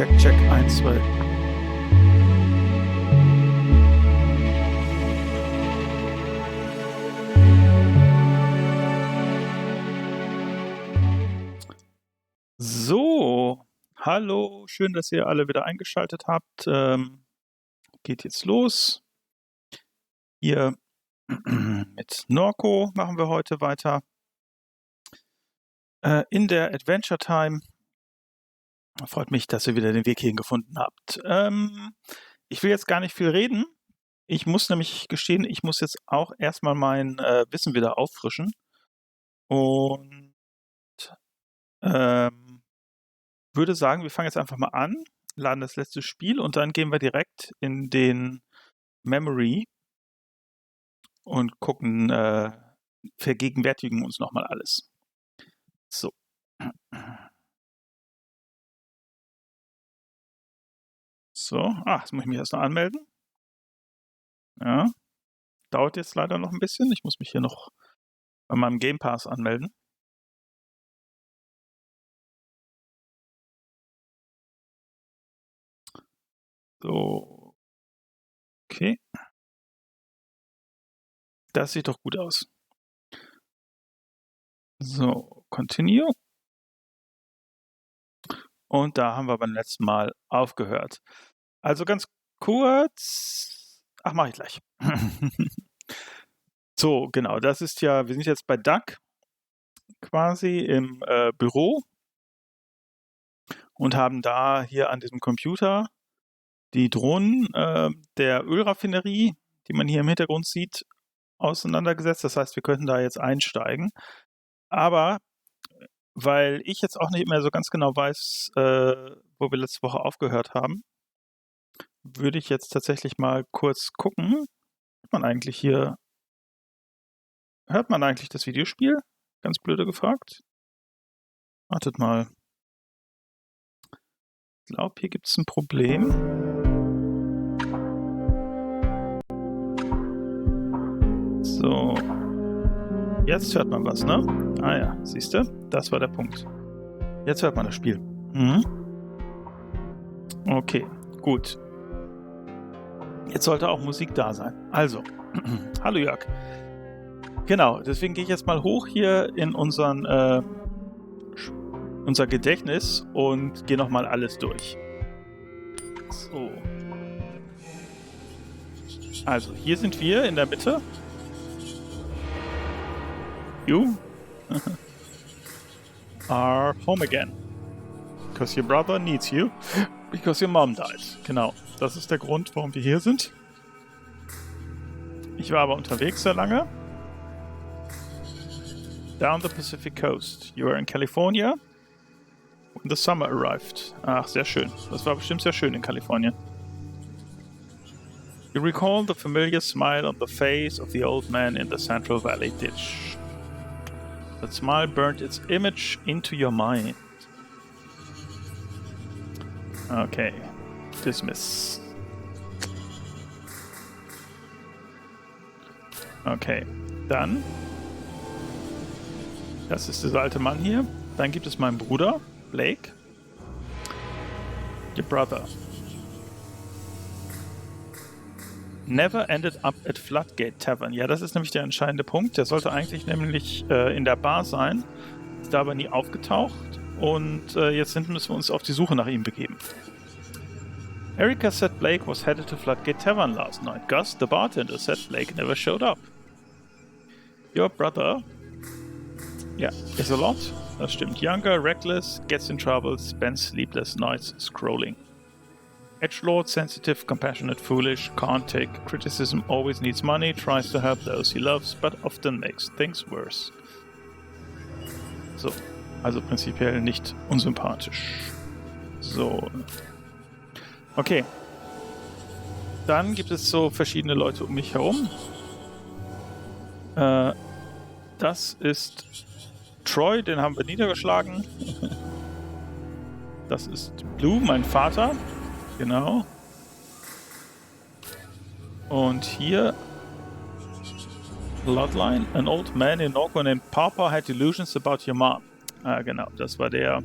Check, 1, 2. So, hallo, schön, dass ihr alle wieder eingeschaltet habt. Geht jetzt los. Hier mit Norco machen wir heute weiter. In der Adventure Time. Freut mich, dass ihr wieder den Weg hierhin gefunden habt. Ich will jetzt gar nicht viel reden. Ich muss nämlich gestehen, ich muss jetzt auch erstmal mein Wissen wieder auffrischen. Und würde sagen, wir fangen jetzt einfach mal an, laden das letzte Spiel und dann gehen wir direkt in den Memory und gucken, vergegenwärtigen uns nochmal alles. So. So, jetzt muss ich mich erst noch anmelden. Ja, dauert jetzt leider noch ein bisschen. Ich muss mich hier noch bei meinem Game Pass anmelden. So. Okay. Das sieht doch gut aus. So, continue. Und da haben wir beim letzten Mal aufgehört. Also ganz kurz. Mache ich gleich. So, genau, das ist ja, wir sind jetzt bei Doug quasi im Büro und haben da hier an diesem Computer die Drohnen der Ölraffinerie, die man hier im Hintergrund sieht, auseinandergesetzt. Das heißt, wir könnten da jetzt einsteigen. Aber weil ich jetzt auch nicht mehr so ganz genau weiß, wo wir letzte Woche aufgehört haben, würde ich jetzt tatsächlich mal kurz gucken. Hört man eigentlich das Videospiel? Ganz blöde gefragt. Wartet mal. Ich glaube, hier gibt es ein Problem. So. Jetzt hört man was, ne? Ja, siehst du? Das war der Punkt. Jetzt hört man das Spiel. Okay, gut. Jetzt sollte auch Musik da sein. Also, hallo Jörg. Genau, deswegen gehe ich jetzt mal hoch hier in unser Gedächtnis und gehe nochmal alles durch. So. Also, hier sind wir in der Mitte. You are home again. Because your brother needs you. Because your mom died. Genau, das ist der Grund, warum wir hier sind. Ich war aber unterwegs sehr lange. Down the Pacific Coast. You were in California when the summer arrived. Ach, sehr schön. Das war bestimmt sehr schön in Kalifornien. You recall the familiar smile on the face of the old man in the Central Valley ditch. That smile burned its image into your mind. Okay. Dismiss. Okay. Dann. Das ist dieser alte Mann hier. Dann gibt es meinen Bruder, Blake. Your brother. Never ended up at Floodgate Tavern. Ja, das ist nämlich der entscheidende Punkt. Der sollte eigentlich nämlich in der Bar sein. Ist da aber nie aufgetaucht. Und jetzt müssen wir uns auf die Suche nach ihm begeben. Erica said Blake was headed to Floodgate Tavern last night. Gus, the bartender, said Blake never showed up. Your brother, is a lot. Das stimmt. Younger, reckless, gets in trouble, spends sleepless nights scrolling. Edgelord, sensitive, compassionate, foolish, can't take criticism, always needs money, tries to help those he loves, but often makes things worse. So, also prinzipiell nicht unsympathisch. So. Okay. Dann gibt es so verschiedene Leute um mich herum. Das ist Troy, den haben wir niedergeschlagen. Das ist Blue, mein Vater. Genau. Und hier Bloodline, an old man in Norco named Papa had illusions about your mom. Genau, das war der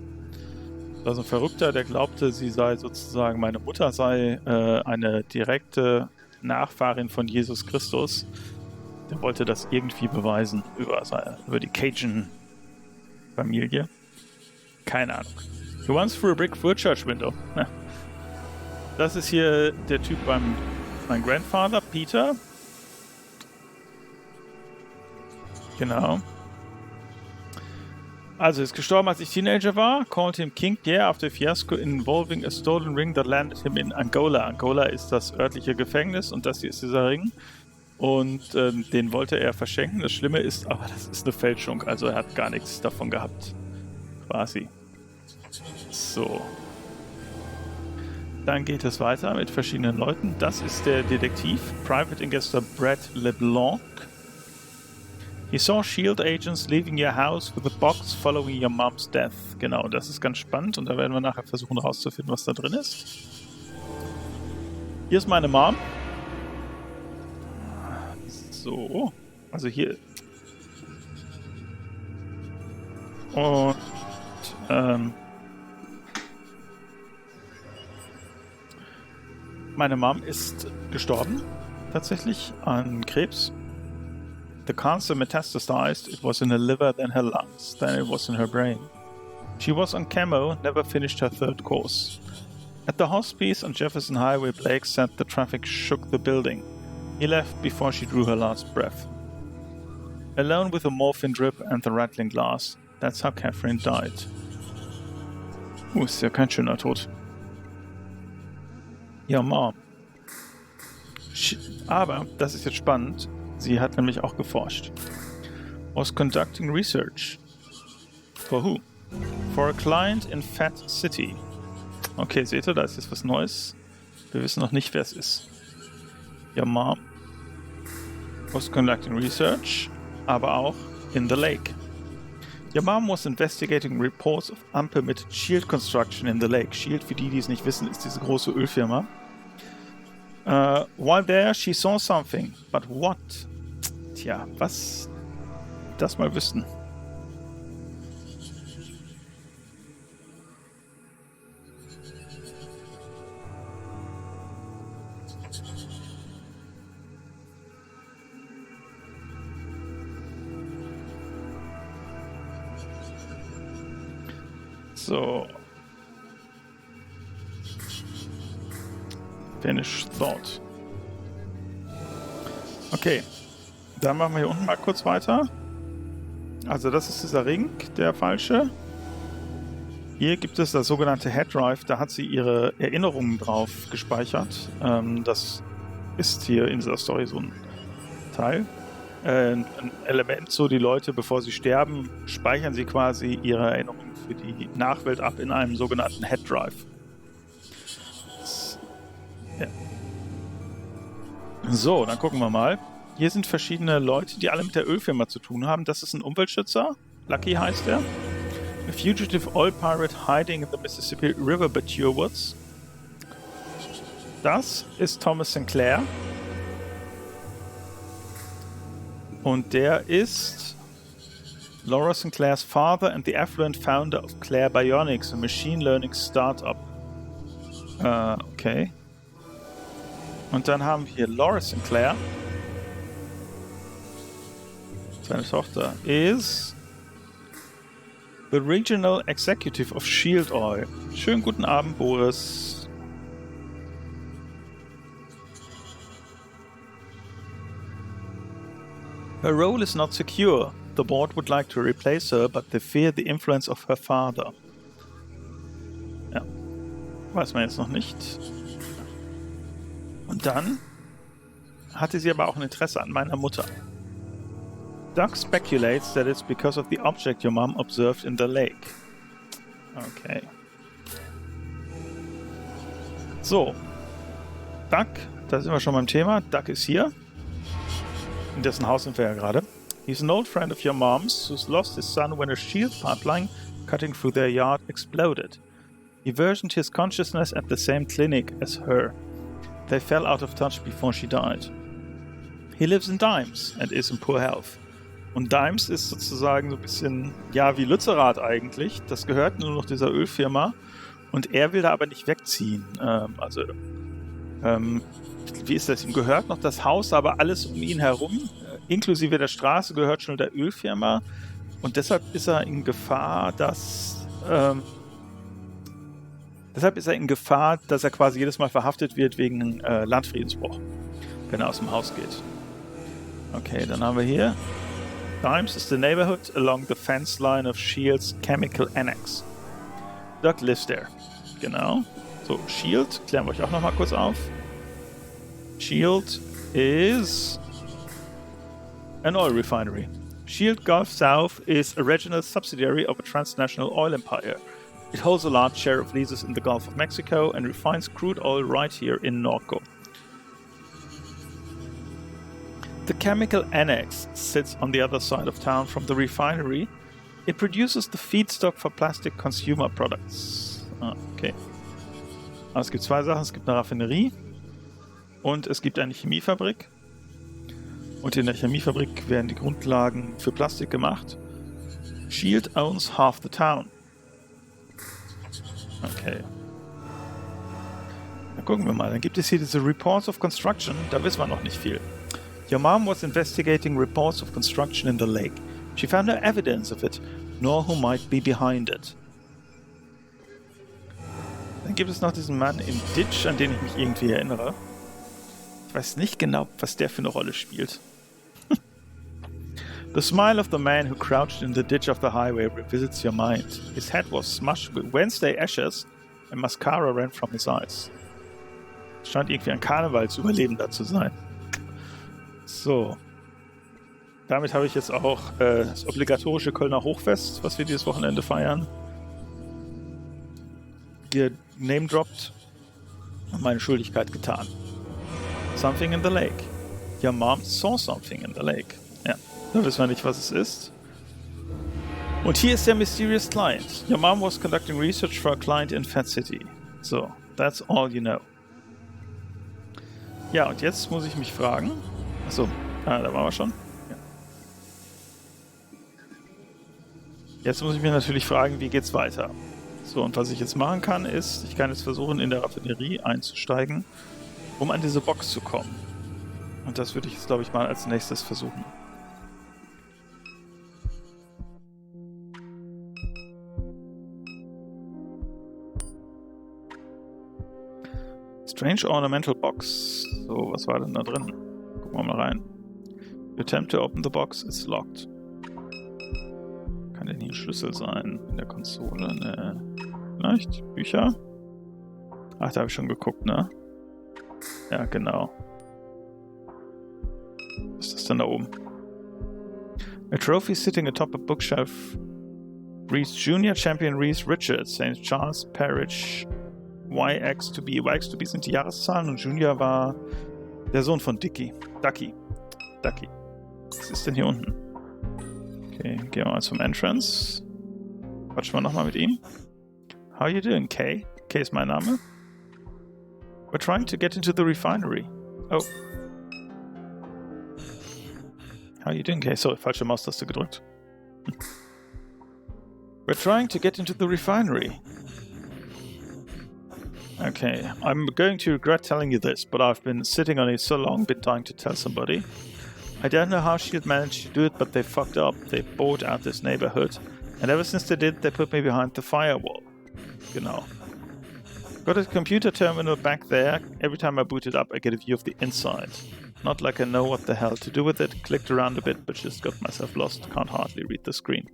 war so ein Verrückter, der glaubte, sie sei sozusagen, meine Mutter sei eine direkte Nachfahrin von Jesus Christus. Der wollte das irgendwie beweisen über die Cajun-Familie. Keine Ahnung. He runs through a brick through a church window. Ja. Das ist hier der Typ mein Grandfather, Peter. Genau. Also, ist gestorben, als ich Teenager war. Called him King Pierre after a fiasco involving a stolen ring that landed him in Angola. Angola ist das örtliche Gefängnis und das hier ist dieser Ring. Und den wollte er verschenken. Das Schlimme ist, aber das ist eine Fälschung. Also er hat gar nichts davon gehabt. Quasi. So. Dann geht es weiter mit verschiedenen Leuten. Das ist der Detektiv, Private Investigator Brad LeBlanc. He saw SHIELD agents leaving your house with a box following your mom's death. Genau, das ist ganz spannend und da werden wir nachher versuchen herauszufinden, was da drin ist. Hier ist meine Mom. So, also hier. Und meine Mom ist gestorben, tatsächlich an Krebs. The cancer metastasized. It was in her liver, then her lungs, then it was in her brain. She was on chemo, never finished her third course. At the hospice on Jefferson Highway, Blake said the traffic shook the building. He left before she drew her last breath. Alone with the morphine drip and the rattling glass. That's how Catherine died. Ist ja kein schöner Tod. Ja, Mom. Aber, das ist jetzt spannend, sie hat nämlich auch geforscht. Was conducting research. For who? For a client in Fat City. Okay, seht ihr, da ist jetzt was Neues. Wir wissen noch nicht, wer es ist. Your mom was conducting research, aber auch in the lake. Your mom was investigating reports of unpermitted shield construction in the lake. Shield, für die es nicht wissen, ist diese große Ölfirma. While there, she saw something. But what? Tja, was? Das mal wissen. So. Finish thought. Okay. Dann machen wir hier unten mal kurz weiter. Also das ist dieser Ring, der falsche. Hier gibt es das sogenannte Head Drive. Da hat sie ihre Erinnerungen drauf gespeichert. Das ist hier in dieser Story so ein Teil. Ein Element, so die Leute, bevor sie sterben, speichern sie quasi ihre Erinnerungen für die Nachwelt ab in einem sogenannten Head Drive. Ja. So, dann gucken wir mal. Hier sind verschiedene Leute, die alle mit der Ölfirma zu tun haben. Das ist ein Umweltschützer. Lucky heißt er. A fugitive oil pirate hiding in the Mississippi River Bature Woods. Das ist Thomas Sinclair. Und der ist Laura Sinclairs father and the affluent founder of Claire Bionics, a machine learning startup. Okay. Und dann haben wir hier Laura Sinclair. Seine Tochter ist the Regional Executive of Shield Oil. Schönen guten Abend, Boris. Her role is not secure. The board would like to replace her, but they fear the influence of her father. Ja, weiß man jetzt noch nicht. Und dann hatte sie aber auch ein Interesse an meiner Mutter. Doug speculates that it's because of the object your mom observed in the lake. Okay. So. Doug, da sind wir schon beim Thema. Doug ist hier. In dessen Haus sind wir ja gerade. He's an old friend of your mom's who's lost his son when a shield pipeline cutting through their yard exploded. He versioned his consciousness at the same clinic as her. They fell out of touch before she died. He lives in Dimes and is in poor health. Und Dimes ist sozusagen so ein bisschen, ja, wie Lützerath eigentlich. Das gehört nur noch dieser Ölfirma. Und er will da aber nicht wegziehen. Wie ist das? Ihm gehört noch das Haus, aber alles um ihn herum, inklusive der Straße, gehört schon der Ölfirma. Und deshalb ist er in Gefahr, dass er quasi jedes Mal verhaftet wird wegen Landfriedensbruch, wenn er aus dem Haus geht. Okay, dann haben wir hier Dimes is the neighborhood along the fence line of Shield's chemical annex. Doug lives there. Genau. So, Shield, klären wir euch auch nochmal kurz auf. Shield is an oil refinery. Shield Gulf South is a regional subsidiary of a transnational oil empire. It holds a large share of leases in the Gulf of Mexico and refines crude oil right here in Norco. The chemical annex sits on the other side of town from the refinery. It produces the feedstock for plastic consumer products. Okay. Aber es gibt zwei Sachen. Es gibt eine Raffinerie und es gibt eine Chemiefabrik. Und in der Chemiefabrik werden die Grundlagen für Plastik gemacht. Shield owns half the town. Okay. Dann gucken wir mal. Dann gibt es hier diese Reports of Construction. Da wissen wir noch nicht viel. Your mom was investigating reports of construction in the lake. She found no evidence of it, nor who might be behind it. Dann gibt es noch diesen Mann im Ditch, an den ich mich irgendwie erinnere. Ich weiß nicht genau, was der für eine Rolle spielt. The smile of the man who crouched in the ditch of the highway revisits your mind. His head was smushed with Wednesday ashes and mascara ran from his eyes. Es scheint irgendwie ein Karnevalsüberlebender zu sein. So. Damit habe ich jetzt auch das obligatorische Kölner Hochfest, was wir dieses Wochenende feiern, genamedroppt und meine Schuldigkeit getan. Something in the lake. Your mom saw something in the lake. Ja, da wissen wir nicht, was es ist. Und hier ist der mysterious client. Your mom was conducting research for a client in Fat City. So, that's all you know. Ja, und jetzt muss ich mich fragen. Achso, da waren wir schon. Ja. Jetzt muss ich mir natürlich fragen, wie geht's weiter? So, und was ich jetzt machen kann, ist, ich kann jetzt versuchen, in der Raffinerie einzusteigen, um an diese Box zu kommen. Und das würde ich jetzt, glaube ich, mal als nächstes versuchen. Strange Ornamental Box. So, was war denn da drin? Gucken wir mal rein. You attempt to open the box, it's locked. Kann denn hier ein Schlüssel sein? In der Konsole? Ne. Vielleicht? Bücher? Ach, da habe ich schon geguckt, ne? Ja, genau. Was ist das denn da oben? A trophy sitting atop a bookshelf reads Junior Champion Reese Richards, St. Charles Parish, YX2B. YX2B sind die Jahreszahlen und Junior war der Sohn von Ducky. Was ist denn hier unten? Okay, gehen wir mal zum Entrance. Quatschen wir nochmal mit ihm. How you doing, Kay? Kay ist mein Name. We're trying to get into the refinery. Oh. How you doing, Kay? Sorry, falsche Maustaste gedrückt. We're trying to get into the refinery. Okay, I'm going to regret telling you this, but I've been sitting on it so long, been dying to tell somebody. I don't know how Shield managed to do it, but they fucked up. They bought out this neighborhood, and ever since they did, they put me behind the firewall. Genau. Got a computer terminal back there. Every time I boot it up, I get a view of the inside. Not like I know what the hell to do with it. Clicked around a bit, but just got myself lost. Can't hardly read the screen.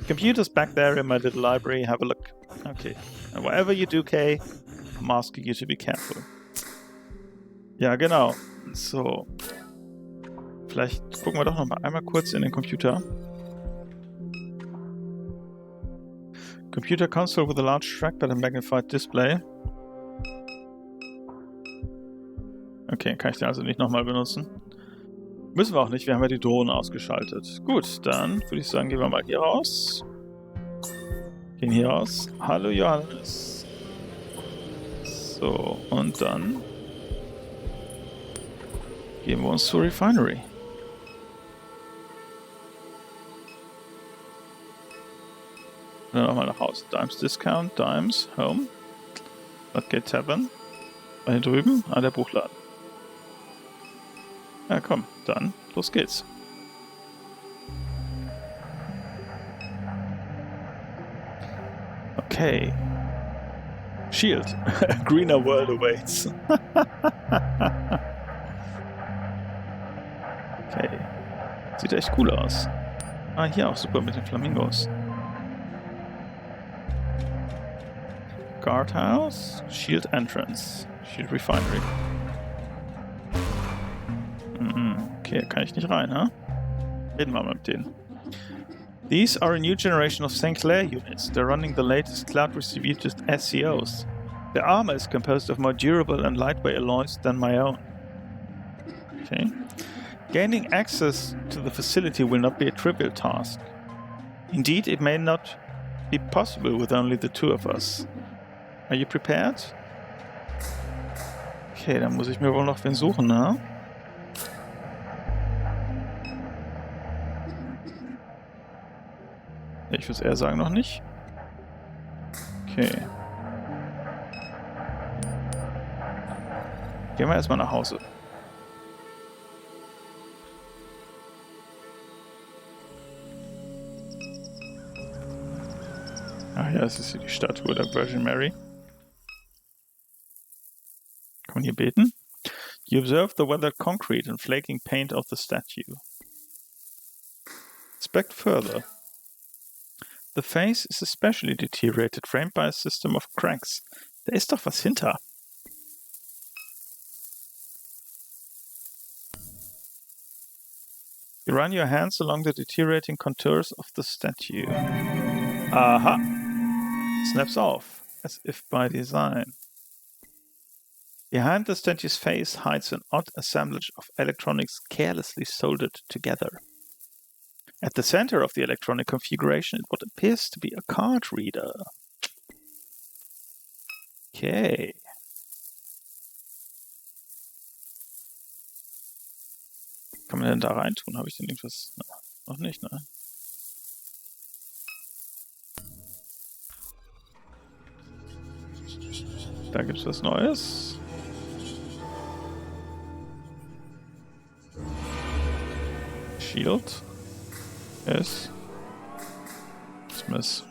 Computer's back there in my little library. Have a look. Okay. And whatever you do, Kay, I'm asking you to be careful. Ja, genau. So. Vielleicht gucken wir doch noch mal einmal kurz in den Computer. Computer console with a large trackpad and magnified display. Okay, kann ich den also nicht nochmal benutzen. Müssen wir auch nicht, wir haben ja die Drohnen ausgeschaltet. Gut, dann würde ich sagen, gehen wir mal hier raus. Gehen hier raus. Hallo Johannes. So, und dann gehen wir uns zur Refinery. Dann nochmal nach Hause. Dimes Discount, Dimes, Home. Floodgate Tavern. Hier drüben, der Buchladen. Ja, komm, dann los geht's. Okay. Shield. A greener world awaits. Okay. Sieht echt cool aus. Hier auch super mit den Flamingos. Guardhouse, Shield Entrance, Shield Refinery. Okay, kann ich nicht rein, ha? Reden wir mal mit denen. These are a new generation of St. Clair units. They're running the latest cloud-distributed SCOs. Their armor is composed of more durable and lightweight alloys than my own. Okay. Gaining access to the facility will not be a trivial task. Indeed, it may not be possible with only the two of us. Are you prepared? Okay, dann muss ich mir wohl noch wen suchen, ne? Ich würde eher sagen, noch nicht. Okay. Gehen wir erstmal nach Hause. Ach ja, es ist hier die Statue der Virgin Mary. Kann man hier beten? You observe the weathered concrete and flaking paint of the statue. Inspect further. The face is especially deteriorated, framed by a system of cracks. Da ist doch was hinter. You run your hands along the deteriorating contours of the statue. Aha! Snaps off, as if by design. Behind the statue's face hides an odd assemblage of electronics carelessly soldered together. At the center of the electronic configuration is what appears to be a card reader. Okay. Kann man denn da reintun? Habe ich denn irgendwas? Na, noch nicht, ne? Da gibt's was Neues. Shield. Yes. Dismiss.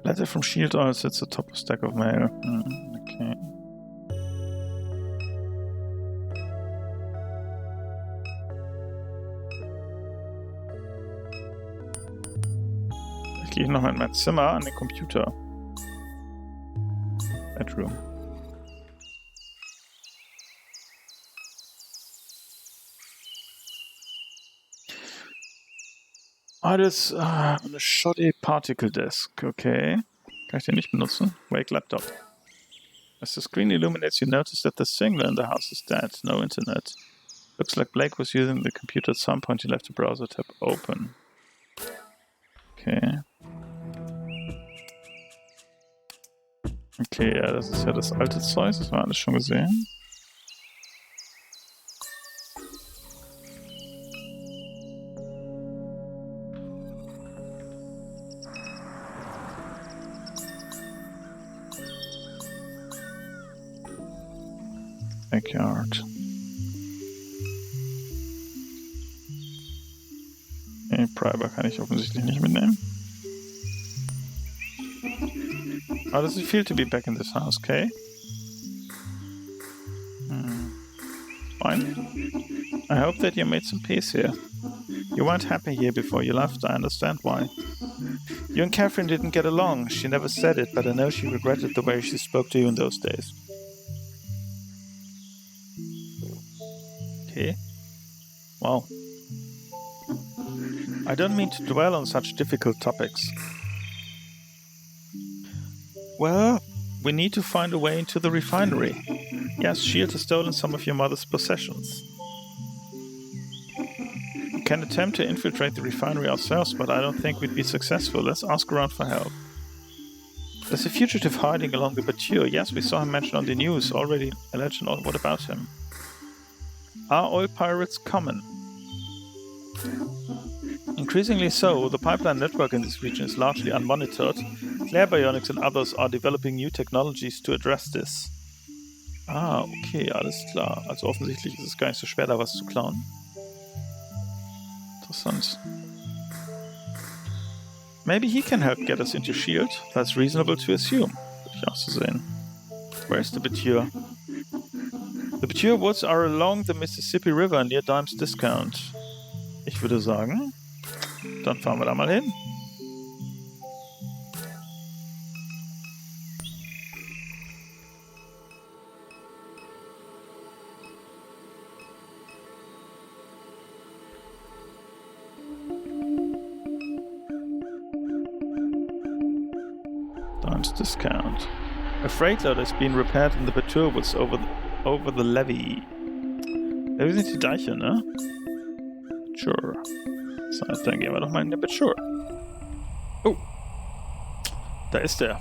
Letter from Shield Oil sits atop a stack of mail. Okay. Ich gehe noch mal in mein Zimmer an den Computer. Bedroom. Das eine shoddy Particle Disk, okay. Kann ich den nicht benutzen? Wake Laptop. As the screen illuminates, you notice that the signal in the house is dead. No internet. Looks like Blake was using the computer at some point. He left the browser tab open. Okay. Okay, ja, das ist ja das alte Zeug. Das haben wir alles schon gesehen. Backyard. Okay, Priber kann ich offensichtlich nicht mitnehmen. Oh, does it feel to be back in this house, okay? Fine. I hope that you made some peace here. You weren't happy here before you left, I understand why. You and Catherine didn't get along, she never said it, but I know she regretted the way she spoke to you in those days. Okay. Wow. I don't mean to dwell on such difficult topics. Well, we need to find a way into the refinery. Yes, Shield has stolen some of your mother's possessions. We can attempt to infiltrate the refinery ourselves, but I don't think we'd be successful. Let's ask around for help. There's a fugitive hiding along the Batur. Yes, we saw him mentioned on the news. Already a legend. What about him? Are oil pirates common? Increasingly so. The pipeline network in this region is largely unmonitored. Claire Bionics and others are developing new technologies to address this. Ah, okay, alles klar. Also offensichtlich ist es gar nicht so schwer, da was zu klauen. Interessant. Maybe he can help get us into Shield. That's reasonable to assume. Würde ich auch so sehen. Where's the Batur? The Batur Woods are along the Mississippi River near Dime's Discount. Ich würde sagen, dann fahren wir da mal hin. Dime's Discount. A freight loader is being repaired in the Batur Woods over the levee. Wir sind die Deiche, ne? Sure. So, dann gehen wir doch mal in der Batur. Oh. Da ist er.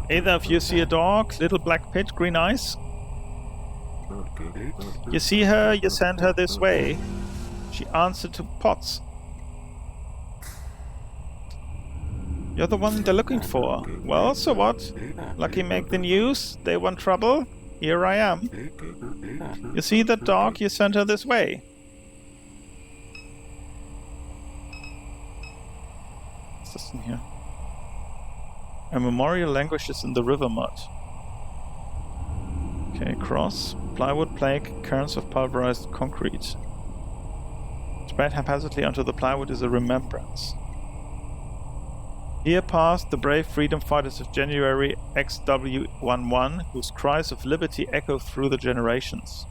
Either of you see a dog, little black pit, green eyes? You see her, you send her this way. She answered to Potts. You're the one they're looking for. Well, so what? Lucky make the news? They want trouble? Here I am. You see that dog? You sent her this way. Was ist das denn hier? A memorial languishes in the river mud. Okay, cross. Plywood plank, cairns of pulverized concrete. Spread haphazardly onto the plywood is a remembrance. Here passed the brave freedom fighters of January XW11, whose cries of liberty echo through the generations.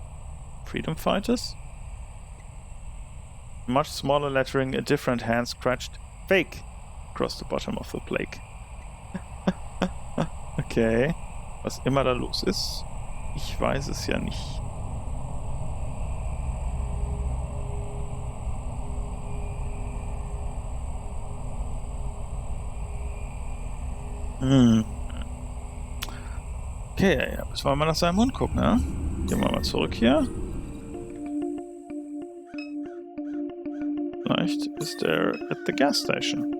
Freedom fighters? Much smaller lettering, a different hand scratched "Fake" across the bottom of the plaque. Okay, was immer da los ist, ich weiß es ja nicht. Okay, ja, müssen wir mal nach seinem Mund gucken, ne? Gehen wir mal zurück hier. Vielleicht ist er at the gas station.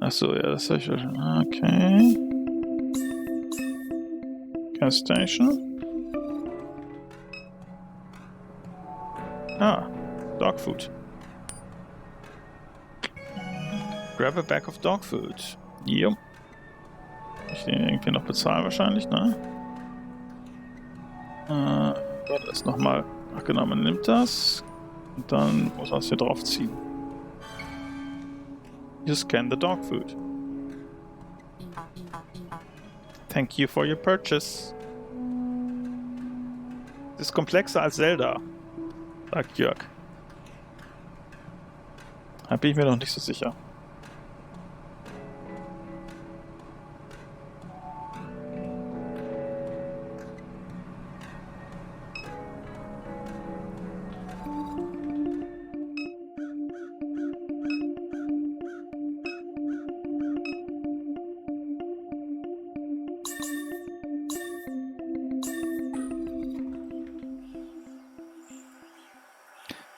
Achso, ja, das habe ich schon. Okay. Gas station. Ah, dog food. Grab a bag of dog food. Jo. Ich den irgendwie noch bezahlen wahrscheinlich, ne? Das nochmal. Ach genau, man nimmt das. Und dann muss man es hier drauf ziehen. You scan the dog food. Thank you for your purchase. Das ist komplexer als Zelda, sagt Jörg. Da bin ich mir noch nicht so sicher.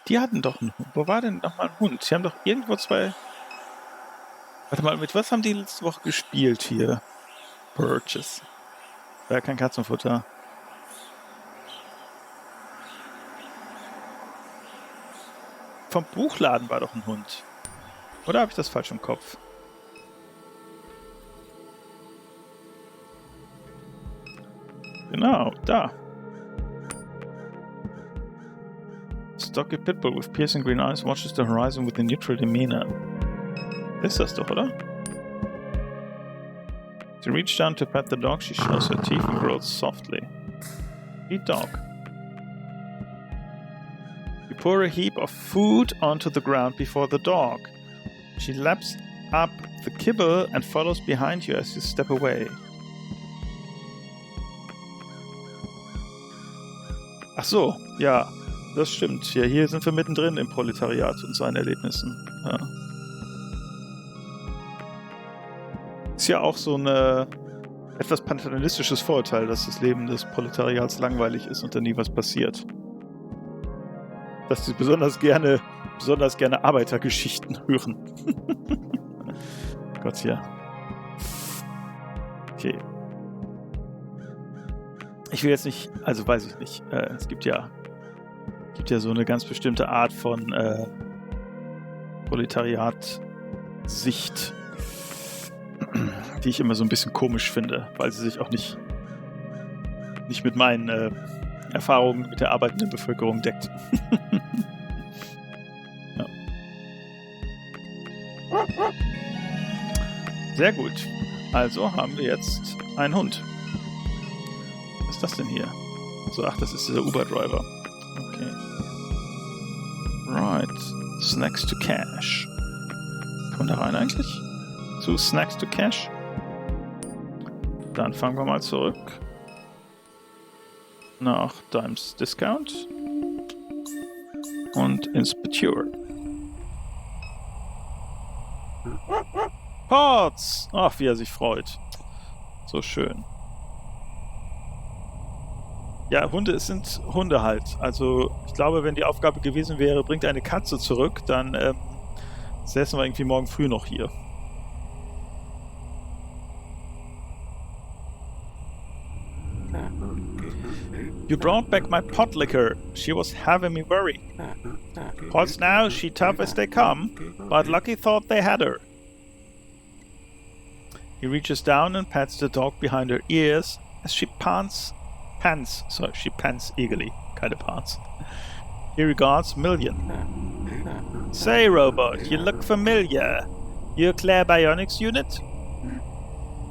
Die hatten doch einen Hund. Wo war denn nochmal ein Hund? Sie haben doch irgendwo zwei... Warte mal, mit was haben die letzte Woche gespielt hier? Purchase. War ja kein Katzenfutter. Vom Buchladen war doch ein Hund. Oder habe ich das falsch im Kopf? Genau, da. Stocky Pitbull with piercing green eyes watches the horizon with a neutral demeanor. Ist das doch, oder? To reach down to pet the dog, she shows her teeth and growls softly. Eat dog. You pour a heap of food onto the ground before the dog. She laps up the kibble and follows behind you as you step away. Ach so, ja, das stimmt. Ja, hier sind wir mittendrin im Proletariat und seinen Erlebnissen. Ja. Ist ja auch so ein etwas paternalistisches Vorurteil, dass das Leben des Proletariats langweilig ist und da nie was passiert. Dass sie besonders gerne Arbeitergeschichten hören. Gott, ja. Okay. Ich will jetzt nicht, also weiß ich nicht. Es gibt ja so eine ganz bestimmte Art von Proletariat-Sicht, die ich immer so ein bisschen komisch finde, weil sie sich auch nicht mit meinen Erfahrungen mit der arbeitenden Bevölkerung deckt. Ja. Sehr gut. Also haben wir jetzt einen Hund. Was ist das denn hier? So, ach, das ist dieser Uber-Driver. Okay. Right. Snacks to Cash. Kommt da rein eigentlich? Zu Snacks to Cash? Dann fangen wir mal zurück. Nach Dimes Discount. Und ins Peture. Potts! Ach, wie er sich freut. So schön. Ja, Hunde sind Hunde halt. Also, ich glaube, wenn die Aufgabe gewesen wäre, bringt eine Katze zurück, dann säßen wir irgendwie morgen früh noch hier. You brought back my pot liquor. She was having me worried. Pots now, she tough as they come, but Lucky thought they had her. He reaches down and pats the dog behind her ears as she pants eagerly. Keine pants. He regards Million. Say, robot, you look familiar. You a Claire Bionics unit?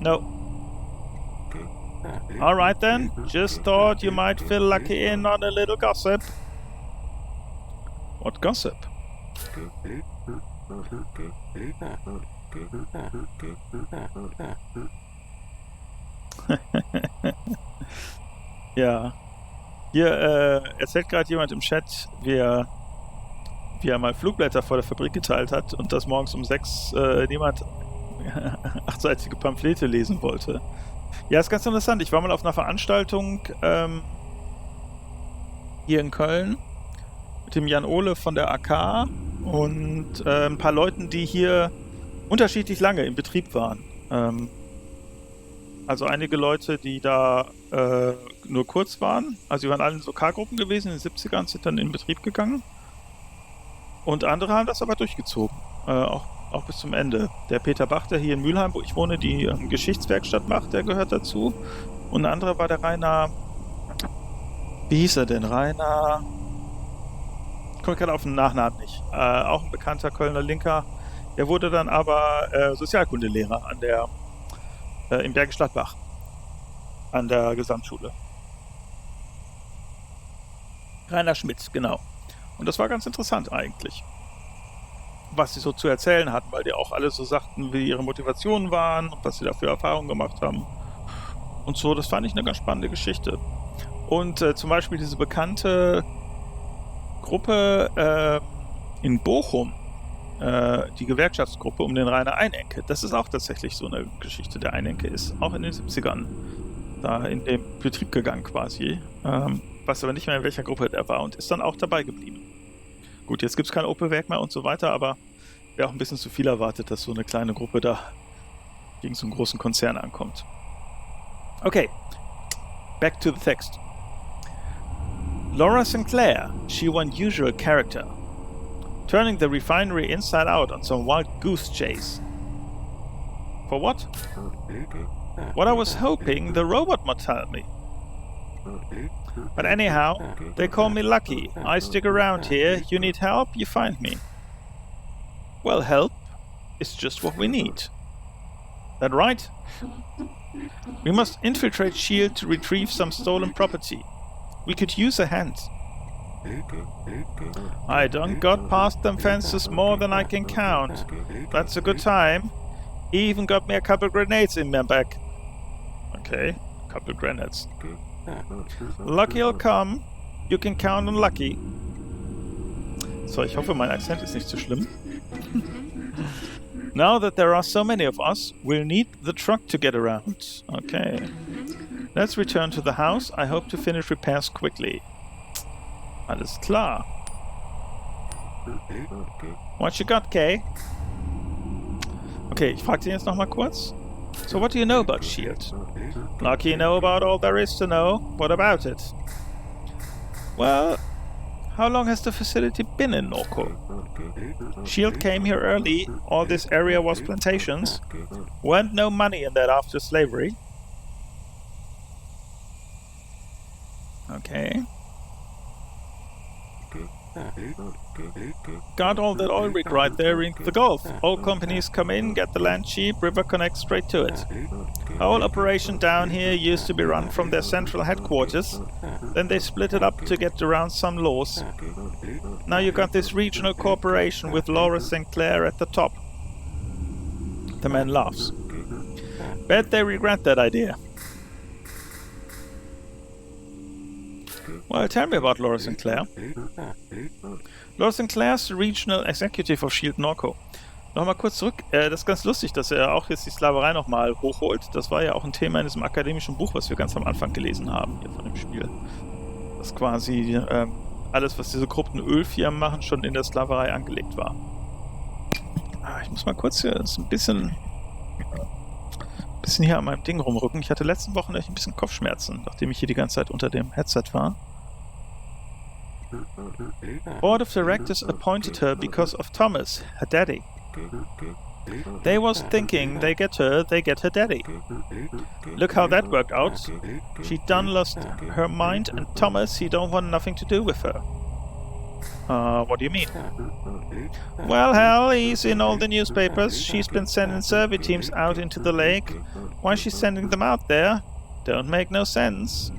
No. Alright then, just thought you might fill Lucky in on a little gossip. What gossip? Ja. Hier erzählt gerade jemand im Chat, wie er mal Flugblätter vor der Fabrik geteilt hat und dass morgens um 6 niemand achtseitige Pamphlete lesen wollte. Ja, ist ganz interessant. Ich war mal auf einer Veranstaltung hier in Köln mit dem Jan Ole von der AK und ein paar Leuten, die hier unterschiedlich lange im Betrieb waren. Also einige Leute, die da nur kurz waren. Also die waren alle in so K-Gruppen gewesen, in den 70ern, sind dann in Betrieb gegangen. Und andere haben das aber durchgezogen. Auch bis zum Ende. Der Peter Bach, der hier in Mülheim, wo ich wohne, die Geschichtswerkstatt macht, der gehört dazu. Und ein anderer war der Rainer... Wie hieß er denn? Rainer... Ich komme gerade auf den Nachnamen nicht. Auch ein bekannter Kölner Linker. Der wurde dann aber Sozialkundelehrer an der im Bergisch Gladbach an der Gesamtschule. Rainer Schmitz, genau. Und das war ganz interessant eigentlich, was sie so zu erzählen hatten, weil die auch alle so sagten, wie ihre Motivationen waren und was sie da für Erfahrungen gemacht haben. Und so, das fand ich eine ganz spannende Geschichte. Und zum Beispiel diese bekannte Gruppe in Bochum, die Gewerkschaftsgruppe um den Rainer Einenke, das ist auch tatsächlich so eine Geschichte. Der Einenke ist auch in den 70ern da in den Betrieb gegangen quasi, weiß aber nicht mehr, in welcher Gruppe der war und ist dann auch dabei geblieben. Gut, jetzt gibt es kein Opel-Werk mehr und so weiter, aber wäre auch ein bisschen zu viel erwartet, dass so eine kleine Gruppe da gegen so einen großen Konzern ankommt. Okay, back to the text. Laura Sinclair, she one usual character, turning the refinery inside out on some wild goose chase. For what? What I was hoping the robot might tell me. But anyhow, they call me Lucky. I stick around here. You need help, you find me. Well, help is just what we need. That right? We must infiltrate S.H.I.E.L.D. to retrieve some stolen property. We could use a hand. I done got past them fences more than I can count. That's a good time. He even got me a couple grenades in my back. Okay, couple grenades. Lucky'll come. You can count on Lucky. So, ich hoffe, mein Akzent ist nicht zu schlimm. Now that there are so many of us, we'll need the truck to get around. Okay. Let's return to the house. I hope to finish repairs quickly. Alles klar. What you got, Kay? Okay, ich frage den jetzt nochmal kurz. So what do you know about S.H.I.E.L.D.? Lucky know about all there is to know. What about it? Well, how long has the facility been in Norco? S.H.I.E.L.D. came here early. All this area was plantations. Weren't no money in that after slavery. Okay. Got all that oil rig right there in the Gulf. All companies come in, get the land cheap, river connects straight to it. Whole operation down here used to be run from their central headquarters. Then they split it up to get around some laws. Now you got this regional corporation with Laura Sinclair at the top. The man laughs. Bet they regret that idea. Well, tell me about Laura Sinclair. Laura Sinclair ist Regional Executive of S.H.I.E.L.D. Norco. Nochmal kurz zurück. Das ist ganz lustig, dass er auch jetzt die Sklaverei nochmal hochholt. Das war ja auch ein Thema in diesem akademischen Buch, was wir ganz am Anfang gelesen haben, hier von dem Spiel. Dass quasi alles, was diese korrupten Ölfirmen machen, schon in der Sklaverei angelegt war. Ich muss mal kurz hier ein bisschen hier an meinem Ding rumrücken. Ich hatte letzten Wochen echt ein bisschen Kopfschmerzen, nachdem ich hier die ganze Zeit unter dem Headset war. Board of Directors appointed her because of Thomas, her daddy. They was thinking they get her daddy. Look how that worked out. She done lost her mind and Thomas, he don't want nothing to do with her. What do you mean? Well, hell, he's in all the newspapers. She's been sending survey teams out into the lake. Why she's sending them out there? Don't make no sense.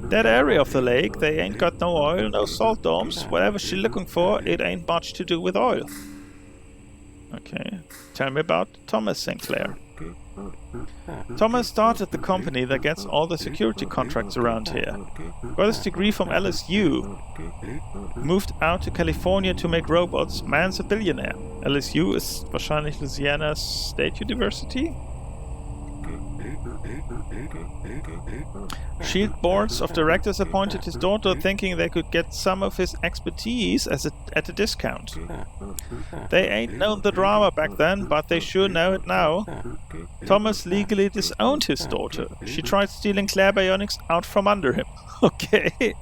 That area of the lake, they ain't got no oil, no salt domes. Whatever she's looking for, it ain't much to do with oil. Okay. Tell me about Thomas Sinclair. Thomas started the company that gets all the security contracts around here. Got his degree from LSU. Moved out to California to make robots. Man's a billionaire. LSU ist wahrscheinlich Louisiana State University. S.H.I.E.L.D. boards of directors appointed his daughter thinking they could get some of his expertise at a discount. They ain't known the drama back then, but they sure know it now. Thomas legally disowned his daughter. She tried stealing Claire Bionics out from under him. Okay.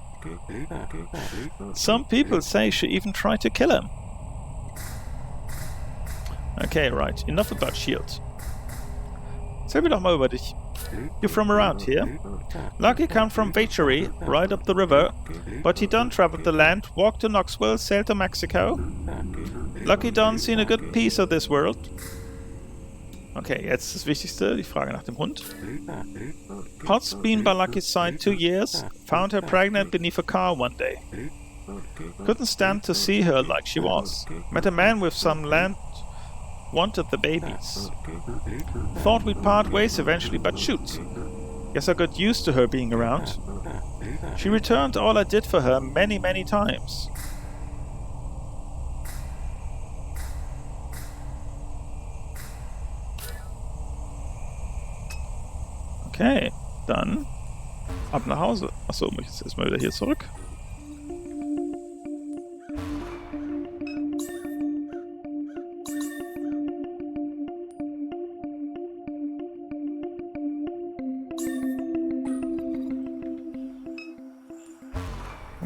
Some people say she even tried to kill him. Okay, right. Enough about S.H.I.E.L.D. Erzähl mir doch mal über dich. You're from around here? Lucky come from Vachery, right up the river, but he done traveled the land, walked to Knoxville, sailed to Mexico. Lucky done seen a good piece of this world. Okay, jetzt das Wichtigste, die Frage nach dem Hund. Pot's been by Lucky's side 2 years, found her pregnant beneath a car one day. Couldn't stand to see her like she was. Met a man with some land, wanted the babies. Thought we'd part ways eventually, but shoot. Guess I got used to her being around. She returned all I did for her many, many times. Okay, dann ab nach Hause. Achso, muss ich jetzt erstmal wieder hier zurück.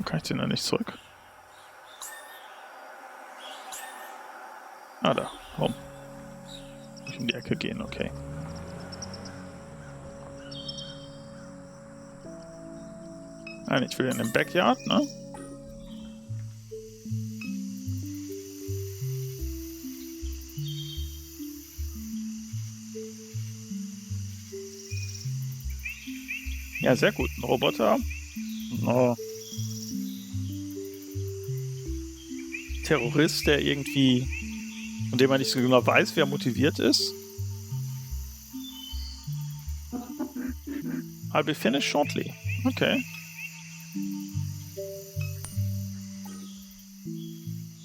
Kann ich den da nicht zurück? Ah, da. Warum? Nicht um die Ecke gehen, okay. Nein, ich will in den Backyard, ne? Ja, sehr gut. Ein Roboter. Oh. Terrorist, der irgendwie, von dem man nicht so genau weiß, wer motiviert ist. I'll be finished shortly. Okay.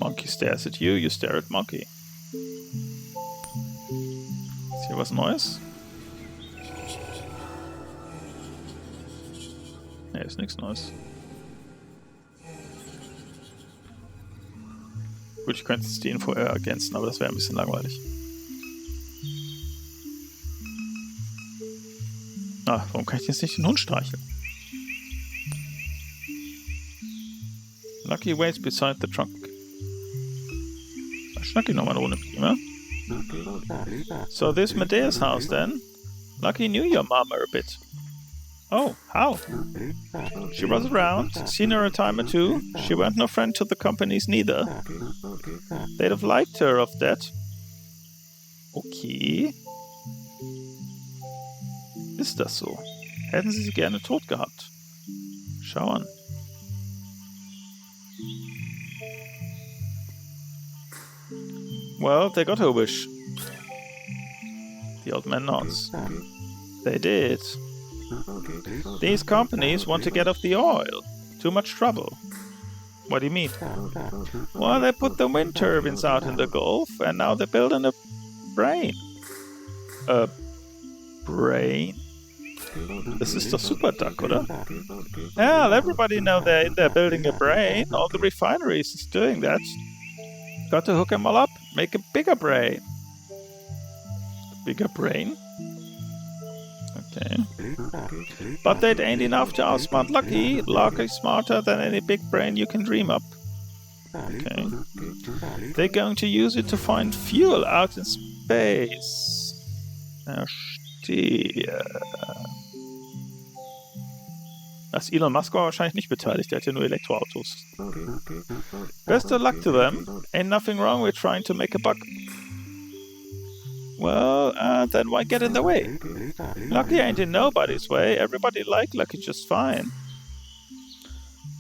Monkey stares at you, you stare at Monkey. Ist hier was Neues? Ne, ist nichts Neues. Gut, ich könnte jetzt die Info ergänzen, aber das wäre ein bisschen langweilig. Warum kann ich jetzt nicht den Hund streicheln? Lucky waits beside the trunk. Da schnack ich noch mal eine Runde mit ihm, ja? So this Medea's house then? Lucky knew your mama a bit. Oh, how? She was around, seen her a time or two. She weren't no friend to the companies neither. They'd have liked her of that. Okay. Ist das so? Hätten sie gerne tot gehabt. Schau an. Well, they got her wish. The old man nods. They did. These companies want to get off the oil. Too much trouble. What do you mean? Well, they put the wind turbines out in the Gulf, and now they're building a brain. A brain? Das ist doch Super Duck, oder? Well, everybody know they're in there building a brain. All the refineries is doing that. Got to hook them all up. Make a bigger brain. Bigger brain? Okay. But that ain't enough to outsmart Lucky. Lucky's smarter than any big brain you can dream up. Okay. They're going to use it to find fuel out in space. Verstehe. Das Elon Musk war wahrscheinlich nicht beteiligt, der hat ja nur Elektroautos. Best of luck to them. Ain't nothing wrong with trying to make a buck. Well, then why get in the way? Lucky ain't in nobody's way. Everybody like Lucky just fine.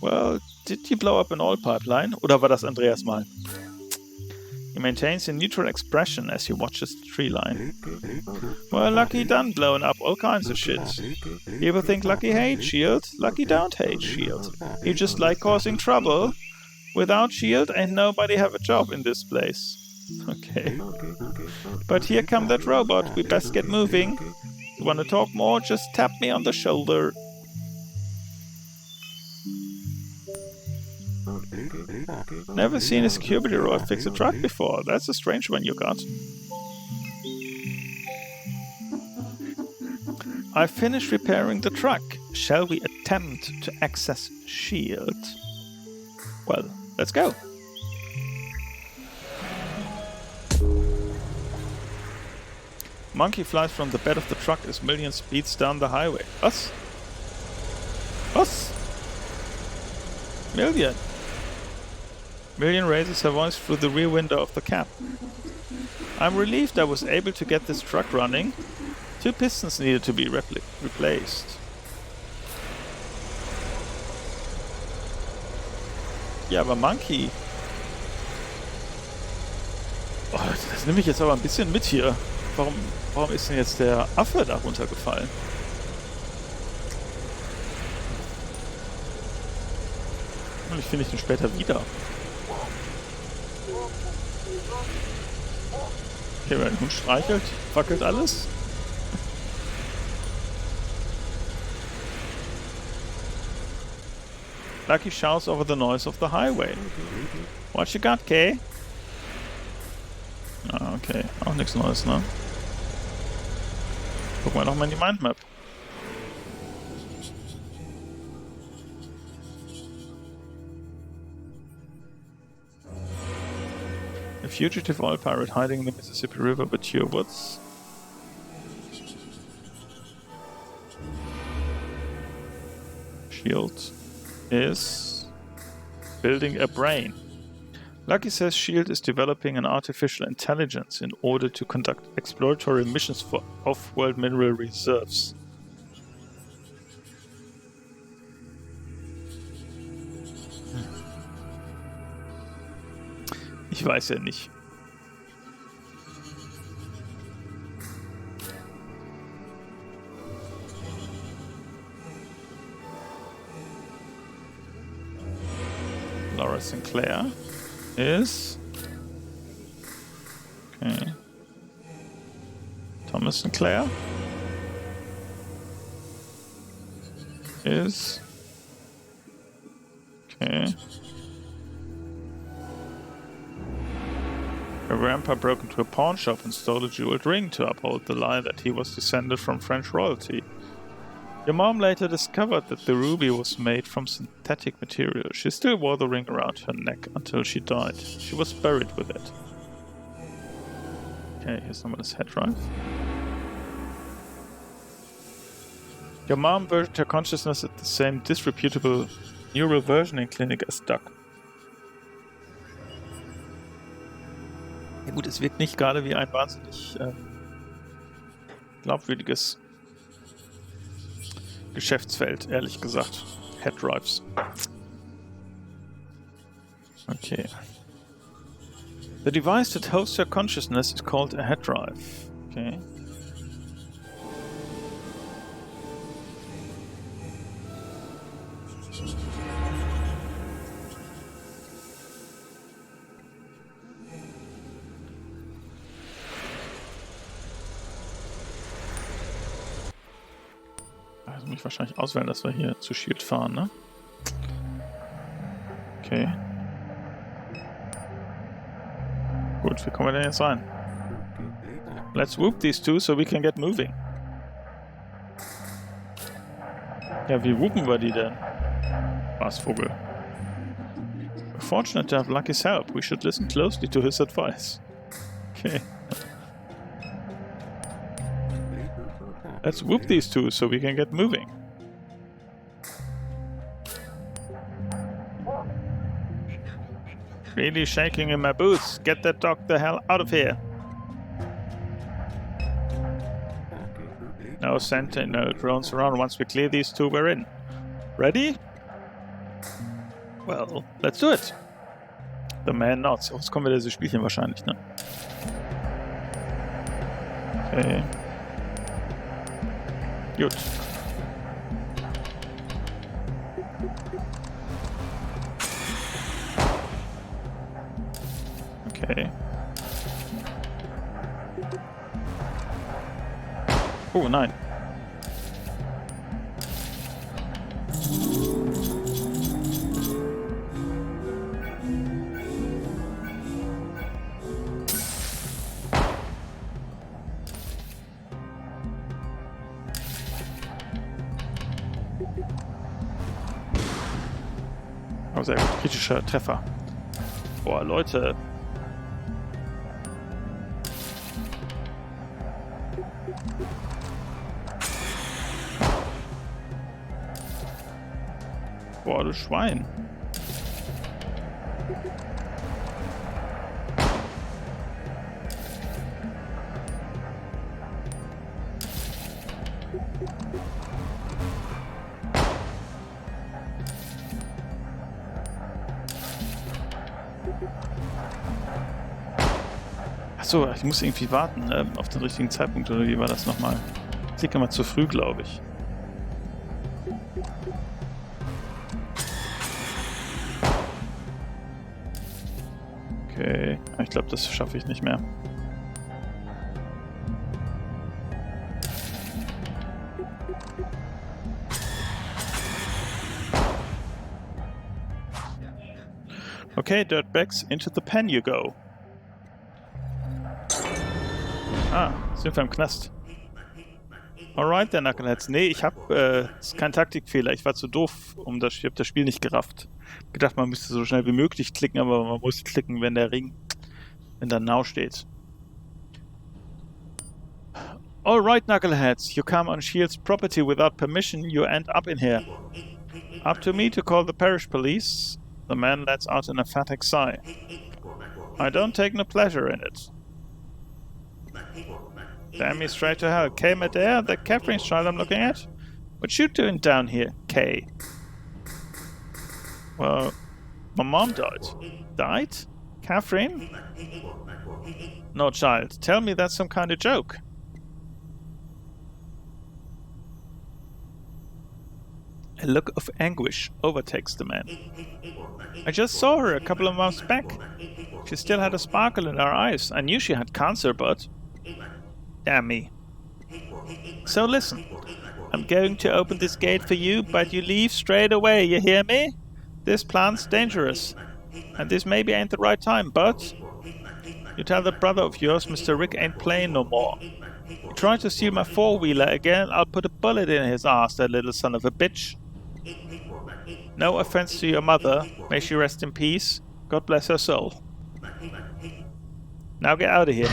Well, did he blow up an oil pipeline? Oder war das Andreas mal? He maintains a neutral expression as he watches the tree line. Well, Lucky done blowing up all kinds of shit. People think Lucky hates S.H.I.E.L.D. Lucky don't hate S.H.I.E.L.D. He just like causing trouble. Without S.H.I.E.L.D. ain't nobody have a job in this place. Okay. But here come that robot. We best get moving. You wanna talk more? Just tap me on the shoulder. Never seen a security robot fix a truck before. That's a strange one you got. I finished repairing the truck. Shall we attempt to access S.H.I.E.L.D.? Well, let's go. Monkey flies from the bed of the truck as Million speeds down the highway. Was? Was? Million raises her voice through the rear window of the cab. I'm relieved I was able to get this truck running. 2 pistons needed to be replaced. Ja, aber Monkey... Oh, das nehme ich jetzt aber ein bisschen mit hier. Warum ist denn jetzt der Affe da runtergefallen? Und ich finde ihn später wieder. Okay, wenn ein Hund streichelt, wackelt alles. Lucky shouts over the noise of the highway. What you got, Kay? Ah, okay. Auch nichts Neues, ne? Gucken wir noch mal in die Mindmap. A fugitive oil pirate hiding in the Mississippi River, mature woods. S.H.I.E.L.D. is building a brain. Lucky says S.H.I.E.L.D. is developing an artificial intelligence in order to conduct exploratory missions for off-world mineral reserves. Ich weiß ja nicht. Laura Sinclair is... Okay. Thomas Sinclair is... Okay. Her grandpa broke into a pawn shop and stole a jeweled ring to uphold the lie that he was descended from French royalty. Your mom later discovered that the ruby was made from synthetic material. She still wore the ring around her neck until she died. She was buried with it. Okay, here's someone's head drive. Your mom versioned her consciousness at the same disreputable neural versioning clinic as Duck. Ja gut, es wirkt nicht gerade wie ein wahnsinnig glaubwürdiges Geschäftsfeld, ehrlich gesagt. Head Drives. Okay. The device that hosts your consciousness is called a head drive. Okay. Also muss ich wahrscheinlich auswählen, dass wir hier zu Shield fahren, ne? Okay. Gut, wie kommen wir denn jetzt rein? Let's whoop these two so we can get moving. Ja, wie whoopen wir die denn? Spaßvogel. We're fortunate to have Lucky's help. We should listen closely to his advice. Okay. Let's whoop these two so we can get moving. Really shaking in my boots. Get that dog the hell out of here. No sentinel drones around. Once we clear these two, we're in. Ready? Well, let's do it. The man nods. Jetzt kommen wieder diese Spielchen wahrscheinlich, ne? Okay. Gut. Okay. Oh nein. Oh, sehr gut. Kritischer Treffer. Boah, Leute. Boah, du Schwein. Achso, ich muss irgendwie warten auf den richtigen Zeitpunkt, oder wie war das nochmal? Ich klicke mal zu früh, glaube ich. Okay, ich glaube, das schaffe ich nicht mehr. Okay, Dirtbags, into the pen you go. Ah, sind wir im Knast. Alright, der Knuckleheads. Nee, ich hab, ist kein Taktikfehler. Ich war zu doof, ich hab das Spiel nicht gerafft. Gedacht, man müsste so schnell wie möglich klicken, aber man muss klicken, wenn der Ring, wenn da Now steht. Alright, Knuckleheads. You come on Shield's property without permission, you end up in here. Up to me to call the parish police. The man lets out an emphatic sigh. I don't take no pleasure in it. Damn me straight to hell. Kay Medea, the Catherine's child I'm looking at? What you doing down here, Kay? Well, my mom died. Died? Catherine? No, child. Tell me that's some kind of joke. A look of anguish overtakes the man. I just saw her a couple of months back. She still had a sparkle in her eyes. I knew she had cancer, but... Damn me. So listen. I'm going to open this gate for you, but you leave straight away, you hear me? This plant's dangerous. And this maybe ain't the right time, but... You tell that brother of yours Mr. Rick ain't playing no more. You try to steal my four-wheeler again, I'll put a bullet in his ass, that little son of a bitch. No offense to your mother. May she rest in peace. God bless her soul. Now get out of here.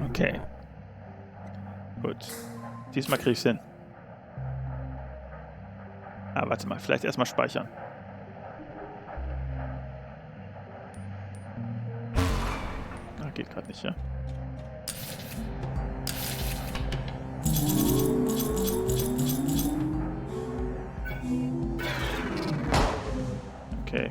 Okay. Gut. Diesmal krieg ich's hin. Ah, warte mal. Vielleicht erstmal speichern. Ah, geht gerade nicht, ja? Okay.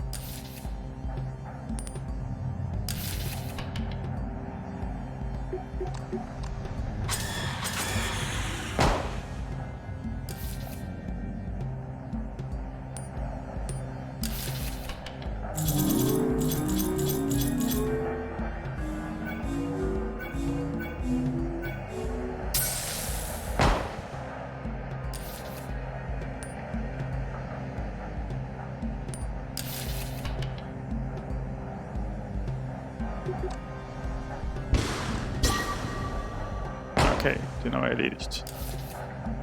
Okay, den haben wir erledigt.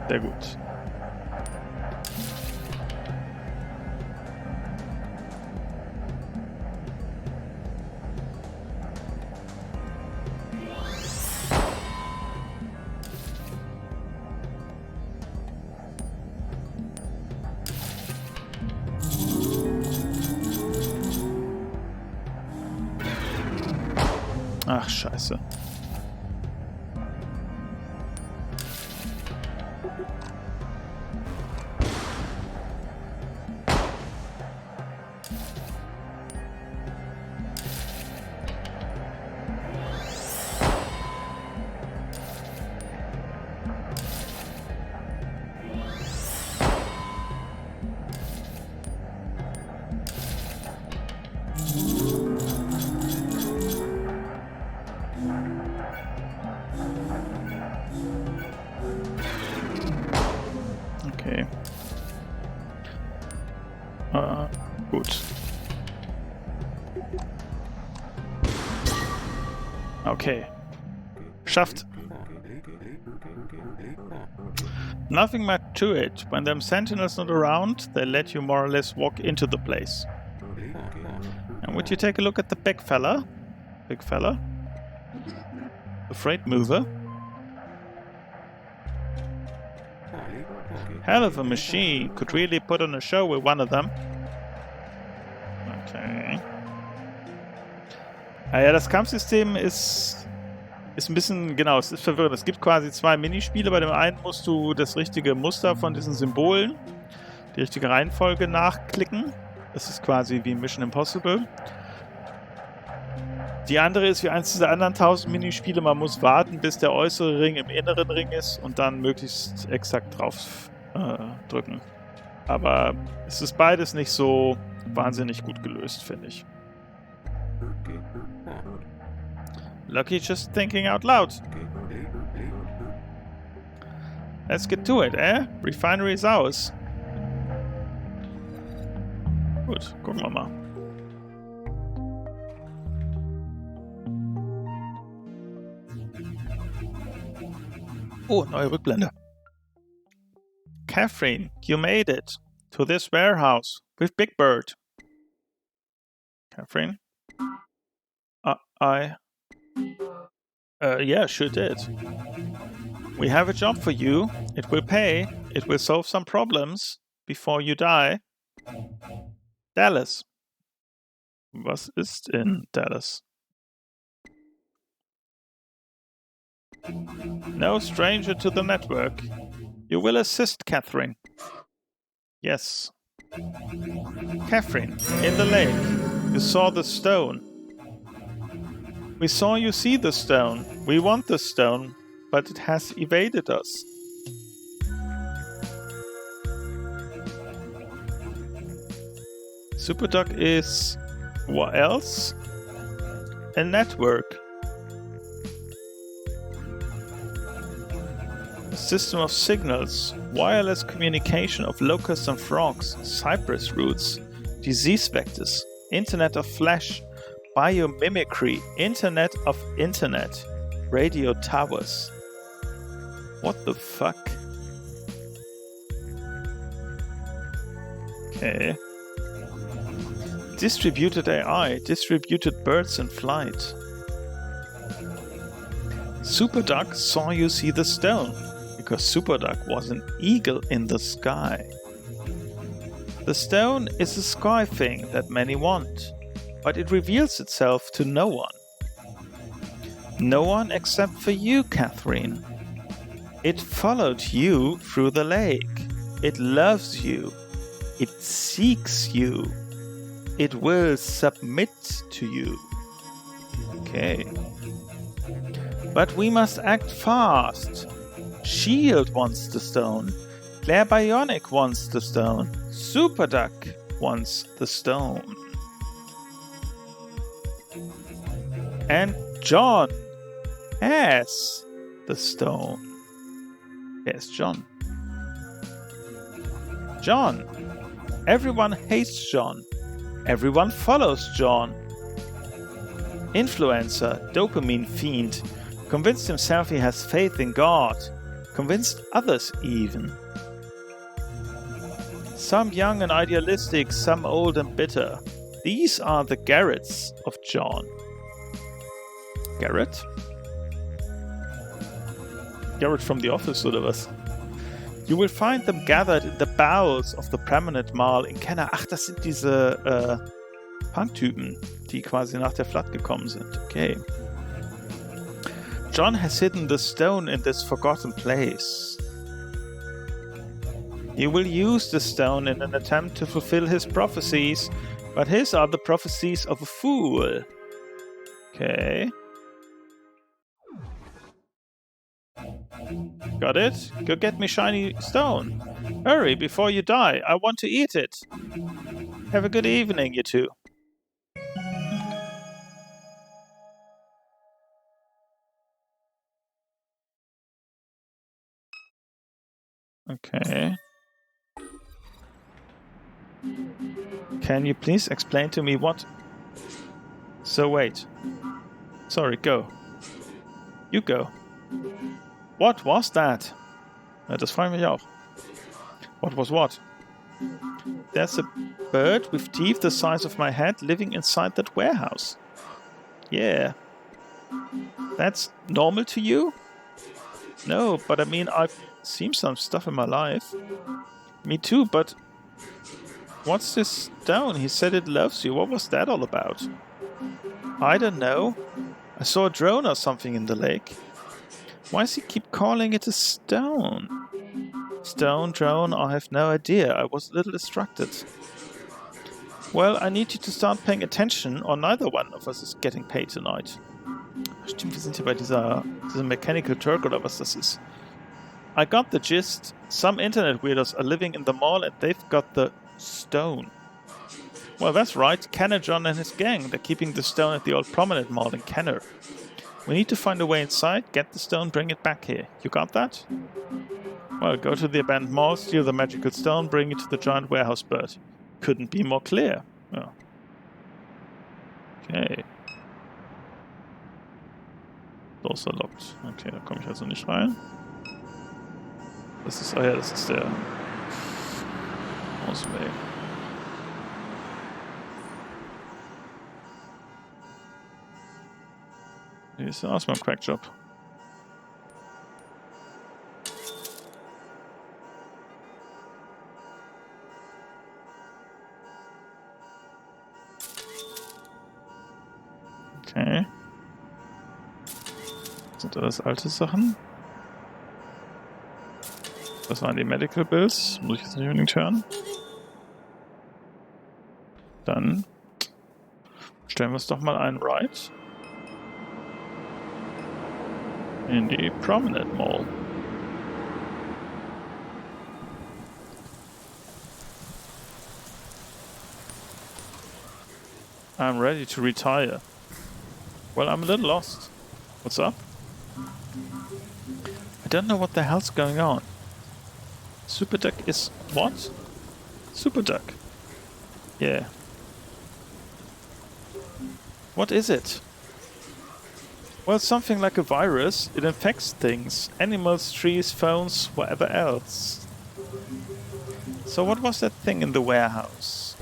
Sehr gut. Ach, scheiße. Okay. Gut. Okay. Schafft. Nothing much to it. When them sentinels not around, they let you more or less walk into the place. And would you take a look at the big fella? Big fella? The freight mover? Hell of a machine. Could really put on a show with one of them. Okay. Ja, das Kampfsystem ist ein bisschen, genau, es ist verwirrend. Es gibt quasi zwei Minispiele. Bei dem einen musst du das richtige Muster von diesen Symbolen, die richtige Reihenfolge nachklicken. Das ist quasi wie Mission Impossible. Die andere ist wie eins dieser anderen 1000 Minispiele. Man muss warten, bis der äußere Ring im inneren Ring ist und dann möglichst exakt drauf drücken. Aber es ist beides nicht so wahnsinnig gut gelöst, finde ich. Lucky just thinking out loud. Let's get to it, eh? Refinery is ours. Gut, gucken wir mal. Oh, neue Rückblende. Catherine, you made it to this warehouse with Big Bird. Catherine? Yeah, sure did. We have a job for you. It will pay. It will solve some problems before you die. Dallas. Was ist in Dallas? No stranger to the network. You will assist, Catherine. Yes. Catherine, in the lake, you saw the stone. We saw you see the stone. We want the stone, but it has evaded us. Superduck is... what else? A network. A system of signals, wireless communication of locusts and frogs, cypress roots, disease vectors, internet of flesh, biomimicry, internet of internet, radio towers. What the fuck? Okay. Distributed AI, distributed birds in flight. Superduck saw you see the stone, because Superduck was an eagle in the sky. The stone is a sky thing that many want, but it reveals itself to no one. No one except for you, Catherine. It followed you through the lake. It loves you. It seeks you. It will submit to you. Okay. But we must act fast. Shield wants the stone. Claire Bionic wants the stone. Superduck wants the stone. And John has the stone. Yes, John. John. Everyone hates John. Everyone follows John. Influencer, dopamine fiend, convinced himself he has faith in God, convinced others even. Some young and idealistic, some old and bitter. These are the Garretts of John. Garrett? Garrett from The Office oder was? You will find them gathered in the bowels of the Prominent Mall in Kenner. Ach, das sind diese Punk-Typen, die quasi nach der Flood gekommen sind. Okay. John has hidden the stone in this forgotten place. He will use the stone in an attempt to fulfill his prophecies, but his are the prophecies of a fool. Okay. Got it? Go get me shiny stone. Hurry before you die. I want to eat it. Have a good evening, you two. Okay. Can you please explain to me what... So wait. Sorry, go. You go. What was that? Das frage ich mich auch. What was what? There's a bird with teeth the size of my head living inside that warehouse. Yeah. That's normal to you? No, but I mean, I've seen some stuff in my life. Me too, but... What's this stone? He said it loves you. What was that all about? I don't know. I saw a drone or something in the lake. Why does he keep calling it a stone? Stone, drone, I have no idea. I was a little distracted. Well, I need you to start paying attention, or neither one of us is getting paid tonight. Stimmt, wir sind hier bei dieser Mechanical Turk oder was das ist. I got the gist. Some internet weirdos are living in the mall and they've got the stone. Well, that's right. Kenner John and his gang. They're keeping the stone at the old Prominent Mall in Kenner. We need to find a way inside, get the stone, bring it back here. You got that? Well, go to the abandoned mall, steal the magical stone, bring it to the giant warehouse bird. Couldn't be more clear. Oh. Okay. Doors are locked. Okay, da komme ich also nicht rein. Das ist, ah ja, das ist der Ausweg. Wie ist denn aus meinem Crackjob? Okay. Sind alles alte Sachen? Das waren die Medical Bills. Muss ich jetzt nicht unbedingt hören. Dann stellen wir es doch mal ein, right? In die Promenade Mall. I'm ready to retire. Well, I'm a little lost. What's up? I don't know what the hell's going on. Super Duck is what? Super Duck. Yeah. What is it? Well, something like a virus. It infects things. Animals, trees, phones, whatever else. So what was that thing in the warehouse?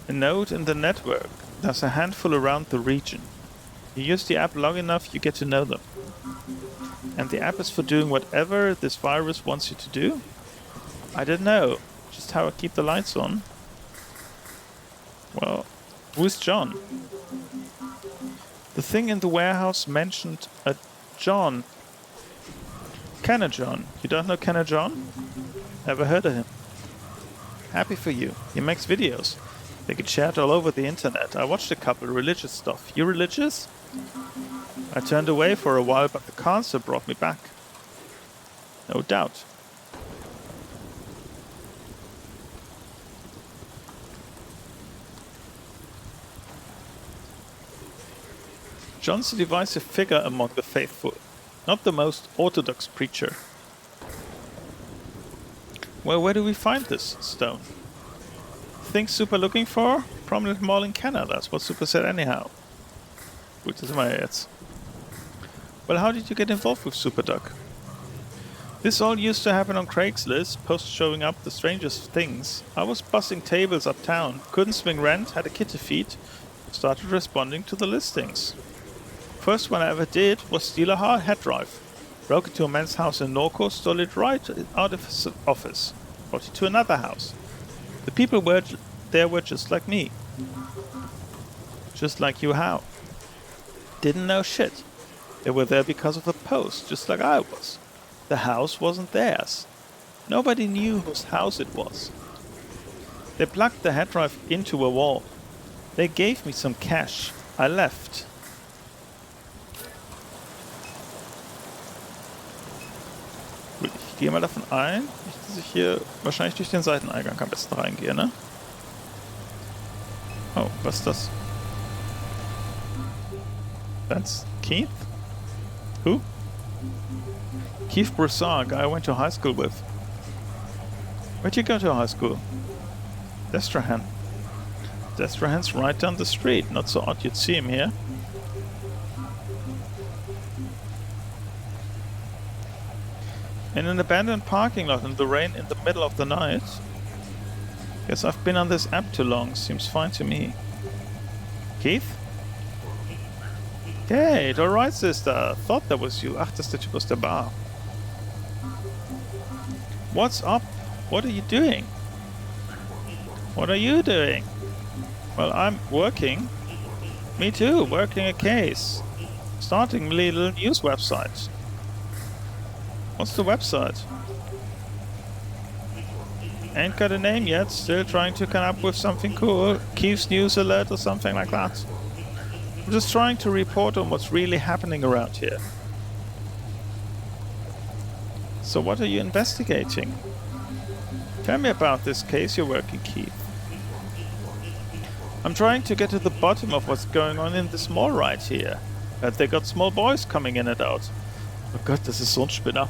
A node in the network. There's a handful around the region. You use the app long enough, you get to know them. And the app is for doing whatever this virus wants you to do? I don't know. Just how I keep the lights on. Well, who's John? The thing in the warehouse mentioned a John. Kenner John. You don't know Kenner John? Never heard of him. Happy for you. He makes videos. They get shared all over the internet. I watched a couple religious stuff. You religious? I turned away for a while, but the cancer brought me back. No doubt. John's a divisive figure among the faithful, not the most orthodox preacher. Well, where do we find this stone? Thing Super looking for? Prominent mall in Canada, that's what Super said anyhow. Gut, das sind wir ja jetzt. Well, how did you get involved with Super Duck? This all used to happen on Craigslist, posts showing up the strangest things. I was bussing tables uptown, couldn't swing rent, had a kid to feed, started responding to the listings. First one I ever did was steal a hard drive. Broke into a man's house in Norco, stole it right out of his office. Brought it to another house. The people there were just like me. Just like you how? Didn't know shit. They were there because of a post, just like I was. The house wasn't theirs. Nobody knew whose house it was. They plugged the hard drive into a wall. They gave me some cash. I left. Gut, ich gehe mal davon ein, dass ich hier wahrscheinlich durch den Seiteneingang am besten reingehe, ne? Oh, was ist das? That's Keith? Who? Keith Broussard, guy I went to high school with. Where'd you go to high school? Destrehan. Destrehan's right down the street. Not so odd you'd see him here. In an abandoned parking lot in the rain in the middle of the night. Guess I've been on this app too long. Seems fine to me. Keith? Hey, alright, sister. Thought that was you. Ach, das ist der Typ aus der Bar. What's up? What are you doing? What are you doing? Well, I'm working. Me too, working a case. Starting a little news website. What's the website? Ain't got a name yet, still trying to come up with something cool. Keith's News Alert or something like that. I'm just trying to report on what's really happening around here. So what are you investigating? Tell me about this case you're working, Keith. I'm trying to get to the bottom of what's going on in this mall right here. They got small boys coming in and out. Oh Gott, das ist so ein Spinner.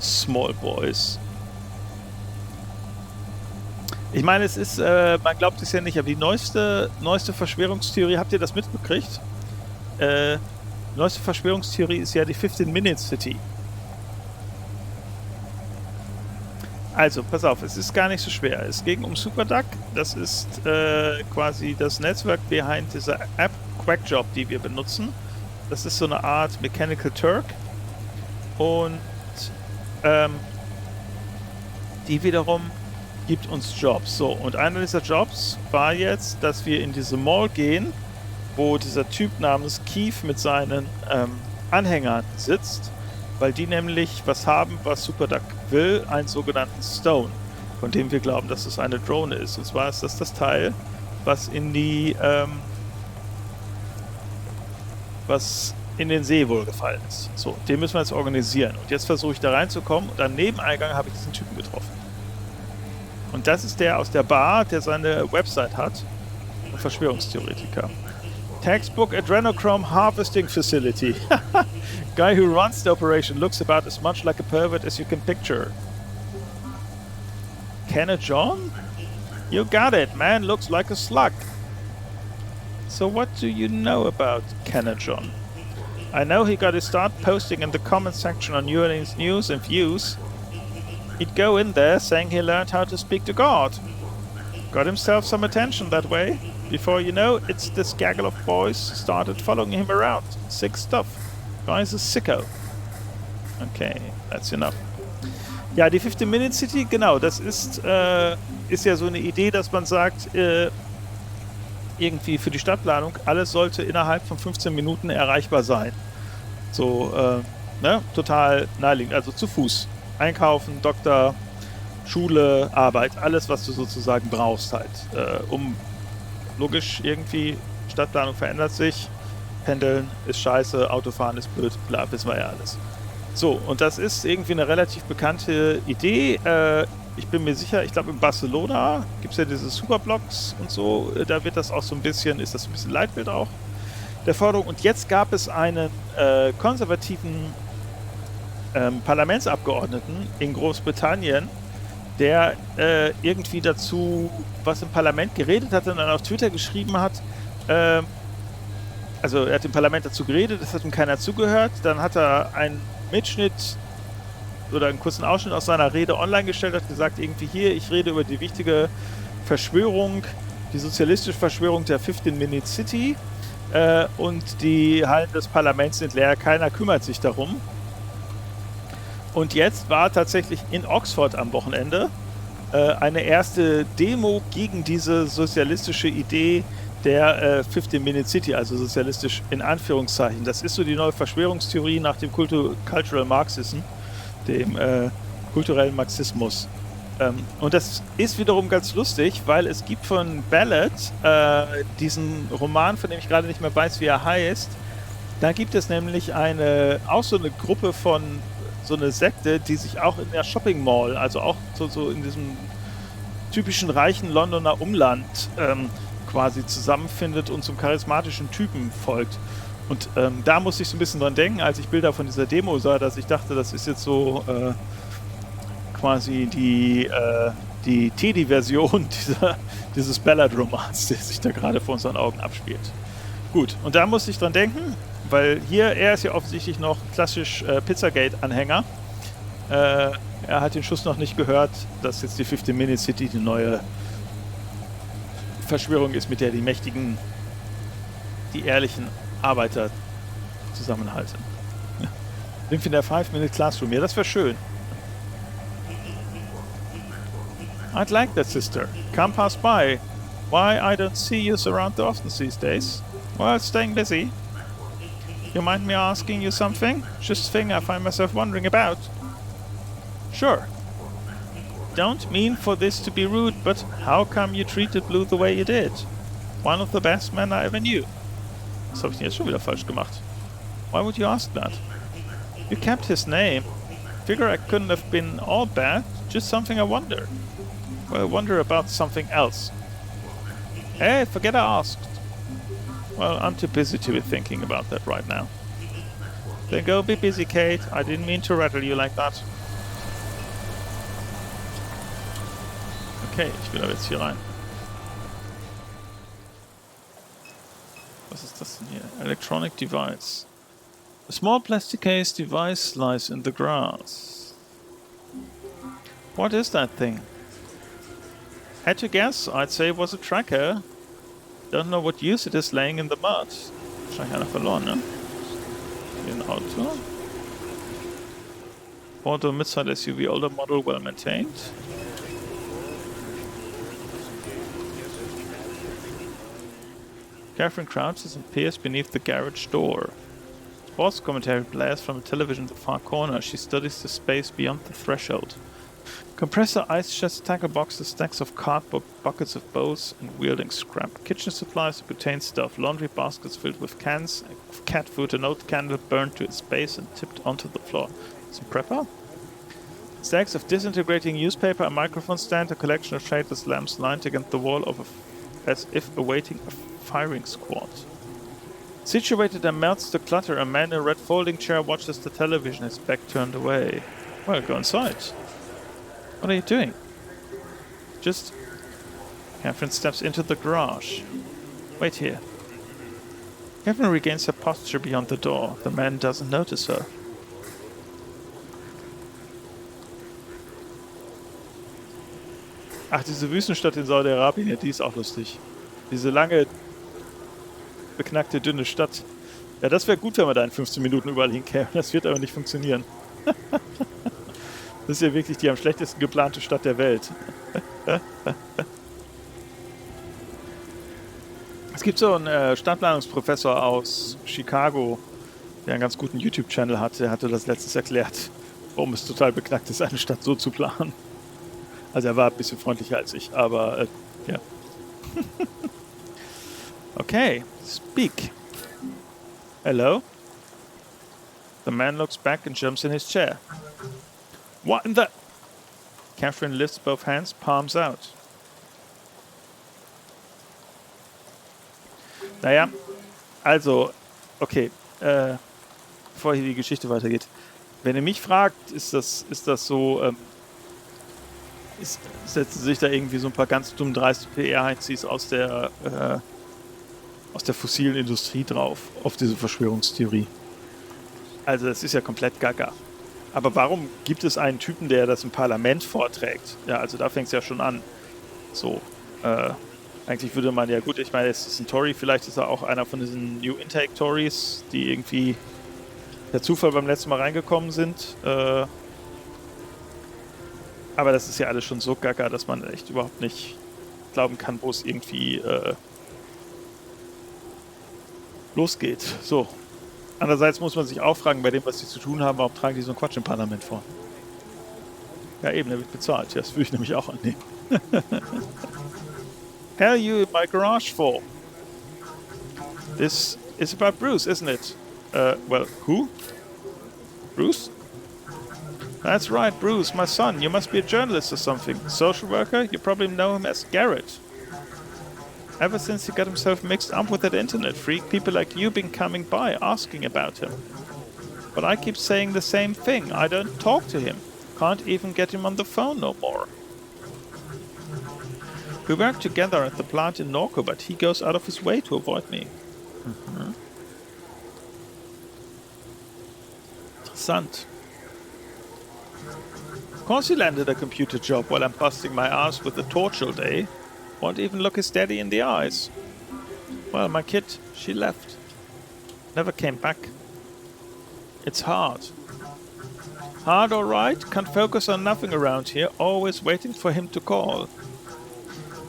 Small boys. Ich meine, es ist, man glaubt es ja nicht, aber die neueste Verschwörungstheorie, habt ihr das mitbekriegt? Die neueste Verschwörungstheorie ist ja die 15-Minute City. Also, pass auf, es ist gar nicht so schwer. Es ging um Superduck. Das ist quasi das Netzwerk behind dieser App Quackjob, die wir benutzen. Das ist so eine Art Mechanical Turk. Und die wiederum gibt uns Jobs. So, und einer dieser Jobs war jetzt, dass wir in diese Mall gehen wo dieser Typ namens Keith mit seinen Anhängern sitzt, weil die nämlich was haben, was Superduck will, einen sogenannten Stone, von dem wir glauben, dass es eine Drohne ist. Und zwar ist das Teil, was in den See wohl gefallen ist. So, den müssen wir jetzt organisieren. Und jetzt versuche ich da reinzukommen und am Nebeneingang habe ich diesen Typen getroffen. Und das ist der aus der Bar, der seine Website hat. Ein Verschwörungstheoretiker. Textbook Adrenochrome Harvesting Facility. Guy who runs the operation looks about as much like a pervert as you can picture. Kenna John? You got it. Man looks like a slug. So what do you know about Kenna John? I know he got his start posting in the comment section on New Orleans News and Views. He'd go in there saying he learned how to speak to God. Got himself some attention that way. Before you know, it's this gaggle of boys started following him around. Sick stuff. Guy's a sicko. Okay, that's enough. Ja, die 15-Minute City, genau, das ist ja so eine Idee, dass man sagt, irgendwie für die Stadtplanung, alles sollte innerhalb von 15 Minuten erreichbar sein. So, total naheliegend. Also zu Fuß. Einkaufen, Doktor, Schule, Arbeit, alles, was du sozusagen brauchst halt. Logisch irgendwie, Stadtplanung verändert sich, Pendeln ist scheiße, Autofahren ist blöd, bla, wissen wir ja alles. So, und das ist irgendwie eine relativ bekannte Idee. Ich bin mir sicher, ich glaube in Barcelona gibt es ja diese Superblocks und so, da wird das auch so ein bisschen, ist das ein bisschen Leitbild auch der Forderung. Und jetzt gab es einen konservativen Parlamentsabgeordneten in Großbritannien, der irgendwie dazu was im Parlament geredet hat und dann auf Twitter geschrieben hat, also er hat im Parlament dazu geredet, das hat ihm keiner zugehört, dann hat er einen Mitschnitt oder einen kurzen Ausschnitt aus seiner Rede online gestellt, hat gesagt, irgendwie hier, ich rede über die wichtige Verschwörung, die sozialistische Verschwörung der 15-Minute City und die Hallen des Parlaments sind leer, keiner kümmert sich darum. Und jetzt war tatsächlich in Oxford am Wochenende eine erste Demo gegen diese sozialistische Idee der 15-Minute City, also sozialistisch in Anführungszeichen. Das ist so die neue Verschwörungstheorie nach dem Cultural Marxism, dem kulturellen Marxismus. Und das ist wiederum ganz lustig, weil es gibt von Ballad diesen Roman, von dem ich gerade nicht mehr weiß, wie er heißt. Da gibt es nämlich auch so eine Gruppe von so eine Sekte, die sich auch in der Shopping Mall, also auch so in diesem typischen reichen Londoner Umland quasi zusammenfindet und zum charismatischen Typen folgt. Und da musste ich so ein bisschen dran denken, als ich Bilder von dieser Demo sah, dass ich dachte, das ist jetzt so quasi die Teddy-Version dieses Ballad-Romans, der sich da gerade vor unseren Augen abspielt. Gut, und da musste ich dran denken, weil er ist ja offensichtlich noch klassisch Pizzagate-Anhänger. Er hat den Schuss noch nicht gehört, dass jetzt die 15-Minute City die neue Verschwörung ist, mit der die Mächtigen, die ehrlichen Arbeiter zusammenhalten. Ja. Live in der 5-Minute Classroom. Ja, das wäre schön. I'd like that, sister. Come pass by. Why I don't see you around the often these days? Well, staying busy. You mind me asking you something? Just a thing I find myself wondering about. Sure. Don't mean for this to be rude, but how come you treated Blue the way you did? One of the best men I ever knew. Was habe ich denn jetzt schon wieder falsch gemacht? Why would you ask that? You kept his name. Figure I couldn't have been all bad, just something I wonder. Well, I wonder about something else. Hey, forget I asked. Well, I'm too busy to be thinking about that right now. Then go be busy, Kate. I didn't mean to rattle you like that. Okay, ich will aber jetzt hier rein. Was ist das denn hier? Electronic device. A small plastic case device lies in the grass. What is that thing? Had to guess, I'd say it was a tracker. Don't know what use it is laying in the mud. Wahrscheinlich einer verloren, ne? Hier ein Auto. Auto mid-size SUV, older model, well maintained. Catherine crouches and peers beneath the garage door. Sports commentary blares from a television in the far corner. She studies the space beyond the threshold. Compressor, ice chest, tackle boxes, stacks of cardboard, buckets of bowls, and wielding scrap. Kitchen supplies, butane stuff, laundry baskets filled with cans of cat food, an old candle burned to its base and tipped onto the floor. Some prepper? Stacks of disintegrating newspaper, a microphone stand, a collection of shaded lamps lined against the wall as if awaiting a firing squad. Situated amidst the clutter, a man in a red folding chair watches the television, his back turned away. Well, go inside. What are you doing? Just... Catherine steps into the garage. Wait here. Catherine regains her posture beyond the door. The man doesn't notice her. Ach, diese Wüstenstadt in Saudi-Arabien, ja, die ist auch lustig. Diese lange, beknackte, dünne Stadt. Ja, das wäre gut, wenn wir da in 15 Minuten überall hinkämen. Das wird aber nicht funktionieren. Das ist ja wirklich die am schlechtesten geplante Stadt der Welt. Es gibt so einen Stadtplanungsprofessor aus Chicago, der einen ganz guten YouTube-Channel hat. Der hatte das letztens erklärt, warum es total beknackt ist, eine Stadt so zu planen. Also er war ein bisschen freundlicher als ich, aber ja. Okay, speak. Hello? The man looks back and jumps in his chair. What in the... Catherine lifts both hands, palms out. Naja, also, okay, bevor hier die Geschichte weitergeht. Wenn ihr mich fragt, ist das so, setzen sich da irgendwie so ein paar ganz dumm dreiste PR-Heinzis aus der fossilen Industrie drauf, auf diese Verschwörungstheorie. Also das ist ja komplett gaga. Aber warum gibt es einen Typen, der das im Parlament vorträgt? Ja, also da fängt es ja schon an. So, eigentlich würde man ja, gut, ich meine, es ist ein Tory, vielleicht ist er auch einer von diesen New Intake Tories, die irgendwie per Zufall beim letzten Mal reingekommen sind. Aber das ist ja alles schon so gaga, dass man echt überhaupt nicht glauben kann, wo es irgendwie losgeht. So. Andererseits muss man sich auch fragen, bei dem, was sie zu tun haben, warum tragen die so einen Quatsch im Parlament vor? Ja eben, der wird bezahlt. Ja, das würde ich nämlich auch annehmen. Hell you in my garage for? This is about Bruce, isn't it? Well, who? Bruce? That's right, Bruce, my son. You must be a journalist or something. Social worker? You probably know him as Garrett. Ever since he got himself mixed up with that internet freak, people like you been coming by asking about him. But I keep saying the same thing. I don't talk to him. Can't even get him on the phone no more. We work together at the plant in Norco, but he goes out of his way to avoid me. Mhm. Interessant. Of course he landed a computer job while I'm busting my ass with the torch all day. Won't even look his daddy in the eyes. Well, my kid, she left. Never came back. It's hard. Hard, all right. Can't focus on nothing around here. Always waiting for him to call.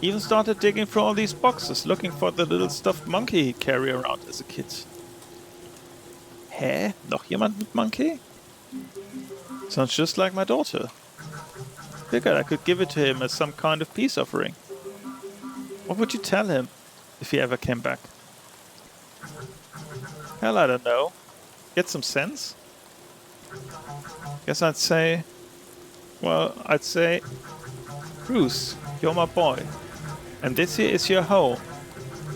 Even started digging through all these boxes, looking for the little stuffed monkey he'd carry around as a kid. Hä? Noch jemand mit monkey? Sounds just like my daughter. Figured I could give it to him as some kind of peace offering. What would you tell him if he ever came back? Hell, I don't know. Get some sense? Guess I'd say... Well, I'd say... Bruce, you're my boy. And this here is your home.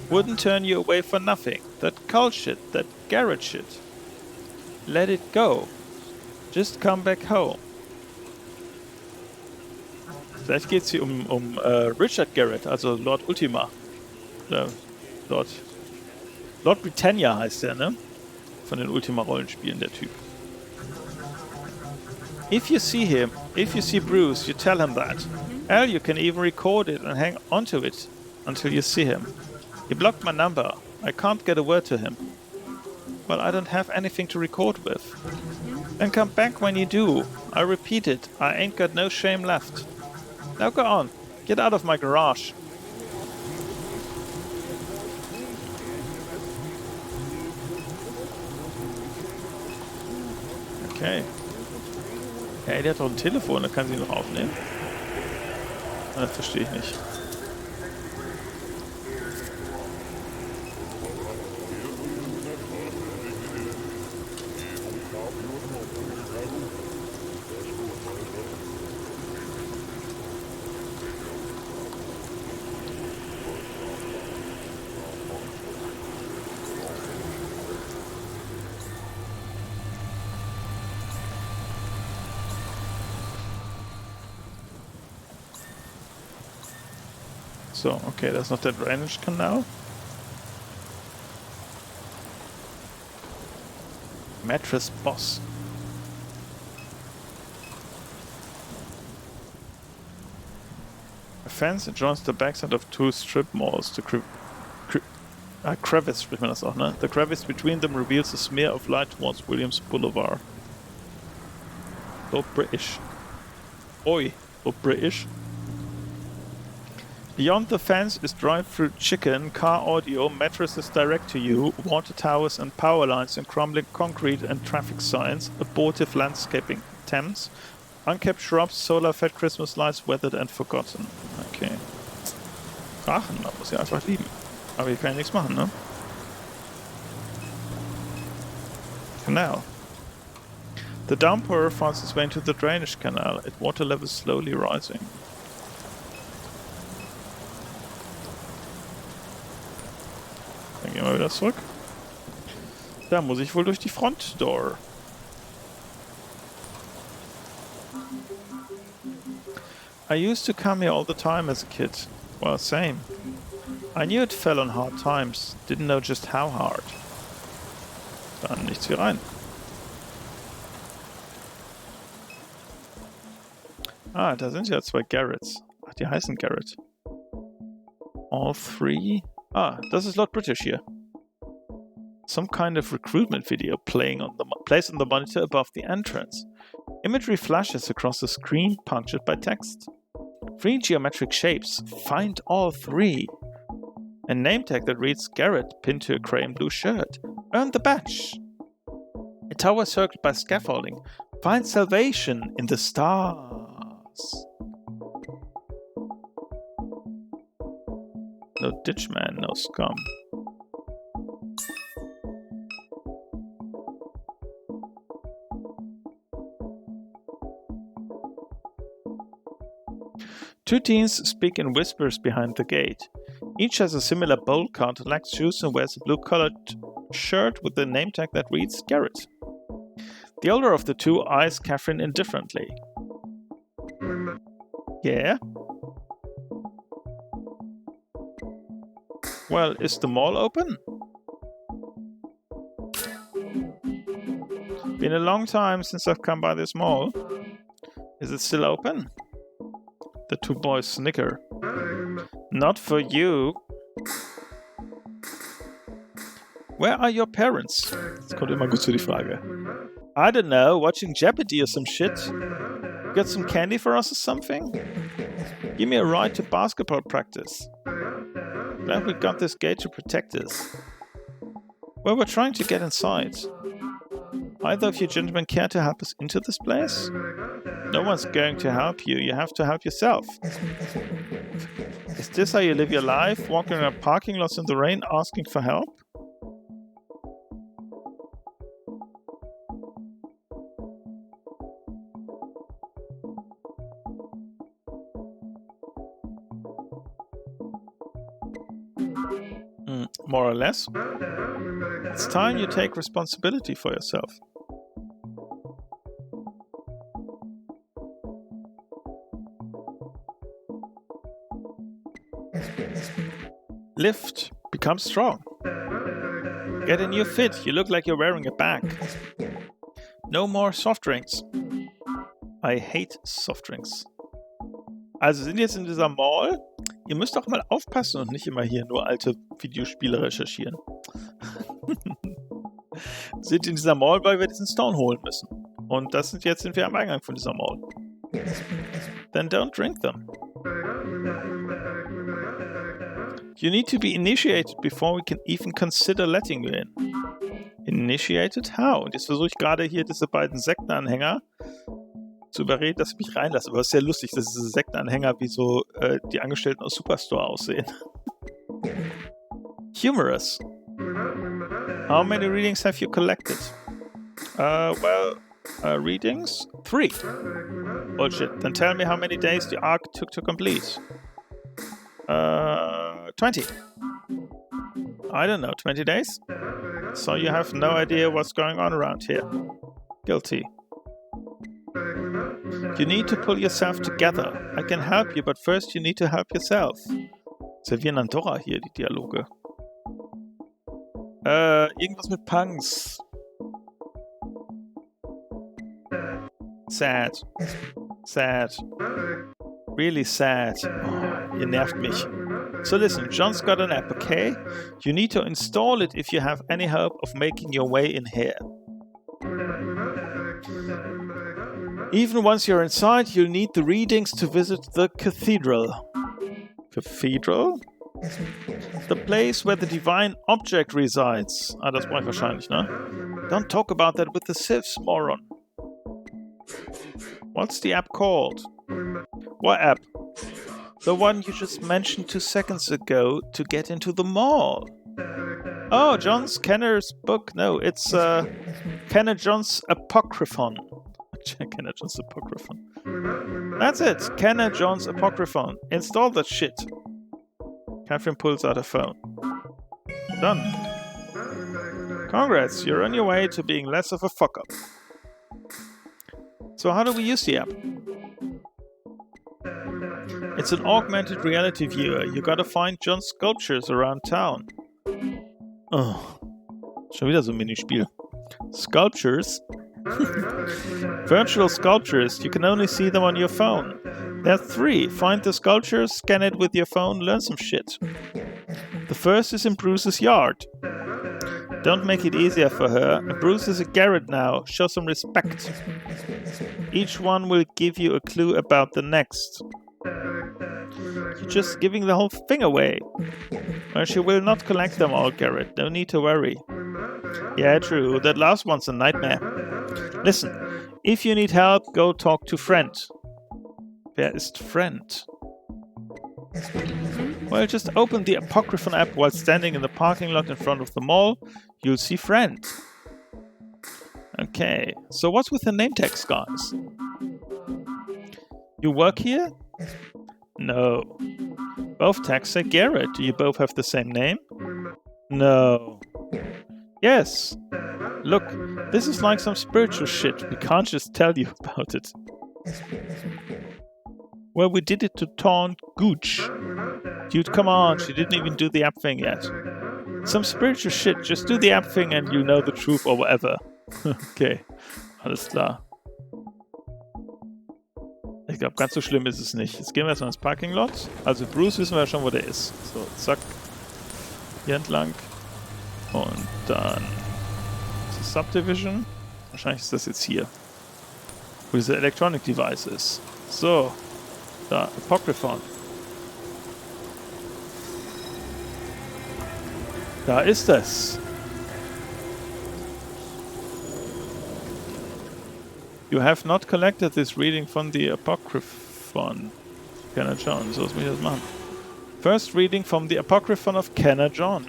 Wouldn't turn you away for nothing. That cult shit, that garage shit. Let it go. Just come back home. Vielleicht geht es hier um Richard Garrett, also Lord Ultima. Lord Britannia heißt der, ne? Von den Ultima-Rollenspielen, der Typ. If you see him, if you see Bruce, you tell him that. Hell, you can even record it and hang onto it until you see him. He blocked my number. I can't get a word to him. Well, I don't have anything to record with. Then come back when you do. I repeat it, I ain't got no shame left. Now go on, get out of my garage. Okay. Hey, der hat doch ein Telefon, da kann sie noch aufnehmen. Das verstehe ich nicht. So, okay, da ist noch der Drainage-Kanal. Mattress Boss. A fence adjoins the backside of two strip malls. Crevice spricht man das auch, ne? The crevice between them reveals a smear of light towards Williams Boulevard. So British. Oi, so British. Beyond the fence is drive-through chicken, car audio, mattresses direct to you, water towers and power lines and crumbling concrete and traffic signs, abortive landscaping attempts, unkept shrubs, solar-fed Christmas lights, weathered and forgotten. Okay. Drachen, man muss ja einfach lieben. Aber hier kann ich nichts machen, ne? Canal. The downpour finds its way into the drainage canal, its water level slowly rising. Dann gehen wir wieder zurück. Da muss ich wohl durch die Front Door. I used to come here all the time as a kid. Well, same. I knew it fell on hard times, didn't know just how hard. Dann nichts hier rein. Ah, da sind ja zwei Garretts. Ach, die heißen Garrett. All three? Ah, das ist Lord British hier. Some kind of recruitment video placed on the monitor above the entrance. Imagery flashes across the screen, punctured by text. 3 geometric shapes. Find all 3. A name tag that reads Garrett pinned to a grey and blue shirt. Earn the badge. A tower circled by scaffolding. Find salvation in the stars. No ditchman, no scum. Two teens speak in whispers behind the gate. Each has a similar bowl cut, lacks shoes, and wears a blue-colored shirt with a name tag that reads Garrett. The older of the two eyes Catherine indifferently. Yeah? Well, is the mall open? Been a long time since I've come by this mall. Is it still open? The two boys snicker. Not for you. Where are your parents? Das kommt immer gut zu die Frage. I don't know, watching Jeopardy or some shit. Got some candy for us or something? Give me a ride to basketball practice. Glad we got this gate to protect us. Well, we're trying to get inside. Either of you gentlemen care to help us into this place? No one's going to help you. You have to help yourself. Is this how you live your life? Walking around parking lots in the rain asking for help? More or less. It's time you take responsibility for yourself. Lift. Become strong. Get a new fit. You look like you're wearing a bag. No more soft drinks. I hate soft drinks. Also sind jetzt in dieser Mall. Ihr müsst auch mal aufpassen und nicht immer hier nur alte Videospiele recherchieren. Sind in dieser Mall, weil wir diesen Stone holen müssen. Und sind wir am Eingang von dieser Mall. Then don't drink them. You need to be initiated before we can even consider letting you in. Initiated? How? Und jetzt versuche ich gerade hier diese beiden Sektenanhänger zu überreden, dass ich mich reinlasse. Aber es ist sehr lustig, dass diese Sektenanhänger wie so die Angestellten aus Superstore aussehen. Humorous. How many readings have you collected? Readings? 3. Bullshit. Then tell me how many days the arc took to complete. 20. I don't know, 20 days? So you have no idea what's going on around here. Guilty. You need to pull yourself together. I can help you, but first you need to help yourself. Servieren Andorra hier, die Dialoge. Irgendwas mit Punks. Sad. Sad. Really sad. Oh, ihr nervt mich. So listen, John's got an app, okay? You need to install it if you have any hope of making your way in here. Even once you're inside, you'll need the readings to visit the cathedral. Cathedral? The place where the divine object resides. Ah, das brauche ich wahrscheinlich, ne? Don't talk about that with the Siths, moron. What's the app called? What app? The one you just mentioned 2 seconds ago to get into the mall. Oh, John's Kenner's book. No, it's Kenner John's Apocryphon. Kenner John's Apocryphon. That's it. Kenner John's Apocryphon. Install that shit. Catherine pulls out her phone. Done. Congrats, you're on your way to being less of a fuck-up. So how do we use the app? It's an augmented reality viewer. You gotta find John's sculptures around town. Oh, schon wieder so ein Minispiel. Sculptures? Virtual sculptures. You can only see them on your phone. There are 3. Find the sculptures, scan it with your phone, learn some shit. The first is in Bruce's yard. Don't make it easier for her. Bruce is a Garrett now. Show some respect. Each one will give you a clue about the next. You're just giving the whole thing away. Well, she will not collect them all, Garrett. No need to worry. Yeah, true. That last one's a nightmare. Listen, if you need help, go talk to Friend. Wer ist Friend? Well, just open the Apocryphon app while standing in the parking lot in front of the mall. You'll see Friend. Okay, so what's with the name tags, guys? You work here? No. Both tags say Garrett. Do you both have the same name? No. Yes. Look, this is like some spiritual shit. We can't just tell you about it. Well, we did it to taunt Gooch. Dude, come on, she didn't even do the app thing yet. Some spiritual shit, just do the app thing and you'll know the truth or whatever. Okay, alles klar. Ich glaube, ganz so schlimm ist es nicht. Jetzt gehen wir erstmal ins Parking Lot. Also Bruce wissen wir ja schon, wo der ist. So, zack. Hier entlang. Und dann Subdivision. Wahrscheinlich ist das jetzt hier. Wo dieser Electronic Device ist. So. Da, Apocryphon. Da ist es. You have not collected this reading from the Apocryphon. Kenner John. So muss ich das machen. First reading from the Apocryphon of Kenner John.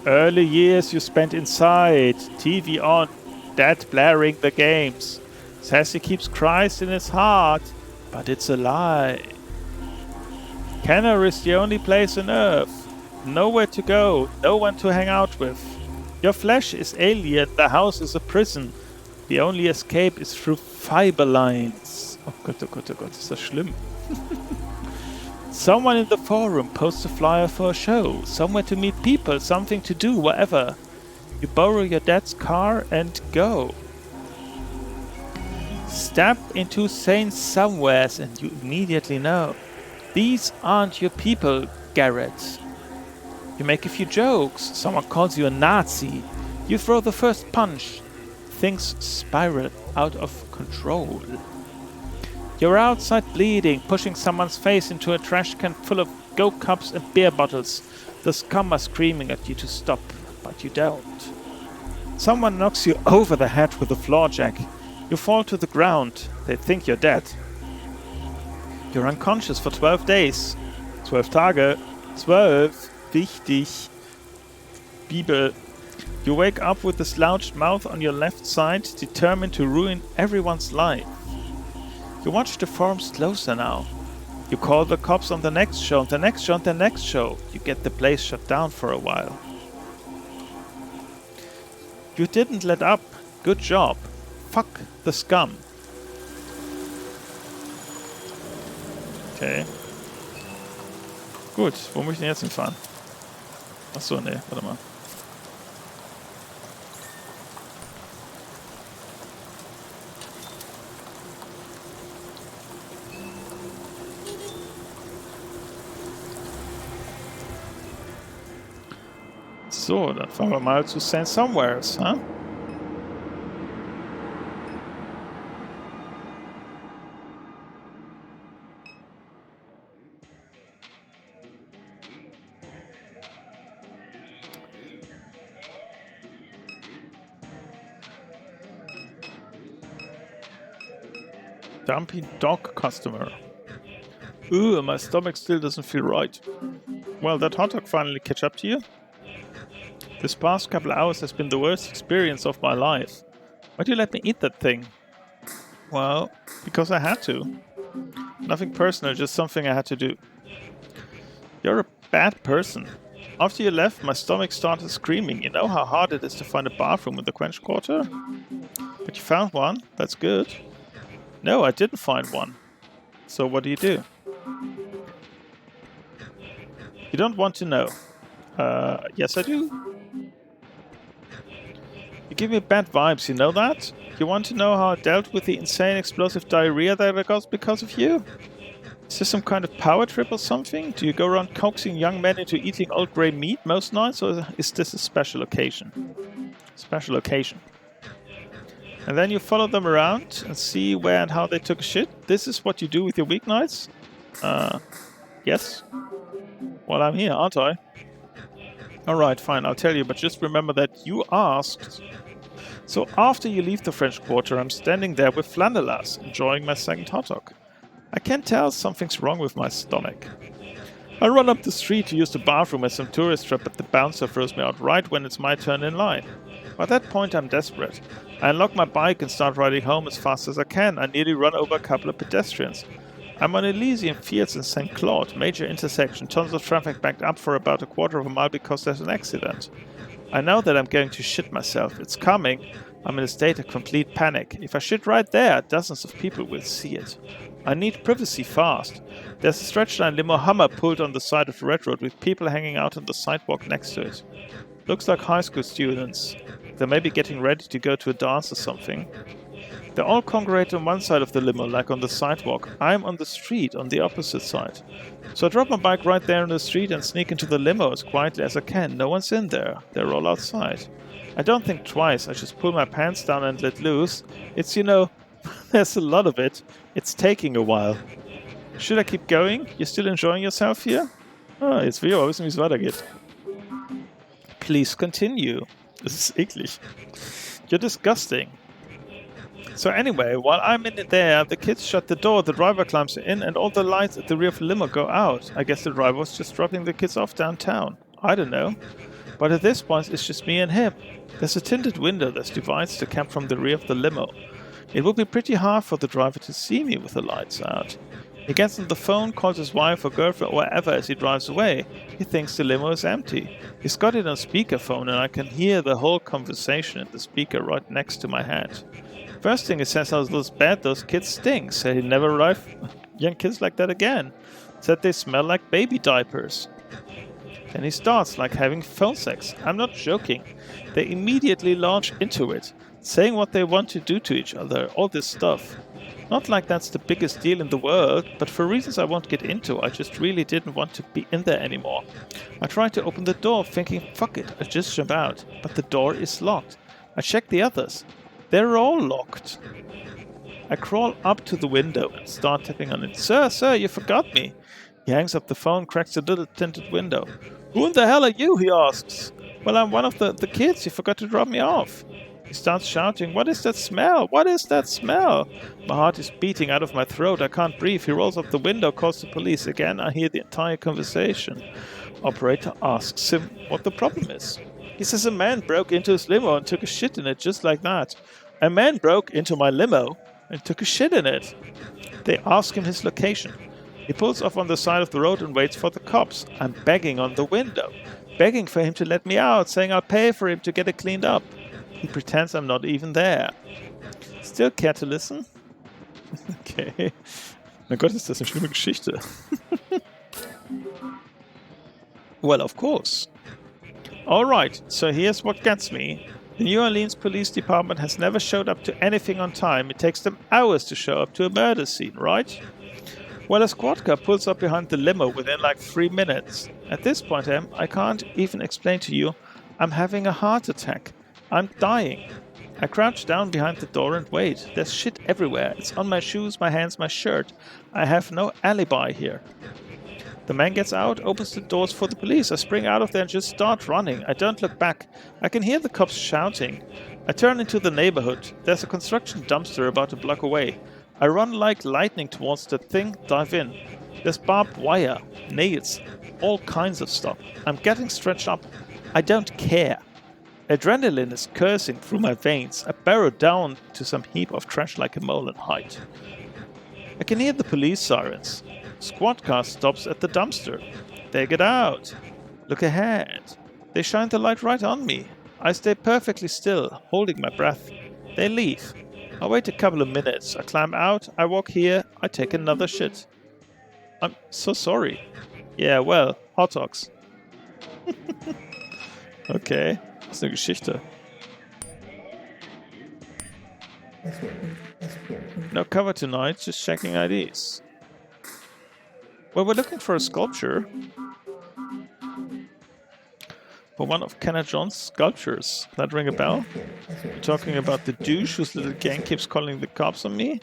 Early years you spent inside, TV on, dad blaring the games. Says he keeps Christ in his heart, but it's a lie. Kenner is the only place on earth. Nowhere to go, no one to hang out with. Your flesh is alien, the house is a prison. The only escape is through fiber lines. Oh Gott, oh Gott, oh Gott, ist das schlimm. Someone in the forum posts a flyer for a show. Somewhere to meet people, something to do, whatever. You borrow your dad's car and go. Step into sane somewheres and you immediately know. These aren't your people, Garrett. You make a few jokes, someone calls you a Nazi. You throw the first punch. Things spiral out of control. You're outside bleeding, pushing someone's face into a trash can full of Go cups and beer bottles. The scum are screaming at you to stop, but you don't. Someone knocks you over the head with a floor jack. You fall to the ground. They think you're dead. You're unconscious for 12 days. 12 Tage. 12. Wichtig. Bibel. You wake up with a slouched mouth on your left side, determined to ruin everyone's life. You watch the forms closer now. You call the cops on the next show, and the next show, and the next show. You get the place shut down for a while. You didn't let up. Good job. Fuck the scum. Okay. Gut, wo möchte ich denn jetzt hinfahren? Achso, nee, warte mal. So, dann fahren wir mal zu St. Somewheres, huh? Dumpy dog customer. Ooh, my stomach still doesn't feel right. Well, that hot dog finally catch up to you? This past couple of hours has been the worst experience of my life. Why'd you let me eat that thing? Well, because I had to. Nothing personal, just something I had to do. You're a bad person. After you left, my stomach started screaming. You know how hard it is to find a bathroom in the Quench Quarter? But you found one. That's good. No, I didn't find one. So what do? You don't want to know. Yes I do. You give me bad vibes, you know that? You want to know how I dealt with the insane explosive diarrhea that I got because of you? Is this some kind of power trip or something? Do you go around coaxing young men into eating old grey meat most nights, or is this a special occasion? Special occasion. And then you follow them around and see where and how they took a shit? This is what you do with your weeknights? Yes? Well, I'm here, aren't I? Alright, fine, I'll tell you, but just remember that you asked. So after you leave the French Quarter, I'm standing there with Flandelas, enjoying my second hot dog. I can tell something's wrong with my stomach. I run up the street to use the bathroom as some tourist trap, but the bouncer throws me out right when it's my turn in line. By that point I'm desperate. I unlock my bike and start riding home as fast as I can. I nearly run over a couple of pedestrians. I'm on Elysian Fields in St. Claude, major intersection, tons of traffic backed up for about a quarter of a mile because there's an accident. I know that I'm going to shit myself. It's coming. I'm in a state of complete panic. If I shit right there, dozens of people will see it. I need privacy fast. There's a stretch-line limo Hummer pulled on the side of the red road with people hanging out on the sidewalk next to it. Looks like high school students. They may be getting ready to go to a dance or something. They all congregate on one side of the limo, like on the sidewalk. I'm on the street, on the opposite side. So I drop my bike right there on the street and sneak into the limo as quietly as I can. No one's in there. They're all outside. I don't think twice. I just pull my pants down and let loose. It's, you know, there's a lot of it. It's taking a while. Should I keep going? You're still enjoying yourself here? Ah, jetzt will ich aber wissen, wie es weitergeht. Please continue. Das ist eklig. You're disgusting. So anyway, while I'm in there, the kids shut the door, the driver climbs in, and all the lights at the rear of the limo go out. I guess the driver was just dropping the kids off downtown. I don't know. But at this point, it's just me and him. There's a tinted window that divides the cab from the rear of the limo. It would be pretty hard for the driver to see me with the lights out. He gets on the phone, calls his wife or girlfriend or whatever as he drives away. He thinks the limo is empty. He's got it on speakerphone and I can hear the whole conversation in the speaker right next to my head. First thing he says how bad those kids stink. Said he'd never arrive young kids like that again. Said they smell like baby diapers. Then he starts like having phone sex. I'm not joking. They immediately launch into it, saying what they want to do to each other, all this stuff. Not like that's the biggest deal in the world, but for reasons I won't get into, I just really didn't want to be in there anymore. I tried to open the door, thinking, fuck it, I'll just jump out. But the door is locked. I check the others. They're all locked. I crawl up to the window and start tapping on it. Sir, you forgot me. He hangs up the phone, cracks the little tinted window. Who in the hell are you? He asks. Well, I'm one of the kids. You forgot to drop me off. He starts shouting, what is that smell? What is that smell? My heart is beating out of my throat. I can't breathe. He rolls up the window, calls the police. Again, I hear the entire conversation. Operator asks him what the problem is. He says a man broke into his limo and took a shit in it just like that. A man broke into my limo and took a shit in it. They ask him his location. He pulls off on the side of the road and waits for the cops. I'm begging on the window, begging for him to let me out, saying I'll pay for him to get it cleaned up. He pretends I'm not even there. Still care to listen? Okay. Na Gott, ist das eine schlimme Geschichte. Well, of course. Alright, so here's what gets me. The New Orleans Police Department has never showed up to anything on time. It takes them hours to show up to a murder scene, right? Well, a squad car pulls up behind the limo within like 3 minutes. At this point, Em, I can't even explain to you. I'm having a heart attack. I'm dying. I crouch down behind the door and wait. There's shit everywhere. It's on my shoes, my hands, my shirt. I have no alibi here. The man gets out, opens the doors for the police. I spring out of there and just start running. I don't look back. I can hear the cops shouting. I turn into the neighborhood. There's a construction dumpster about a block away. I run like lightning towards that thing, dive in. There's barbed wire, nails, all kinds of stuff. I'm getting stretched up. I don't care. Adrenaline is coursing through my veins. I burrow down to some heap of trash like a mole in height. I can hear the police sirens. Squad car stops at the dumpster. They get out. Look ahead. They shine the light right on me. I stay perfectly still, holding my breath. They leave. I wait a couple of minutes. I climb out. I walk here. I take another shit. I'm so sorry. Yeah, well, hot dogs. Okay, das ist eine Geschichte. No cover tonight, just checking IDs. Well, we're looking for a sculpture. For one of Kenna John's sculptures. That ring a bell? You're talking about the douche whose little gang keeps calling the cops on me?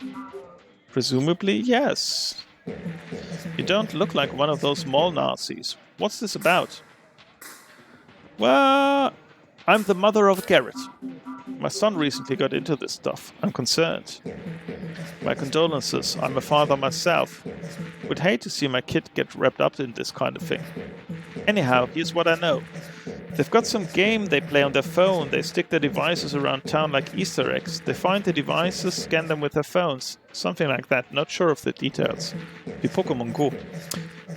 Presumably, yes. You don't look like one of those mall Nazis. What's this about? Well, I'm the mother of Garrett. My son recently got into this stuff. I'm concerned. My condolences. I'm a father myself. Would hate to see my kid get wrapped up in this kind of thing. Anyhow, here's what I know. They've got some game they play on their phone. They stick their devices around town like Easter eggs. They find the devices, scan them with their phones. Something like that. Not sure of the details. Wie Pokemon Go.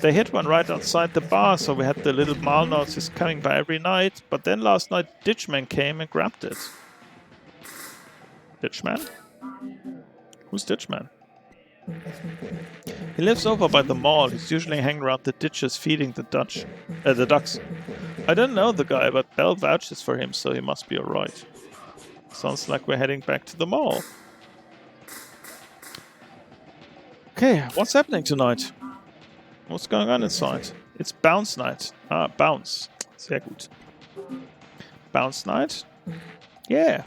They hit one right outside the bar, so we had the little mall Nazis coming by every night. But then last night, Ditchman came and grabbed it. Ditchman? Who's Ditchman? He lives over by the mall. He's usually hanging around the ditches feeding the ducks. I don't know the guy, but Bell vouches for him, so he must be alright. Sounds like we're heading back to the mall. Okay, what's happening tonight? What's going on inside? It's bounce night. Ah, bounce. Sehr gut. Bounce night? Yeah.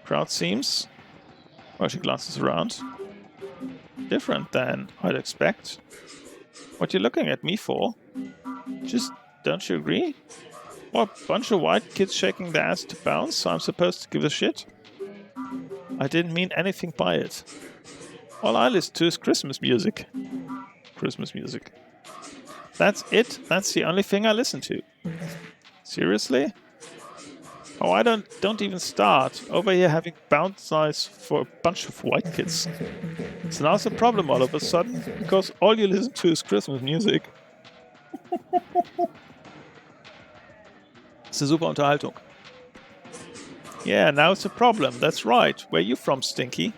Crowd seems... Well, she glances around. Different than I'd expect. What you looking at me for? Just, don't you agree? What, bunch of white kids shaking their ass to bounce, so I'm supposed to give a shit? I didn't mean anything by it. All I listen to is Christmas music. Christmas music. That's it? That's the only thing I listen to? Seriously? Oh, I don't even start. Over here having bounce nights for a bunch of white kids. It's now a problem all of a sudden, because all you listen to is Christmas music. It's a super Unterhaltung. Yeah, now it's a problem. That's right. Where you from, Stinky?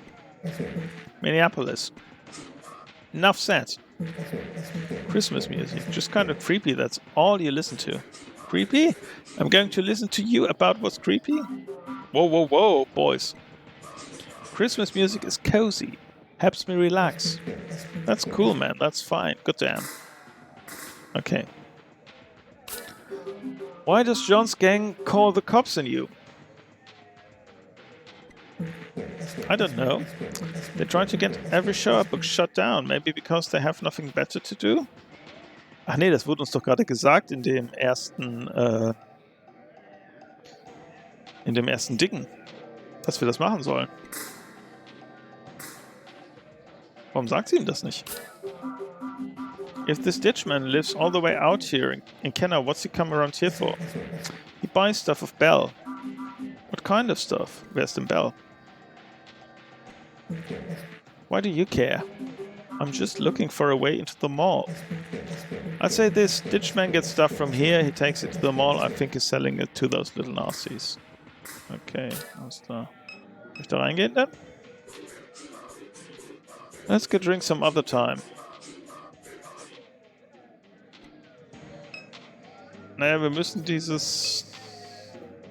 Minneapolis. Enough said. Christmas music. Just kind of creepy. That's all you listen to. Creepy? I'm going to listen to you about what's creepy? Whoa, whoa, whoa, boys. Christmas music is cozy. Helps me relax. That's cool, man. That's fine. Good damn. Okay. Why does John's gang call the cops on you? I don't know. They try to get every show I book shut down. Maybe because they have nothing better to do? Ach nee, das wurde uns doch gerade gesagt in dem ersten Ding, dass wir das machen sollen. Warum sagt sie ihm das nicht? If this ditchman lives all the way out here in Kenner, what's he come around here for? He buys stuff of Bell. What kind of stuff? Where's the Bell? Why do you care? I'm just looking for a way into the mall. I'd say this ditchman gets stuff from here, he takes it to the mall, I think he's selling it to those little nasties. Okay, alles klar. Soll ich da reingehen dann? Let's get drink some other time. Naja, wir müssen dieses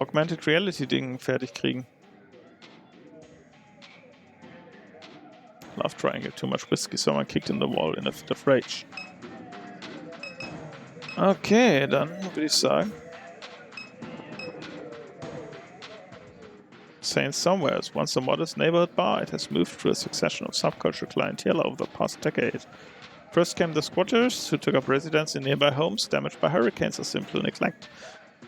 Augmented Reality Ding fertig kriegen. Love triangle, too much whiskey, someone kicked in the wall in a fit of rage. Okay, dann würde ich sagen. Saying somewheres, once a modest neighborhood bar, it has moved through a succession of subculture clientele over the past decade. First came the squatters, who took up residence in nearby homes damaged by hurricanes or simple neglect.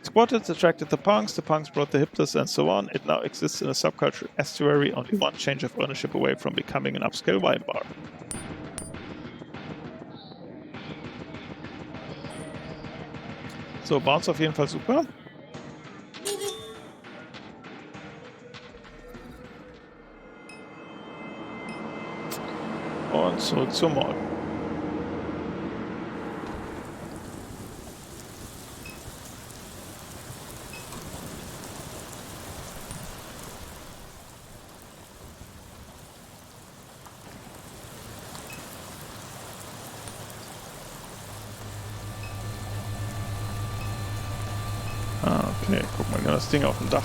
Squatters attracted the punks brought the hipsters, and so on. It now exists in a subculture estuary, only one change of ownership away from becoming an upscale wine bar. So, Bounce auf jeden Fall super. Und zurück zum Mall. Okay, guck mal, das Ding auf dem Dach.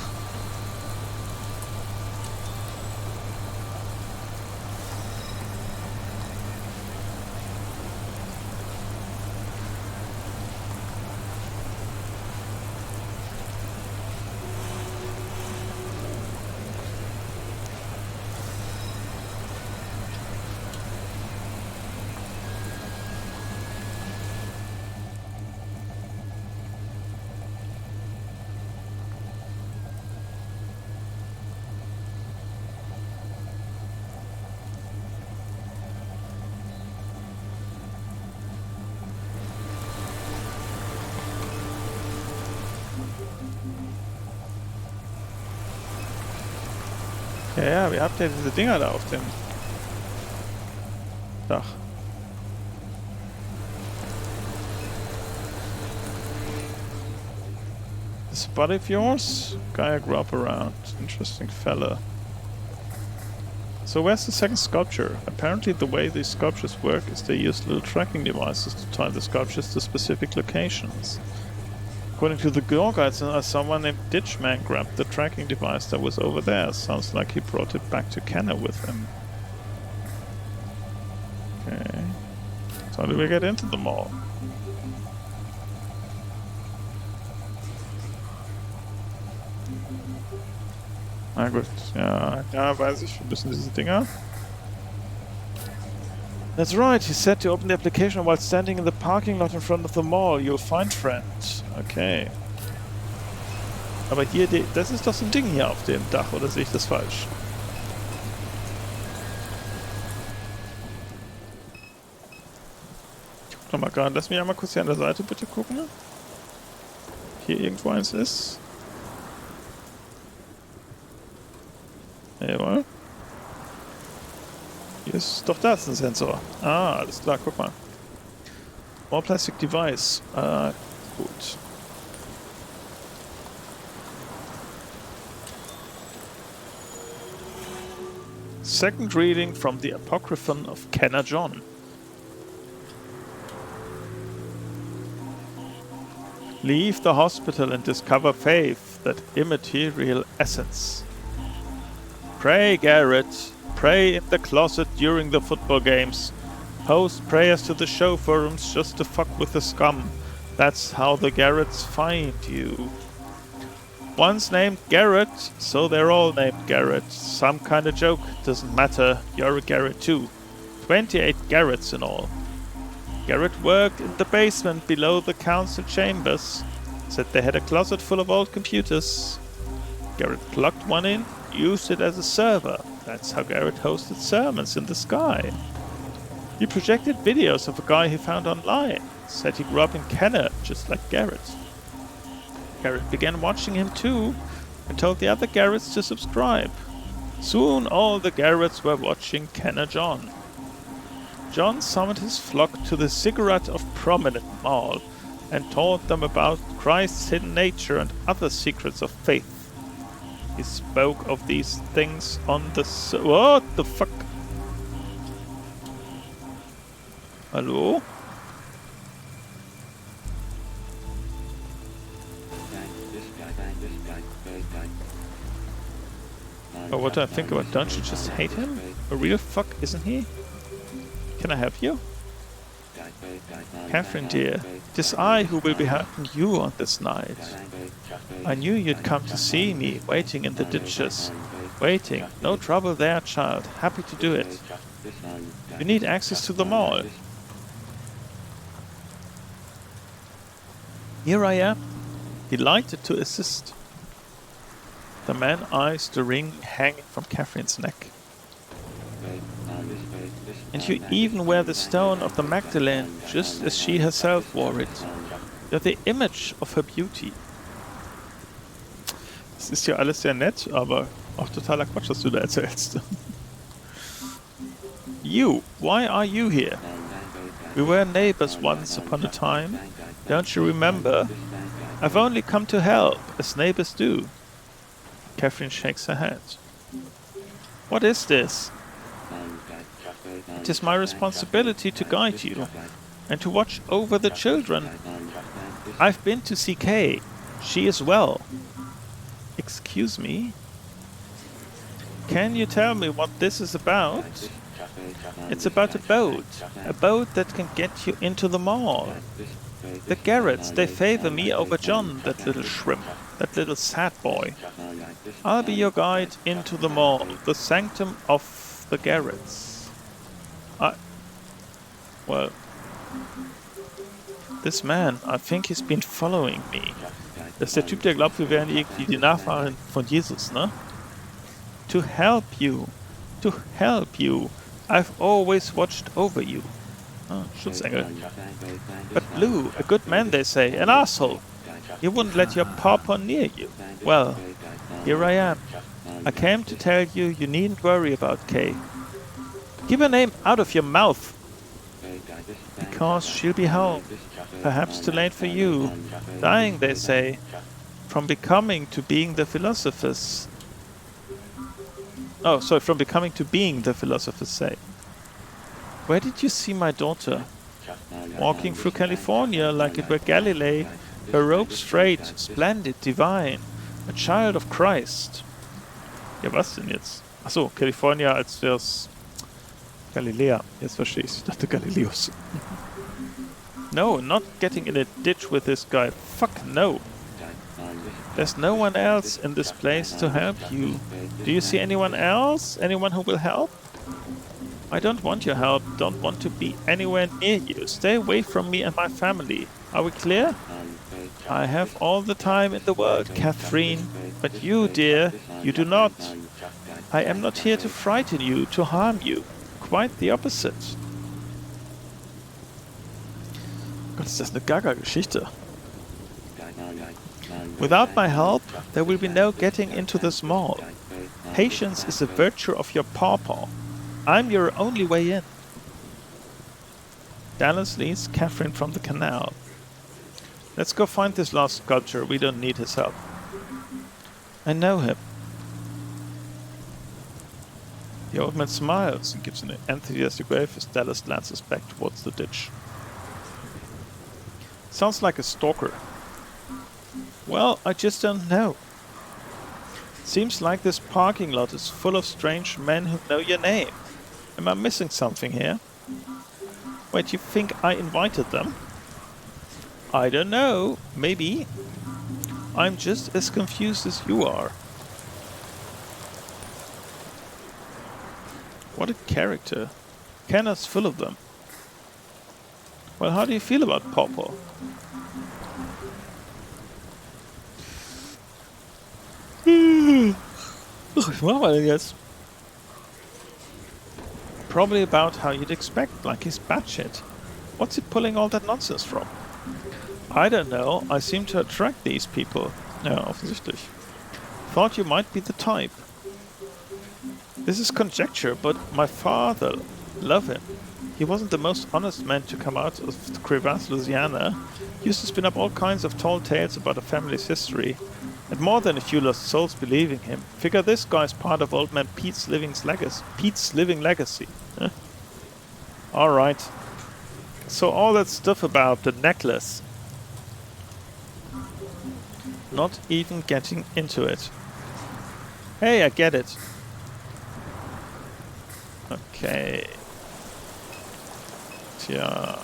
Ja, ihr habt ja diese Dinger da auf dem Dach. This buddy of yours? Guy I grew up around. Interesting fella. So where's the second sculpture? Apparently the way these sculptures work is they use little tracking devices to tie the sculptures to specific locations. According to the girl guides, someone named Ditchman grabbed the tracking device that was over there. Sounds like he brought it back to Kenner with him. Okay. So how do we get into the mall? Na gut, ja, weiß ich, wir müssen diese Dinger. That's right, he said to open the application while standing in the parking lot in front of the mall. You'll find friend. Okay. Aber hier, das ist doch so ein Ding hier auf dem Dach, oder sehe ich das falsch? Ich guck nochmal gerade, lass mich einmal kurz hier an der Seite bitte gucken. Hier irgendwo eins ist. Jawohl. Hier ist doch das, ein Sensor. Ah, alles klar, guck mal. All Plastic Device. Gut. Second reading from the Apocryphon of Kenner John. Leave the hospital and discover faith, that immaterial essence. Pray, Garrett. Pray in the closet during the football games. Post prayers to the show forums just to fuck with the scum. That's how the Garretts find you. Once named Garrett, so they're all named Garrett. Some kind of joke, doesn't matter, you're a Garrett too. 28 Garretts in all. Garrett worked in the basement below the council chambers. Said they had a closet full of old computers. Garrett plugged one in, used it as a server. That's how Garrett hosted sermons in the sky. He projected videos of a guy he found online. Said he grew up in Kenner, just like Garrett. Garrett began watching him too, and told the other Garretts to subscribe. Soon all the Garretts were watching Kenner John. John summoned his flock to the Ziggurat of Prominent Mall and taught them about Christ's hidden nature and other secrets of faith. He spoke of these things on the... What the fuck? Hallo? Oh, what do I think about? Don't you just hate him? A real fuck, isn't he? Can I help you? Catherine, dear, it is I who will be helping you on this night. I knew you'd come to see me, waiting in the ditches. Waiting. No trouble there, child. Happy to do it. You need access to the mall. Here I am. Delighted to assist. The man eyes the ring hanging from Catherine's neck. And you even wear the stone of the Magdalene, just as she herself wore it. You're the image of her beauty. Das ist ja alles sehr nett, aber auch totaler Quatsch, was du da erzählst. You, why are you here? We were neighbors once upon a time. Don't you remember? I've only come to help, as neighbors do. Catherine shakes her head. What is this? It is my responsibility to guide you and to watch over the children. I've been to see Kay. She is well. Excuse me? Can you tell me what this is about? It's about a boat that can get you into the mall. The Garretts, they favor me over John, that little shrimp, that little sad boy. I'll be your guide into the mall, the sanctum of the Garretts. Well, this man, I think he's been following me. Das ist der Typ, der glaubt, wir wären irgendwie die Nachfahren von Jesus, ne? To help you. I've always watched over you. Oh, Schutzengel. But Blue, a good man, they say, an asshole. He wouldn't let your pawpaw near you. Well, here I am. I came to tell you you needn't worry about Kay. Keep her name out of your mouth. Because she'll be home. Perhaps too late for you. Dying, they say. From becoming to being the philosophers. Oh, sorry, from becoming to being the philosophers say. Where did you see my daughter? Walking through California like it were Galilee. Her robe straight, splendid, divine. A child of Christ. Ja, was denn jetzt? Achso, California als das Galilea. Jetzt verstehe ich. Ich dachte Galileus. No, not getting in a ditch with this guy. Fuck no. There's no one else in this place to help you. Do you see anyone else? Anyone who will help? I don't want your help. Don't want to be anywhere near you. Stay away from me and my family. Are we clear? I have all the time in the world, Catherine. But you, dear, you do not. I am not here to frighten you, to harm you. Quite the opposite. Gott, ist das eine Gaga-Geschichte. Without my help, there will be no getting into this mall. Patience is a virtue of your pawpaw. I'm your only way in. Dallas leads Catherine from the canal. Let's go find this lost sculptor. We don't need his help. I know him. The old man smiles and gives an enthusiastic wave as Dallas glances back towards the ditch. Sounds like a stalker. Well, I just don't know. Seems like this parking lot is full of strange men who know your name. Am I missing something here? Wait, you think I invited them? I don't know. Maybe. I'm just as confused as you are. What a character. Kenner's full of them. Well, how do you feel about Pawpaw? Was machen wir denn jetzt? Probably about how you'd expect, like he's batshit. What's he pulling all that nonsense from? I don't know, I seem to attract these people. Ja, offensichtlich. Thought you might be the type. This is conjecture, but my father, love him. He wasn't the most honest man to come out of the crevasse, Louisiana. He used to spin up all kinds of tall tales about a family's history. And more than a few lost souls believing him. Figure this guy's part of old man Pete's living legacy. Huh? Alright. So all that stuff about the necklace. Not even getting into it. Hey, I get it. Okay. Tja.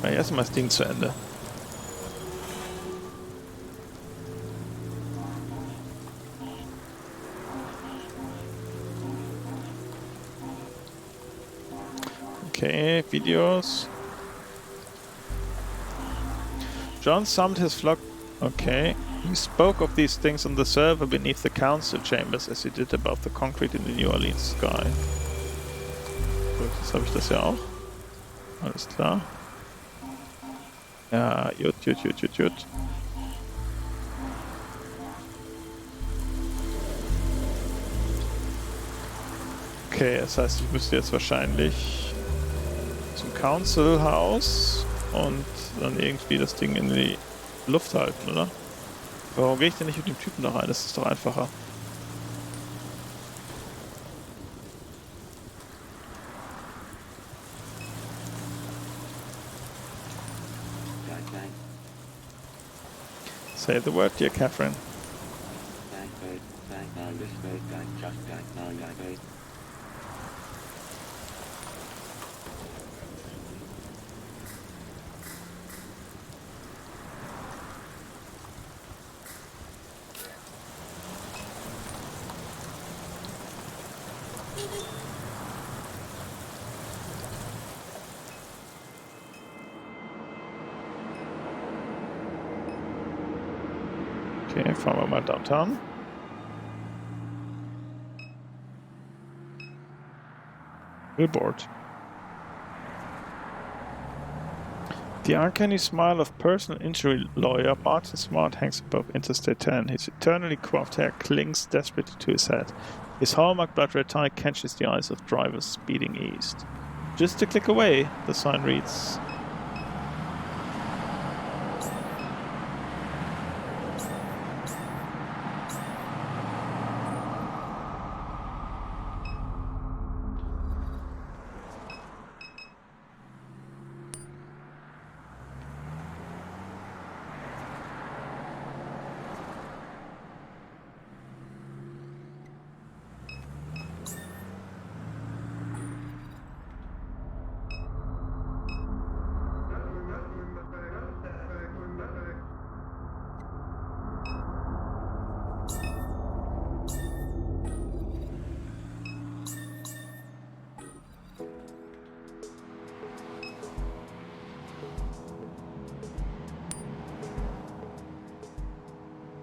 Na, erstmal das Ding zu Ende. Okay, Videos. John summoned his flock. Okay. He spoke of these things on the server beneath the council chambers as he did above the concrete in the New Orleans sky. Gut, jetzt habe ich das ja auch. Alles klar. Ja, gut. Okay, das heißt, ich müsste jetzt wahrscheinlich zum Council-Haus und dann irgendwie das Ding in die Luft halten, oder? Warum gehe ich denn nicht mit dem Typen da rein? Das ist doch einfacher. Say the word, dear Catherine. Okay, fahren wir mal downtown. Billboard. The uncanny smile of personal injury lawyer Martin Smart hangs above Interstate 10. His eternally coiffed hair clings desperately to his head. His hallmark blood red tie catches the eyes of drivers speeding east. Just a click away, the sign reads.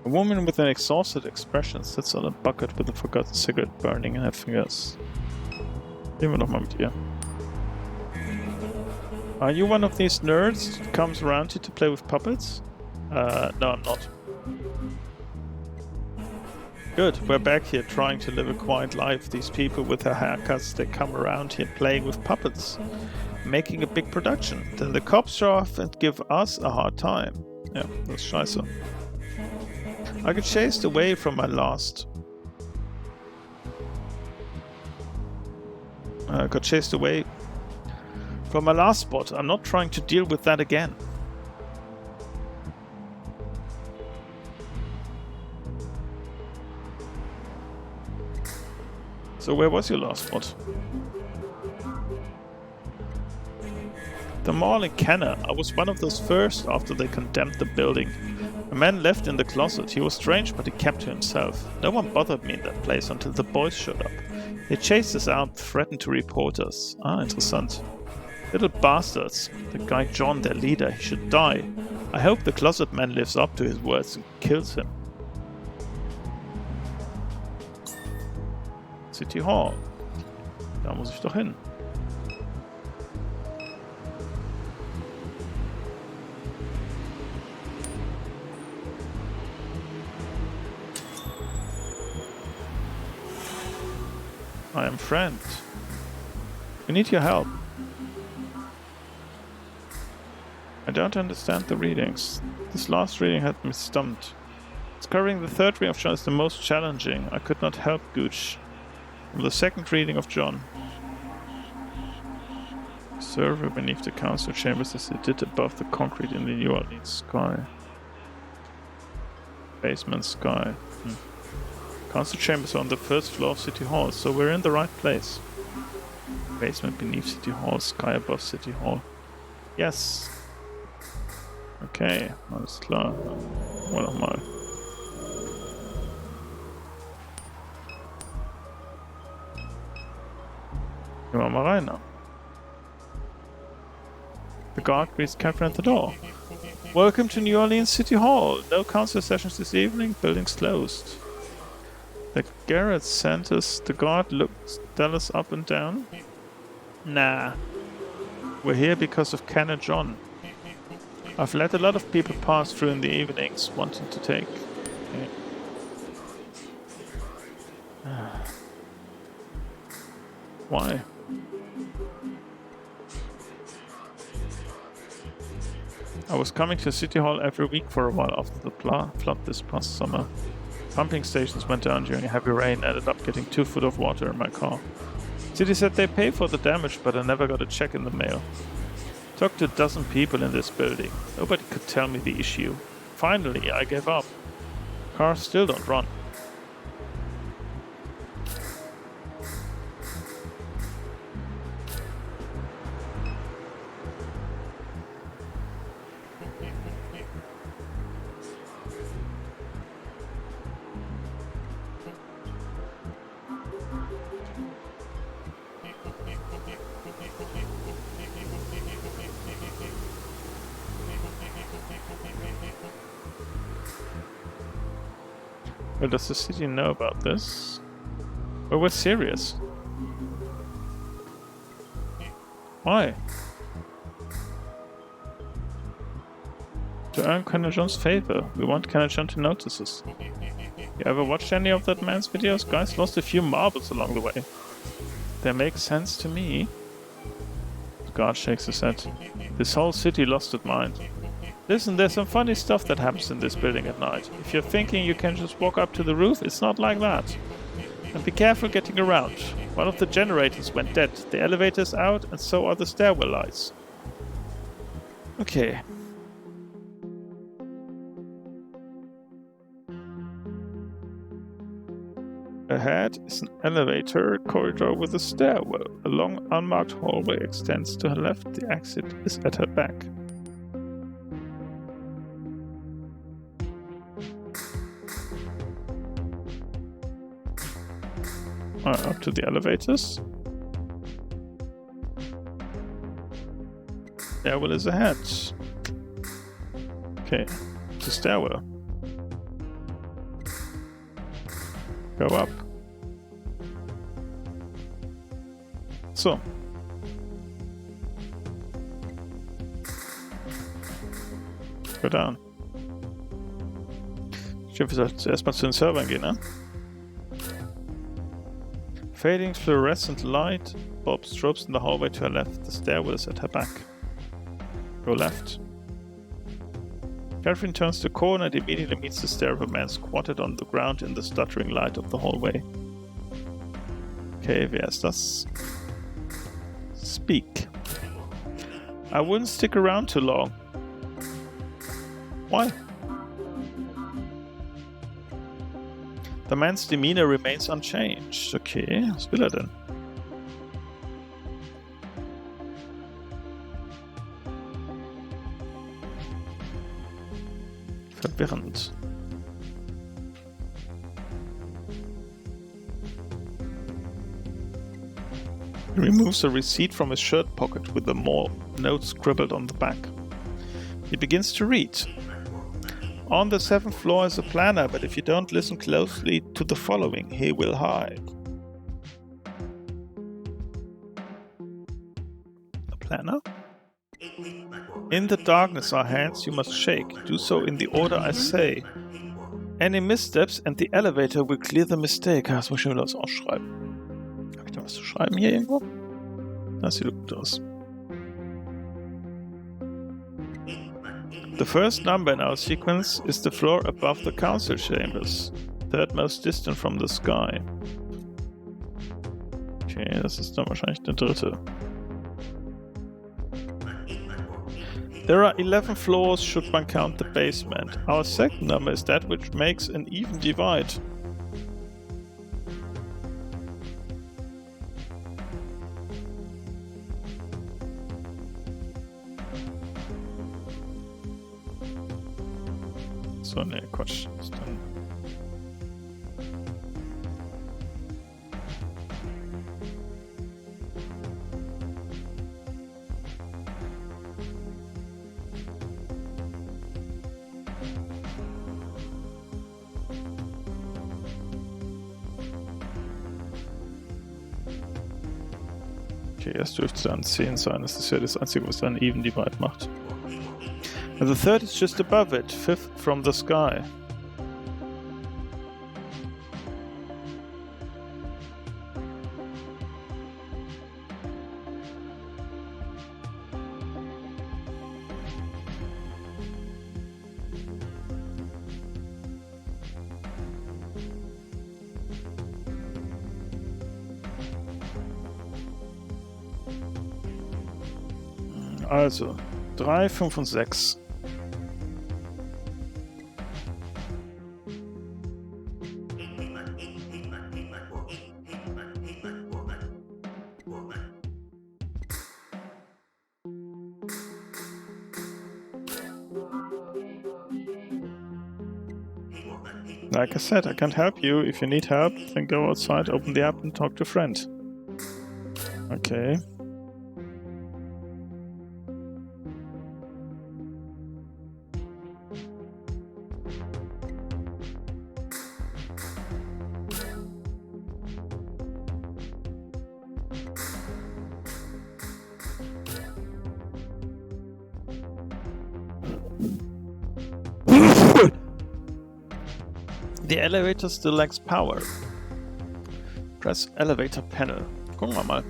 A woman with an exhausted expression sits on a bucket with a forgotten cigarette burning in her fingers. Gehen wir noch mal mit ihr. Are you one of these nerds that comes around here to play with puppets? No, I'm not. Good, we're back here trying to live a quiet life. These people with their haircuts, they come around here playing with puppets, making a big production. Then the cops show up and give us a hard time. Ja, das ist scheiße. I got chased away from my last... from my last spot. I'm not trying to deal with that again. So where was your last spot? The mall in Kenner. I was one of those first after they condemned the building. A man left in the closet. He was strange, but he kept to himself. No one bothered me in that place until the boys showed up. They chased us out, threatened to report us. Ah, interessant. Little bastards. The guy John, their leader, he should die. I hope the closet man lives up to his words and kills him. City Hall. Da muss ich doch hin. I am friend. We need your help. I don't understand the readings. This last reading had me stumped. Discovering the third reading of John is the most challenging. I could not help Gooch. From the second reading of John. Server beneath the council chambers as it did above the concrete in the New Orleans sky. Basement sky. Council chambers are on the first floor of City Hall, so we're in the right place. Basement beneath City Hall, sky above City Hall. Yes. Okay, alles klar. Wollen wir nochmal. Gehen wir mal rein. The guard greets Catherine at the door. Welcome to New Orleans City Hall. No council sessions this evening. Building's closed. The Garrett Selters. The guard looks Dallas up and down. Nah. We're here because of Ken and John. I've let a lot of people pass through in the evenings, wanting to take. Okay. Why? I was coming to City Hall every week for a while after the flood this past summer. Pumping stations went down during a heavy rain, ended up getting 2 foot of water in my car. City said they pay for the damage, but I never got a check in the mail. Talked to a dozen people in this building. Nobody could tell me the issue. Finally, I gave up. Cars still don't run. Well, does the city know about this? Well, we're serious. Why? To earn Kanajon's favor, we want Kanajon to notice us. You ever watched any of that man's videos? Guys lost a few marbles along the way. They make sense to me. The guard shakes his head. This whole city lost its mind. Listen, there's some funny stuff that happens in this building at night. If you're thinking you can just walk up to the roof, it's not like that. And be careful getting around. One of the generators went dead, the elevator's out, and so are the stairwell lights. Okay. Ahead is an elevator corridor with a stairwell. A long unmarked hallway extends to her left. The exit is at her back. Up to the elevators. Stairwell is ahead. Okay, it's a stairwell. Go up. So. Go down. Ich hoffe, wir sollten zuerst mal zu den Servern gehen, ne? Fading fluorescent light, Bob strobes in the hallway to her left. The stairwell is at her back. Go left. Catherine turns the corner and immediately meets the stare of a man squatted on the ground in the stuttering light of the hallway. Okay, wer ist das? Speak. I wouldn't stick around too long. Why? The man's demeanor remains unchanged. Okay, was will er denn? Verwirrend. He removes a receipt from his shirt pocket with more notes scribbled on the back. He begins to read. On the 7th floor is a planner, but if you don't listen closely to the following, he will hide. A planner? In the darkness are hands you must shake. Do so in the order I say. Any missteps and the elevator will clear the mistake. Das muss ich schon wieder was ausschreiben. Habe ich da was zu schreiben hier irgendwo? Das sieht gut aus. The first number in our sequence is the floor above the council chambers, third most distant from the sky. Okay, das ist dann wahrscheinlich der dritte. There are 11 floors should one count the basement. Our second number is that which makes an even divide. So, ne, Quatsch. Ist dann okay, erst dürfte es dann 10 sein. Das ist ja das Einzige, was dann Even Divide macht. And the third is just above it, 5th from the sky. Also, 3, 5 und 6. Like I said, I can't help you. If you need help, then go outside, open the app and talk to a friend. Okay. The elevator still lacks power. Press elevator panel. Gucken wir mal.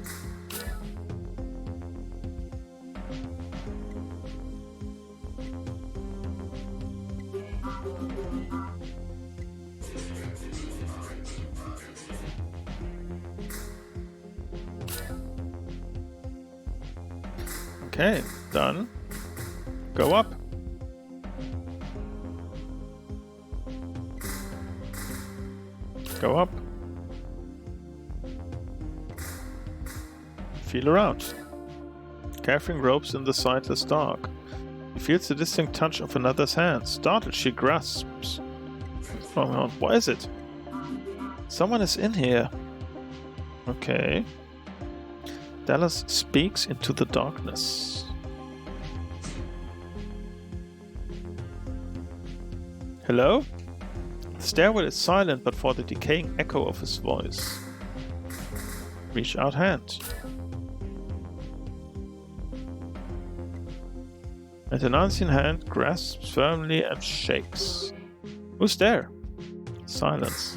Okay, dann go up. Go up. Feel around. Carrying ropes in the sightless dark. He feels the distinct touch of another's hand. Startled, she grasps. Oh, what is it? Someone is in here. Okay. Dallas speaks into the darkness. Hello? The stairwell is silent but for the decaying echo of his voice. Reach out hand. And an unseen hand grasps firmly and shakes. Who's there? Silence.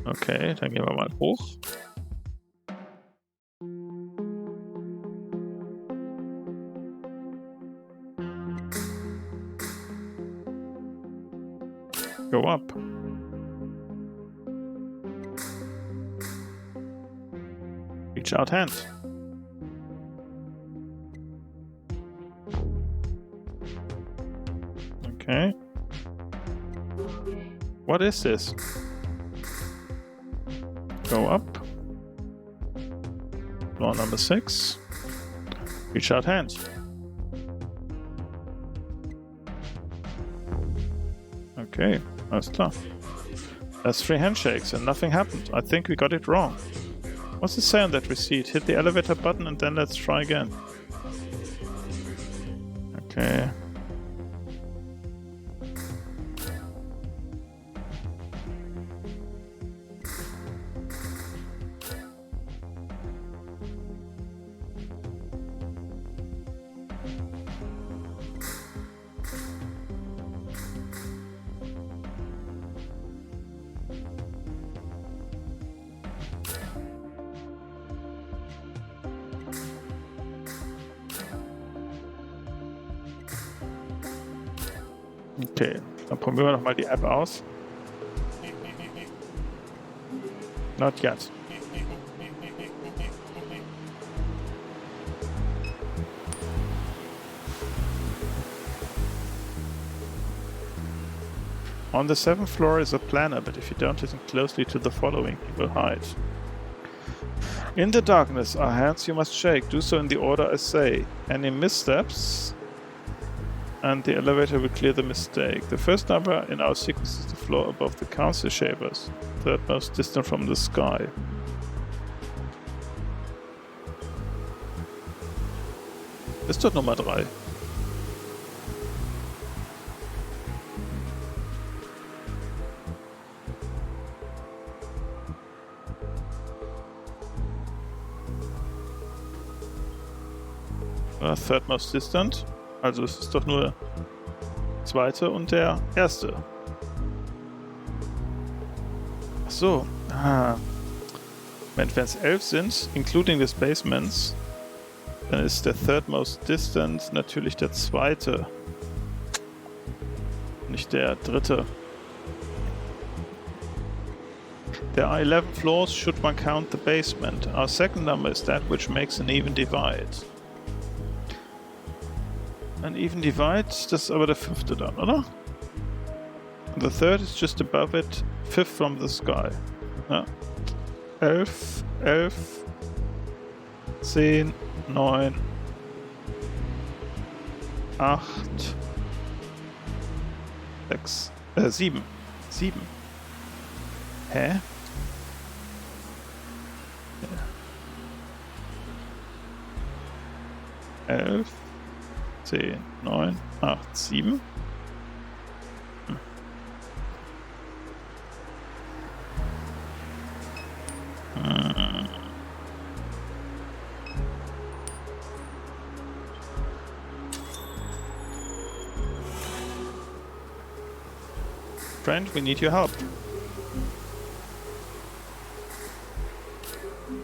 Okay, dann gehen wir mal hoch. Go up. Reach out hand. Okay. What is this? Go up. Floor number 6. Reach out hand. Okay, alles klar. That's 3 handshakes and nothing happened. I think we got it wrong. What's it say on that receipt? Hit the elevator button and then let's try again. Okay. Okay, dann probieren wir nochmal die App aus. Not yet. On the 7th floor is a planner, but if you don't listen closely to the following, you will hide. In the darkness are hands you must shake. Do so in the order I say. Any missteps, and the elevator will clear the mistake. The first number in our sequence is the floor above the council chambers, third most distant from the sky. Ist doch Nummer 3. Third most distant. Also es ist doch nur der zweite und der erste. Ach so. Wenn es 11 sind, including the basements, dann ist der third most distant natürlich der zweite. Nicht der dritte. There are 11 floors should one count the basement. Our second number is that which makes an even divide. An even divide, das ist aber der fünfte dann, oder? The third is just above it, fifth from the sky. Ja. 11, 10, 9, 8, 6, 7. 7. Hä? Ja. 11, 10, 9, 8, 7. Friend, we need your help.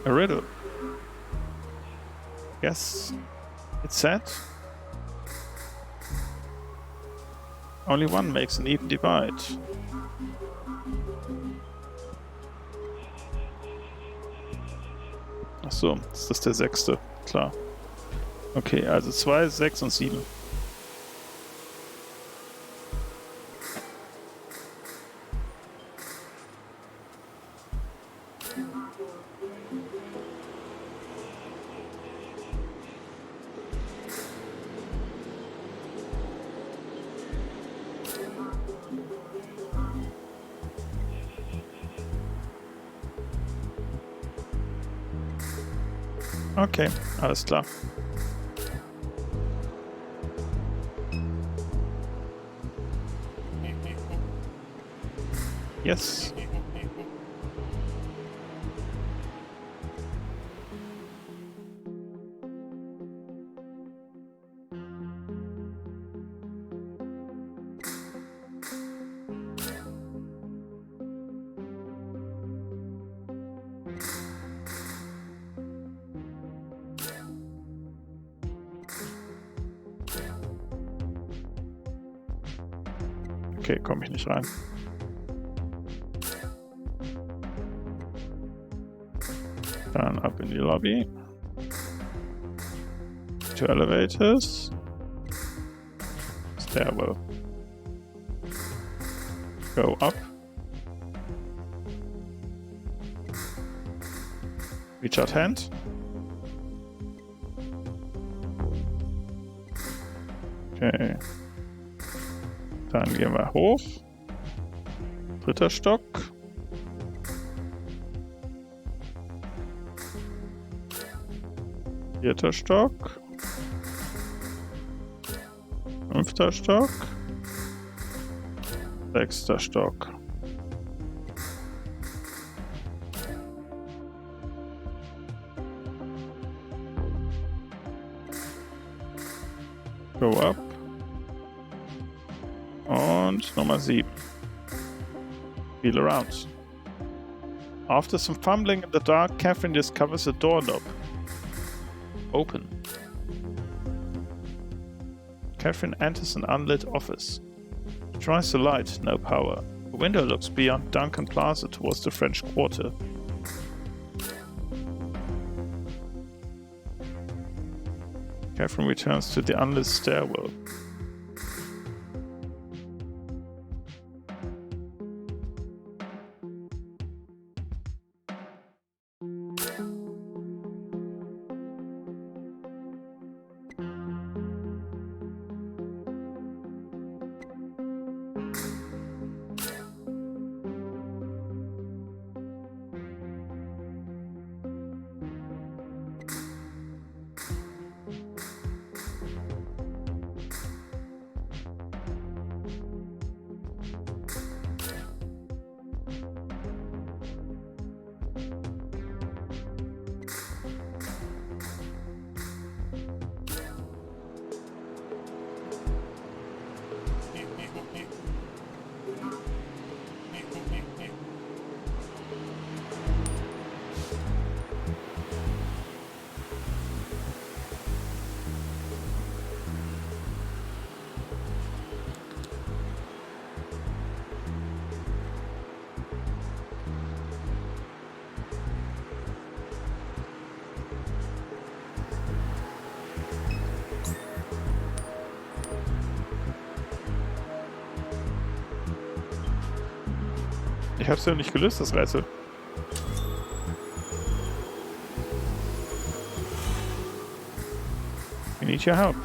A riddle. Yes. It's said. Only one makes an even divide. Ach so, ist das der sechste? Klar. Okay, also 2, 6 und 7. Okay, alles klar. Yes. Okay, komme ich nicht rein. Dann ab in die Lobby. To elevators. Stairwell. Go up. Reach out hand. Okay. Dann gehen wir hoch. 3. Stock. 4. Stock. 5. Stock. 6. Stock. Go up. Und Nummer 7. Feel around. After some fumbling in the dark, Catherine discovers a doorknob. Open. Catherine enters an unlit office. She tries the light, no power. The window looks beyond Duncan Plaza towards the French Quarter. Catherine returns to the unlit stairwell. Ich hab's ja nicht gelöst, das Rätsel. We need your help.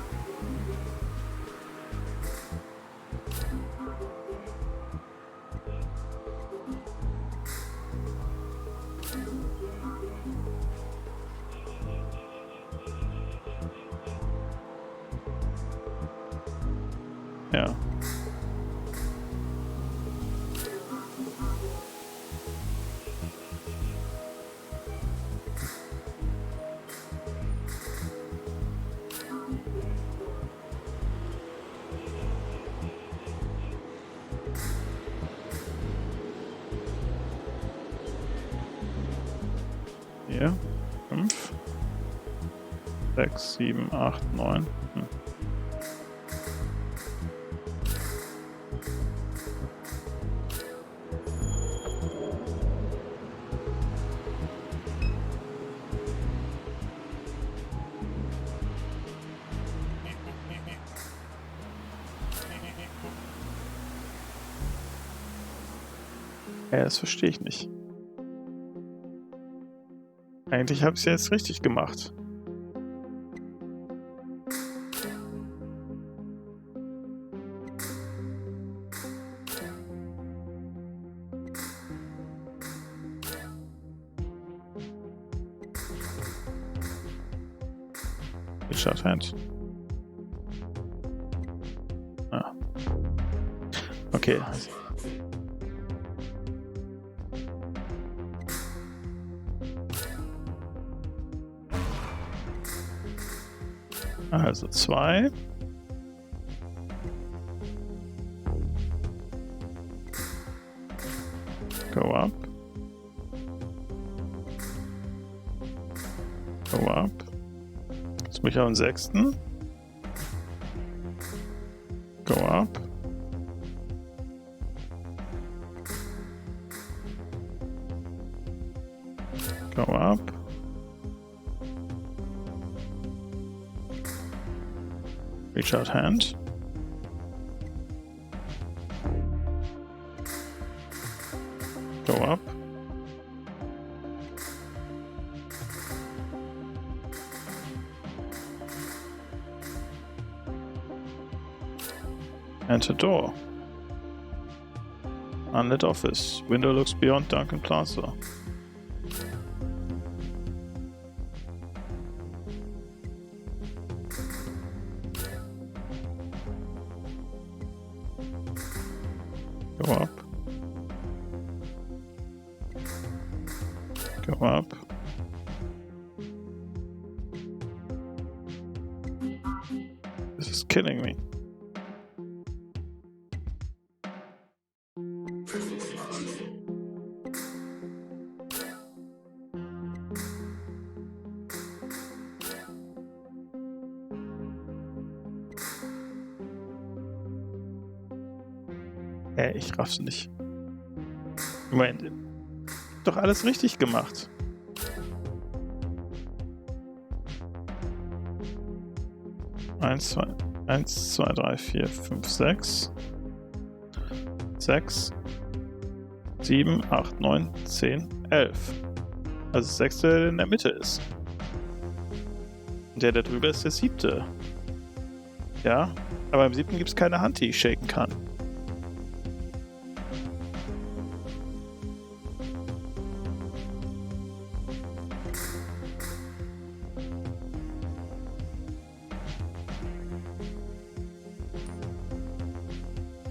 Ja. Hier. 5. 6, 7, 8, 9. Ja, das verstehe ich nicht. Eigentlich habe ich es ja jetzt richtig gemacht. Richard Hand. Ah. Okay. Also 2. Go up. Go up. Jetzt muss ich auf den 6. Go up. Go up. Reach out hand. Go up. Enter door. Unlit office. Window looks beyond Duncan Plaza. Go up. Go up. This is killing me. Ich raff's nicht. Moment. Doch alles richtig gemacht. Eins, zwei, drei, vier, fünf, sechs. 6, 7, 8, 9, 10, 11. Also das 6. der in der Mitte ist. Und der drüber ist der 7. Ja, aber im 7. gibt es keine Hand, die ich shaken kann.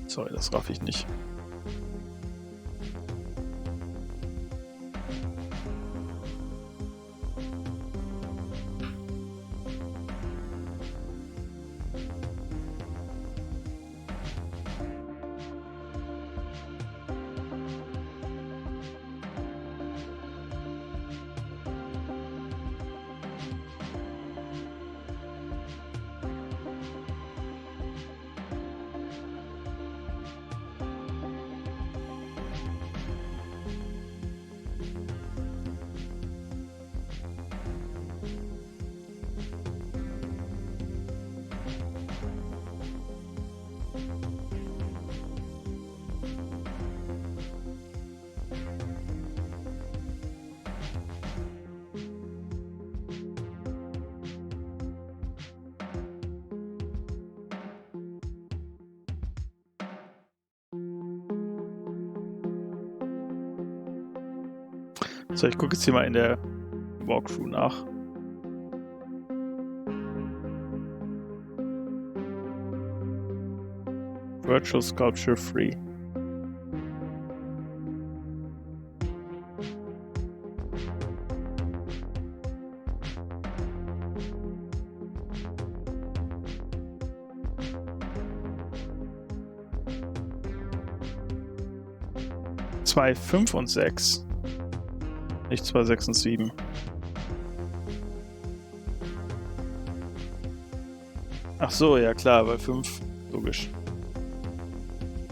Sorry, das raff ich nicht. So, ich gucke jetzt hier mal in der Walkthrough nach. Virtual Sculpture Free. Zwei 5 und 6. Nicht 2, 6 und 7. Ach so, ja klar, weil 5, logisch.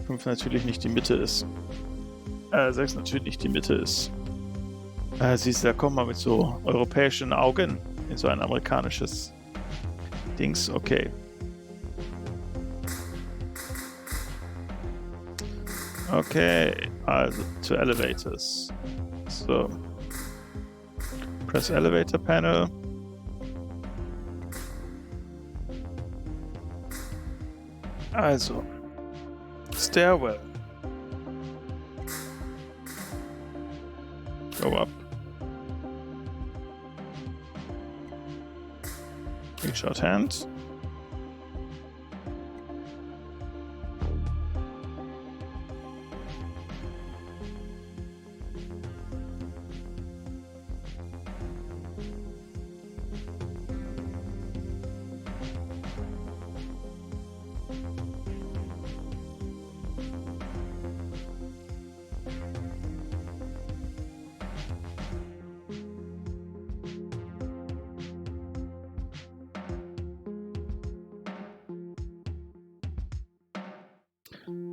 5 natürlich nicht die Mitte ist. 6 natürlich nicht die Mitte ist. Siehst du, da kommen wir mit so europäischen Augen in so ein amerikanisches Dings. Okay. Okay, also to elevators. So. Press elevator panel. Also. Stairwell. Go up. Reach out hand.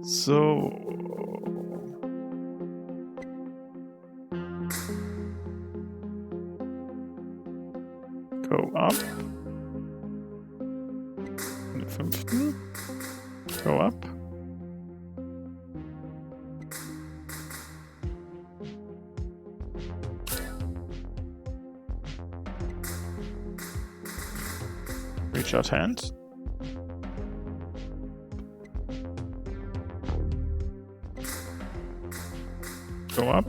So. Go up. Den 5. Go up. Reach out hand. Go up.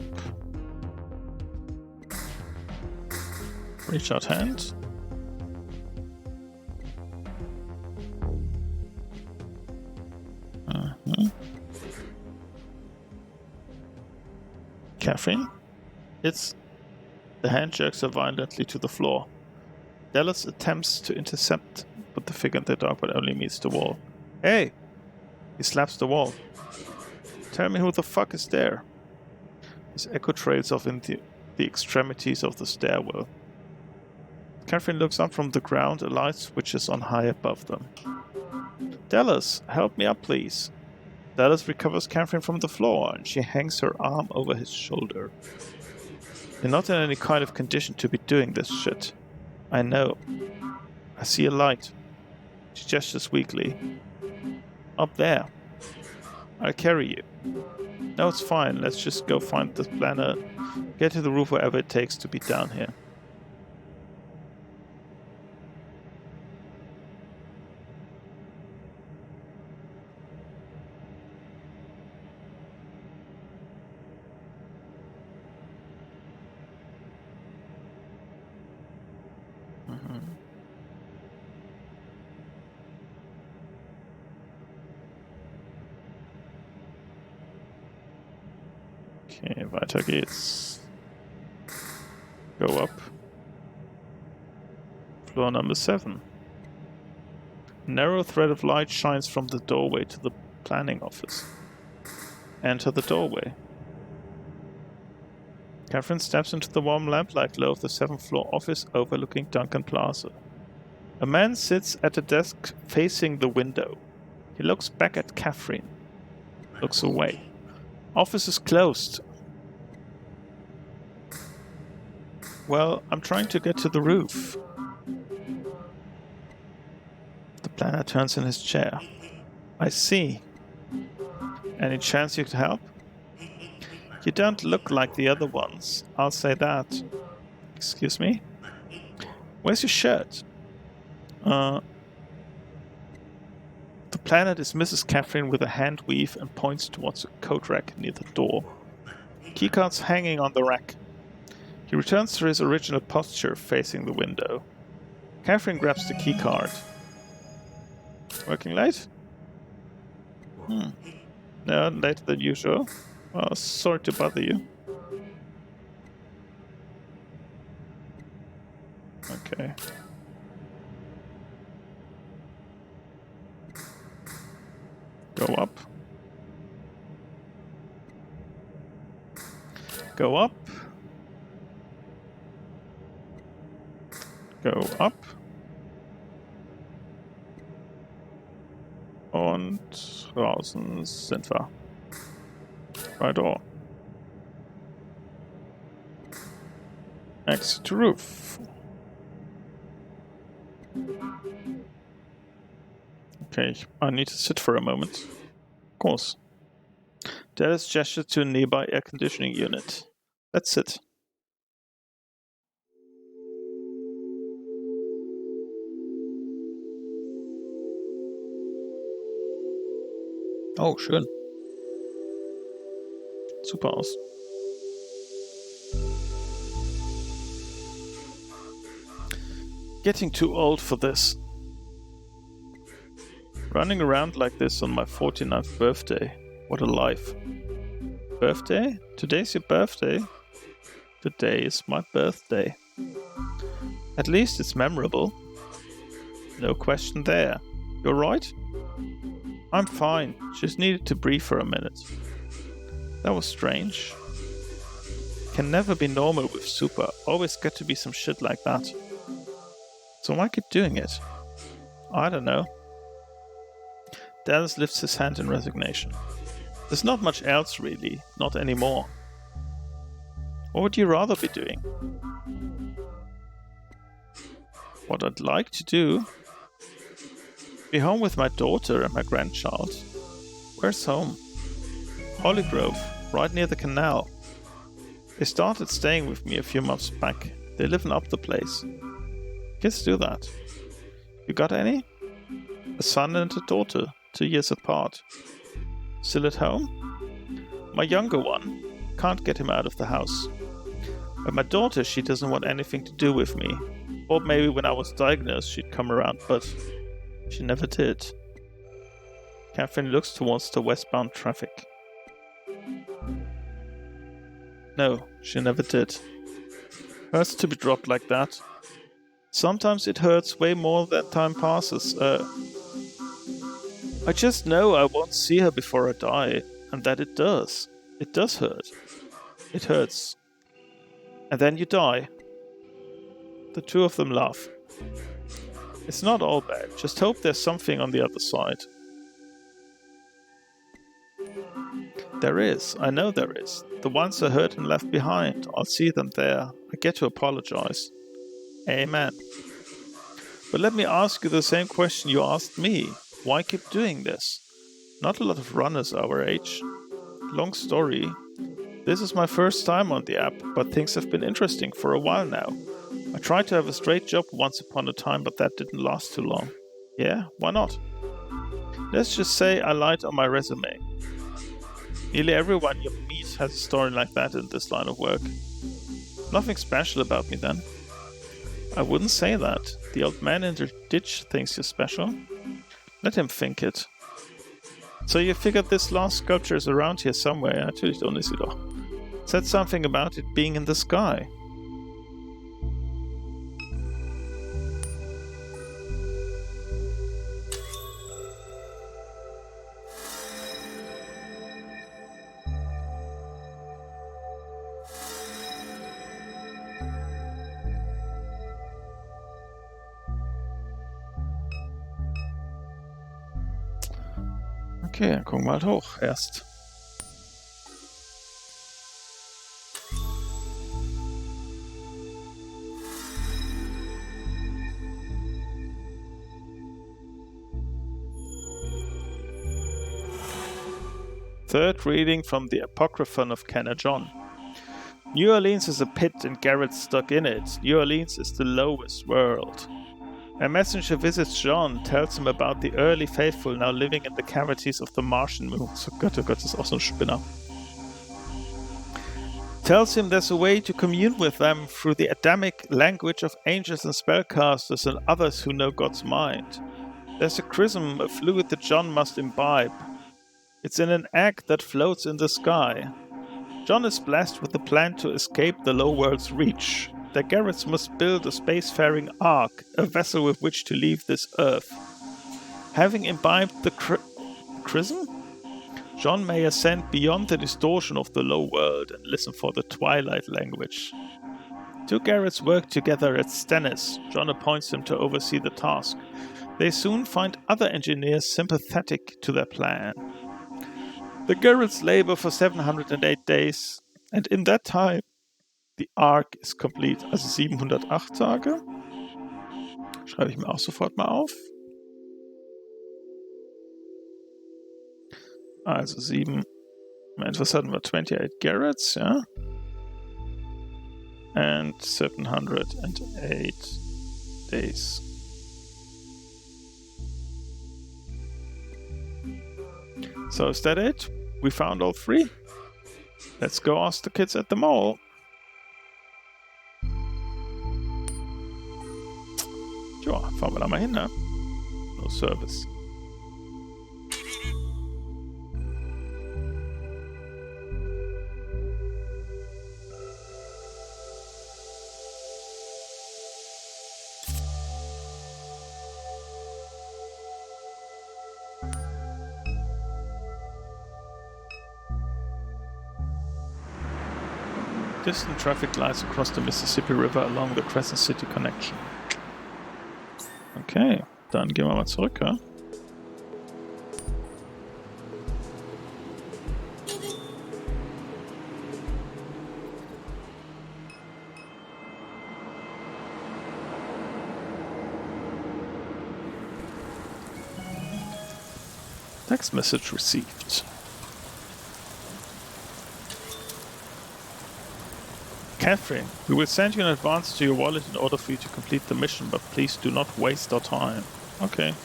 Reach out hand. Catherine? It's... The hand jerks her violently to the floor. Dallas attempts to intercept, but the figure in the darkboard only meets the wall. Hey! He slaps the wall. Tell me who the fuck is there? His echo trails off into the extremities of the stairwell. Catherine looks up from the ground, a light switches on high above them. Dallas, help me up, please. Dallas recovers Catherine from the floor, and she hangs her arm over his shoulder. You're not in any kind of condition to be doing this shit. I know. I see a light. She gestures weakly. Up there. I'll carry you. No, it's fine. Let's just go find the planet. Get to the roof wherever it takes to be down here. Okay, weiter geht's. Go up. Floor number 7. A narrow thread of light shines from the doorway to the planning office. Enter the doorway. Catherine steps into the warm lamplight glow of the 7th floor office overlooking Duncan Plaza. A man sits at a desk facing the window. He looks back at Catherine. Looks away. Office is closed. Well, I'm trying to get to the roof. The planner turns in his chair. I see. Any chance you could help? You don't look like the other ones, I'll say that. Excuse me? Where's your shirt? The planner dismisses Catherine with a hand weave and points towards a coat rack near the door. Keycards hanging on the rack. He returns to his original posture facing the window. Catherine grabs the keycard. Working late? No, later than usual. Well, sorry to bother you. Okay. Go up. Go up. Go up. Und draußen sind wir. Right door. Exit to roof. Okay, I need to sit for a moment. Of course. Dallas gestured to a nearby air conditioning unit. Let's sit. Oh, schön. Super aus. Getting too old for this. Running around like this on my 49th birthday. What a life. Birthday? Today's your birthday? Today is my birthday. At least it's memorable. No question there. You're right? I'm fine. Just needed to breathe for a minute. That was strange. Can never be normal with Super. Always got to be some shit like that. So why keep doing it? I don't know. Dallas lifts his hand in resignation. There's not much else really. Not anymore. What would you rather be doing? What I'd like to do? Be home with my daughter and my grandchild. Where's home? Hollygrove, right near the canal. They started staying with me a few months back. They live up the place. Kids do that. You got any? A son and a daughter, 2 years apart. Still at home? My younger one. Can't get him out of the house. But my daughter, she doesn't want anything to do with me. Or maybe when I was diagnosed she'd come around, but she never did. Catherine looks towards the westbound traffic. No, she never did. Hurts to be dropped like that. Sometimes it hurts way more than time passes. I just know I won't see her before I die, and that it does. It does hurt. It hurts. And then you die. The two of them laugh. It's not all bad. Just hope there's something on the other side. There is. I know there is. The ones I hurt and left behind. I'll see them there. I get to apologize. Amen. But let me ask you the same question you asked me. Why keep doing this? Not a lot of runners our age. Long story. This is my first time on the app, but things have been interesting for a while now. I tried to have a straight job once upon a time, but that didn't last too long. Yeah, why not? Let's just say I lied on my resume. Nearly everyone you meet has a story like that in this line of work. Nothing special about me then. I wouldn't say that. The old man in the ditch thinks you're special. Let him think it. So you figured this last sculpture is around here somewhere, natürlich don't ist sie doch. Said something about it being in the sky. Okay, dann gucken wir halt hoch erst. Third reading from the Apocryphon of Kenna John. New Orleans is a pit and Garrett's stuck in it. New Orleans is the lowest world. A messenger visits John, tells him about the early faithful now living in the cavities of the Martian moons. Oh Gott, das ist auch so ein Spinner. Tells him there's a way to commune with them through the Adamic language of angels and spellcasters and others who know God's mind. There's a chrism, a fluid that John must imbibe. It's in an egg that floats in the sky. John is blessed with the plan to escape the low world's reach. The Garretts must build a spacefaring ark, a vessel with which to leave this earth. Having imbibed the chrism, John may ascend beyond the distortion of the low world and listen for the twilight language. Two Garretts work together at Stennis. John appoints them to oversee the task. They soon find other engineers sympathetic to their plan. The Garretts labor for 708 days, and in that time, the Ark is complete. Also 708 Tage. Schreibe ich mir auch sofort mal auf. Also 7. Moment, was hatten wir? 28 Garretts, ja? And 708 days. So is that it? We found all three? Let's go ask the kids at the mall. Ja, fahren wir da mal hin, ne? No service. Distant traffic lights across the Mississippi River along the Crescent City connection. Okay, dann gehen wir mal zurück, ja? Text message received. Catherine, we will send you an advance to your wallet in order for you to complete the mission, but please do not waste our time. Okay.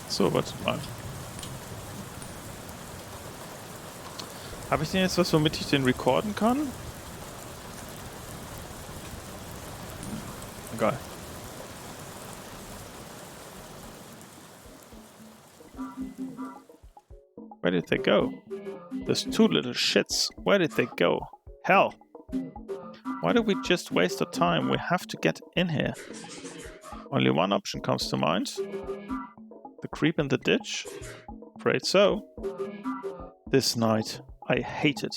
So, warte mal. Habe ich denn jetzt was, womit ich den recorden kann? Egal. Where did they go? Those two little shits. Where did they go? Hell! Why do we just waste our time? We have to get in here. Only one option comes to mind. The creep in the ditch? Afraid so. This night, I hate it.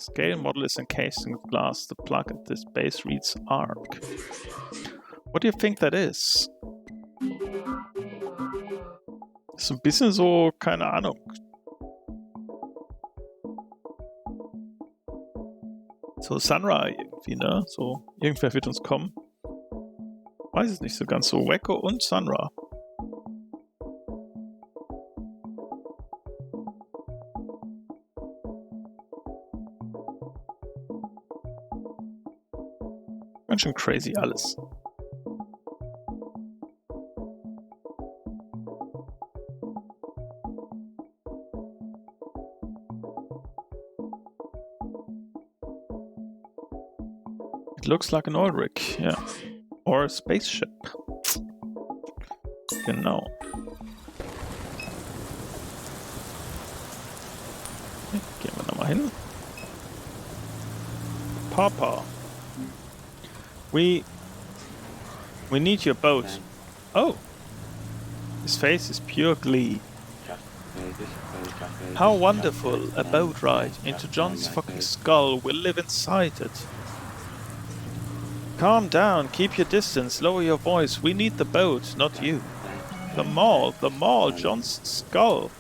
Scale model is encased in glass. The plug at this base reads ARC. What do you think that is? Ist ein bisschen so, keine Ahnung. So Sunra irgendwie, ne? So, irgendwer wird uns kommen. Weiß es nicht so ganz. So Wacko und Sunra. Ganz schön crazy alles. It looks like an oil rig, yeah. Or a spaceship. Genau. Gehen wir nochmal hin. Papa. We need your boat. Oh! His face is pure glee. How wonderful! A boat ride into John's fucking skull. We'll live inside it. Calm down, keep your distance, lower your voice. We need the boat, not you. The mall, John's skull.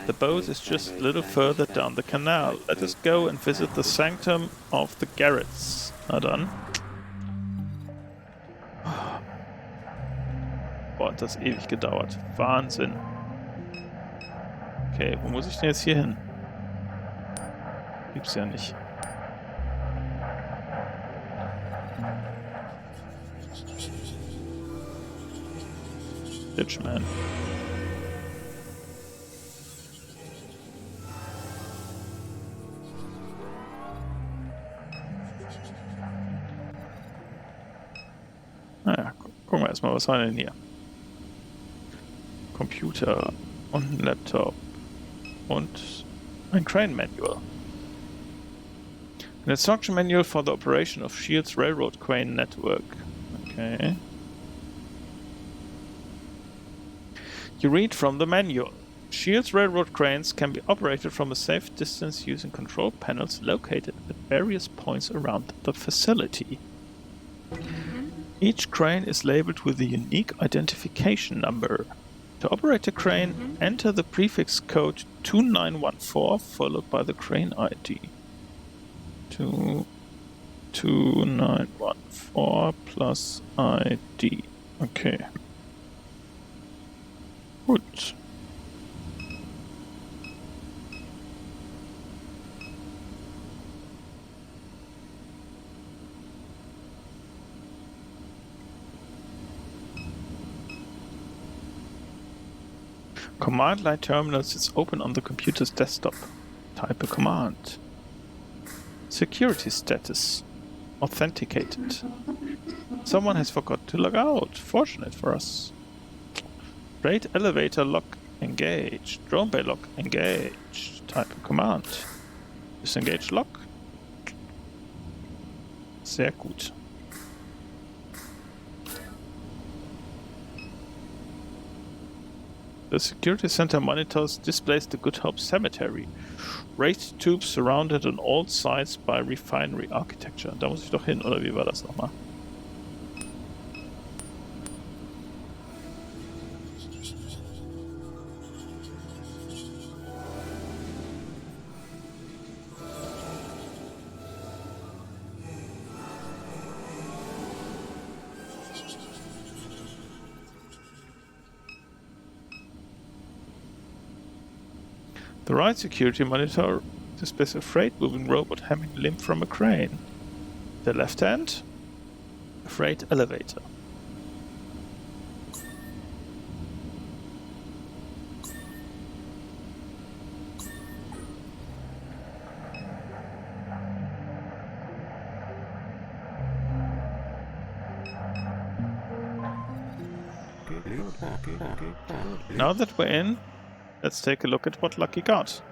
The boat is just a little further down the canal. Let us go and visit the sanctum of the Garrets. Na dann. Boah, hat das ewig gedauert. Wahnsinn. Okay, wo muss ich denn jetzt hier hin? Gibt's ja nicht. Ditchman. Naja, gucken wir erstmal, was haben wir denn hier? Computer und ein Laptop und ein Crane Manual. An instruction manual for the operation of Shield's railroad crane network. Okay. You read from the manual. Shield's railroad cranes can be operated from a safe distance using control panels located at various points around the facility. Each crane is labeled with a unique identification number. To operate a crane, enter the prefix code 2914 followed by the crane ID. 2914 plus ID. Okay. Gut. Command line terminal sits open on the computer's desktop. Type a command. Security status. Authenticated. Someone has forgot to log out. Fortunate for us. Freight elevator lock engaged. Drone bay lock engaged. Type a command. Disengage lock. Sehr gut. The security center monitors displays the Good Hope Cemetery. Raised tubes surrounded on all sides by refinery architecture. Da muss ich doch hin, oder wie war das nochmal? The right security monitor displays a freight-moving robot hemming a limb from a crane. The left hand, a freight elevator. Now that we're in, let's take a look at what Lucky got.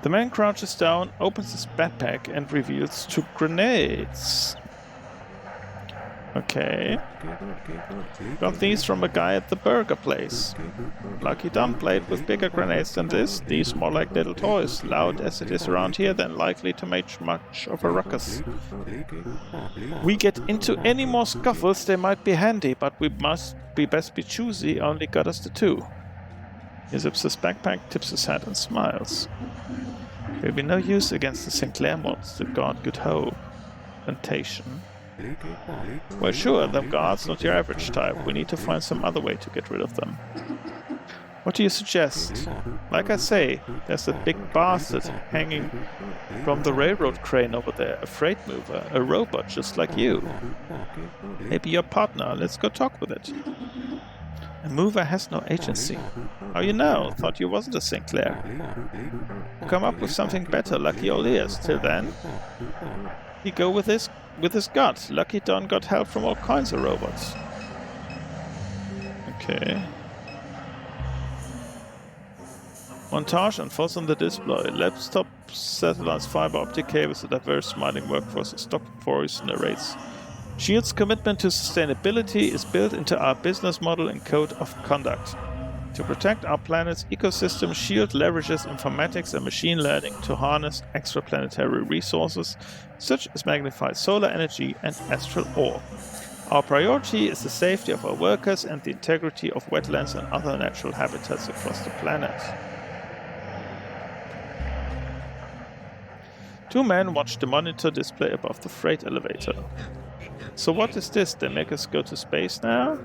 The man crouches down, opens his backpack, and reveals 2 grenades. Okay. Got these from a guy at the burger place. Lucky done played with bigger grenades than this. These more like little toys. Loud as it is around here, then likely to make much of a ruckus. We get into any more scuffles, they might be handy, but we must be best be choosy. Only got us the 2. He zips his backpack, tips his hat, and smiles. There'll be no use against the Sinclair mods, the God Good Hope plantation. Well, sure, them guards not your average type. We need to find some other way to get rid of them. What do you suggest? Like I say, there's that big bastard hanging from the railroad crane over there, a freight mover, a robot just like you. Maybe your partner, let's go talk with it. A mover has no agency. How you know? Thought you wasn't a Sinclair. Come up with something better, Lucky old ears. Till then, he go with his gut. Lucky Don got help from all kinds of robots. Okay. Montage unfolds on the display. Laptop satellites, fiber optic cables, a diverse smiling workforce. A stock voice narrates. SHIELD's commitment to sustainability is built into our business model and code of conduct. To protect our planet's ecosystem, SHIELD leverages informatics and machine learning to harness extraplanetary resources such as magnified solar energy and astral ore. Our priority is the safety of our workers and the integrity of wetlands and other natural habitats across the planet. 2 men watch the monitor display above the freight elevator. So what is this? They make us go to space now?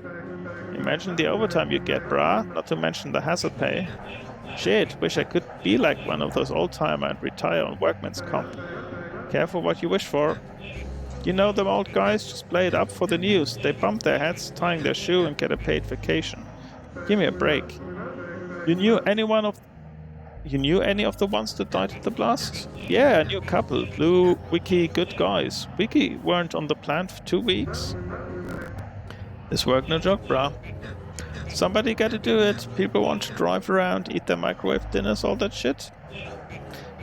Imagine the overtime you get, brah, not to mention the hazard pay. Shit, wish I could be like one of those old-timer and retire on workman's comp. Careful what you wish for. You know them old guys just play it up for the news. They bump their heads, tying their shoe, and get a paid vacation. Give me a break. You knew any of the ones that died at the blast? Yeah, I knew a couple. Blue, Wiki, good guys. Wiki weren't on the plant for 2 weeks. This work no joke, brah. Somebody gotta do it. People want to drive around, eat their microwave dinners, all that shit.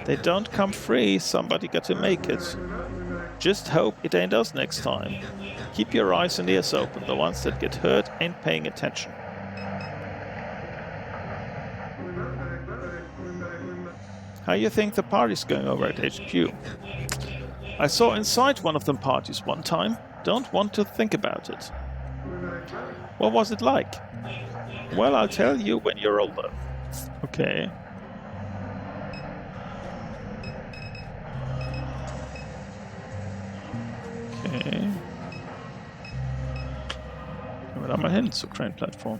They don't come free, somebody got to make it. Just hope it ain't us next time. Keep your eyes and ears open, the ones that get hurt ain't paying attention. How you think the party's going over at HQ? I saw inside one of them parties one time. Don't want to think about it. What was it like? Well, I'll tell you when you're older. Okay. Okay. Gehen wir da mal hin zur Crane-Plattform.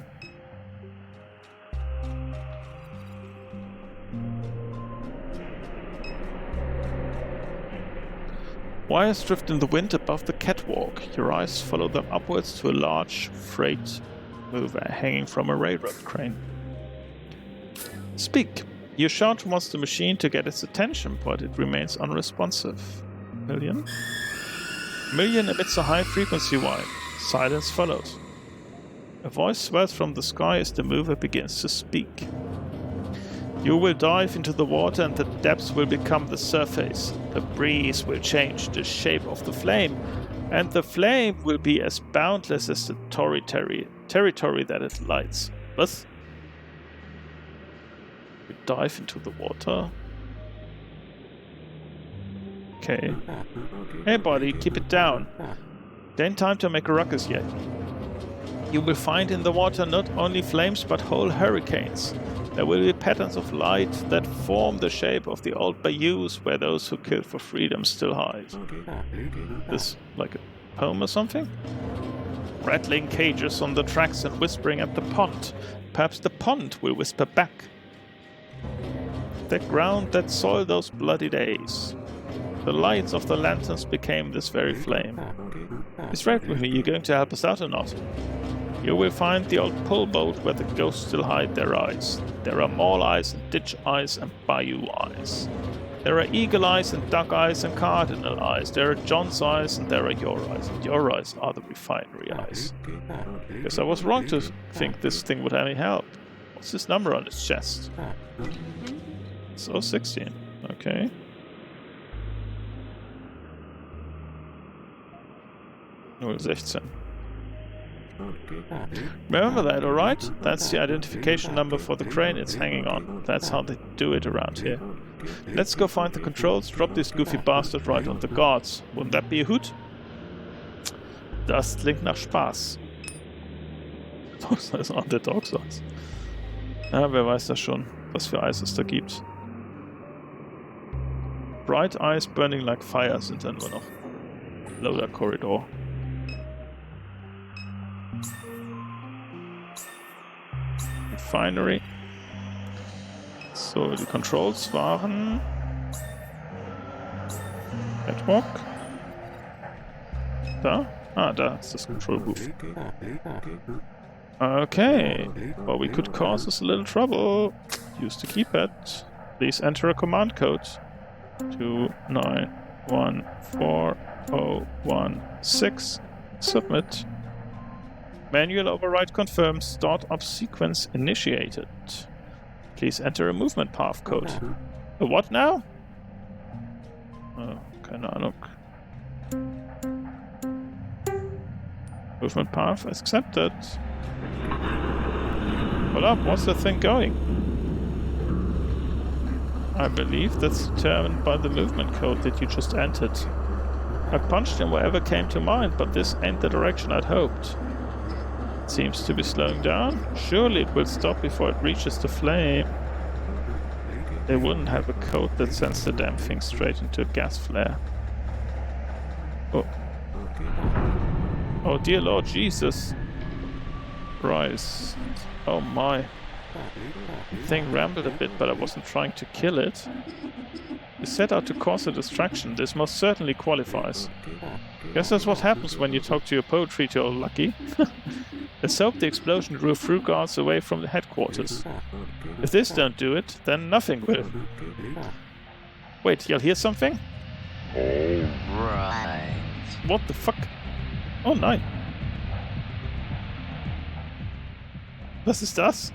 Wires drift in the wind above the catwalk. Your eyes follow them upwards to a large freight mover hanging from a railroad crane. Speak. You shout towards the machine to get its attention, but it remains unresponsive. Million? Million emits a high frequency whine. Silence follows. A voice swells from the sky as the mover begins to speak. You will dive into the water and the depths will become the surface. The breeze will change the shape of the flame, and the flame will be as boundless as the territory that it lights. What? You dive into the water? Okay. Hey buddy, keep it down. There ain't time to make a ruckus yet. You will find in the water not only flames but whole hurricanes. There will be patterns of light that form the shape of the old bayous where those who killed for freedom still hide. This like a poem or something? Rattling cages on the tracks and whispering at the pond. Perhaps the pond will whisper back. The ground that soiled those bloody days. The lights of the lanterns became this very flame. Is right with me, you going to help us out or not? You will find the old pull boat where the ghosts still hide their eyes. There are mall eyes and ditch eyes and bayou eyes. There are eagle eyes and duck eyes and cardinal eyes. There are John's eyes and there are your eyes. And your eyes are the refinery eyes. Guess I was wrong to think this thing would have any help. What's this number on its chest? It's 016. Okay. Nur 16. Remember that, alright? That's the identification number for the crane it's hanging on. That's how they do it around here. Let's go find the controls, drop this goofy bastard right on the guards. Wouldn't that be a hoot? Das klingt nach Spaß. Das ist auch der Dogs Eyes. Ja, wer weiß das schon, was für Eis es da gibt. Bright Eyes Burning Like Fire sind dann nur noch. Loader Corridor. Refinery. So, die Controls waren Catwalk. Da? Ah, da ist das Control Booth. Okay, well, we could cause us a little trouble. Use the keypad. Please enter a command code. 29140016. Submit. Manual override confirmed. Start-up sequence initiated. Please enter a movement path code. A what now? Oh, keine Ahnung. Movement path accepted. Hold up, what's the thing going? I believe that's determined by the movement code that you just entered. I punched in wherever came to mind, but this ain't the direction I'd hoped. It seems to be slowing down. Surely it will stop before it reaches the flame. They wouldn't have a code that sends the damn thing straight into a gas flare. Oh. Oh dear Lord Jesus. Christ. Oh my. The thing rambled a bit, but I wasn't trying to kill it. You set out to cause a distraction. This most certainly qualifies. Guess that's what happens when you talk to your poetry to old Lucky. Let's hope the explosion drew through guards away from the headquarters. If this don't do it, then nothing will. Wait, you'll hear something? Right. What the fuck? Oh nein. Was ist das?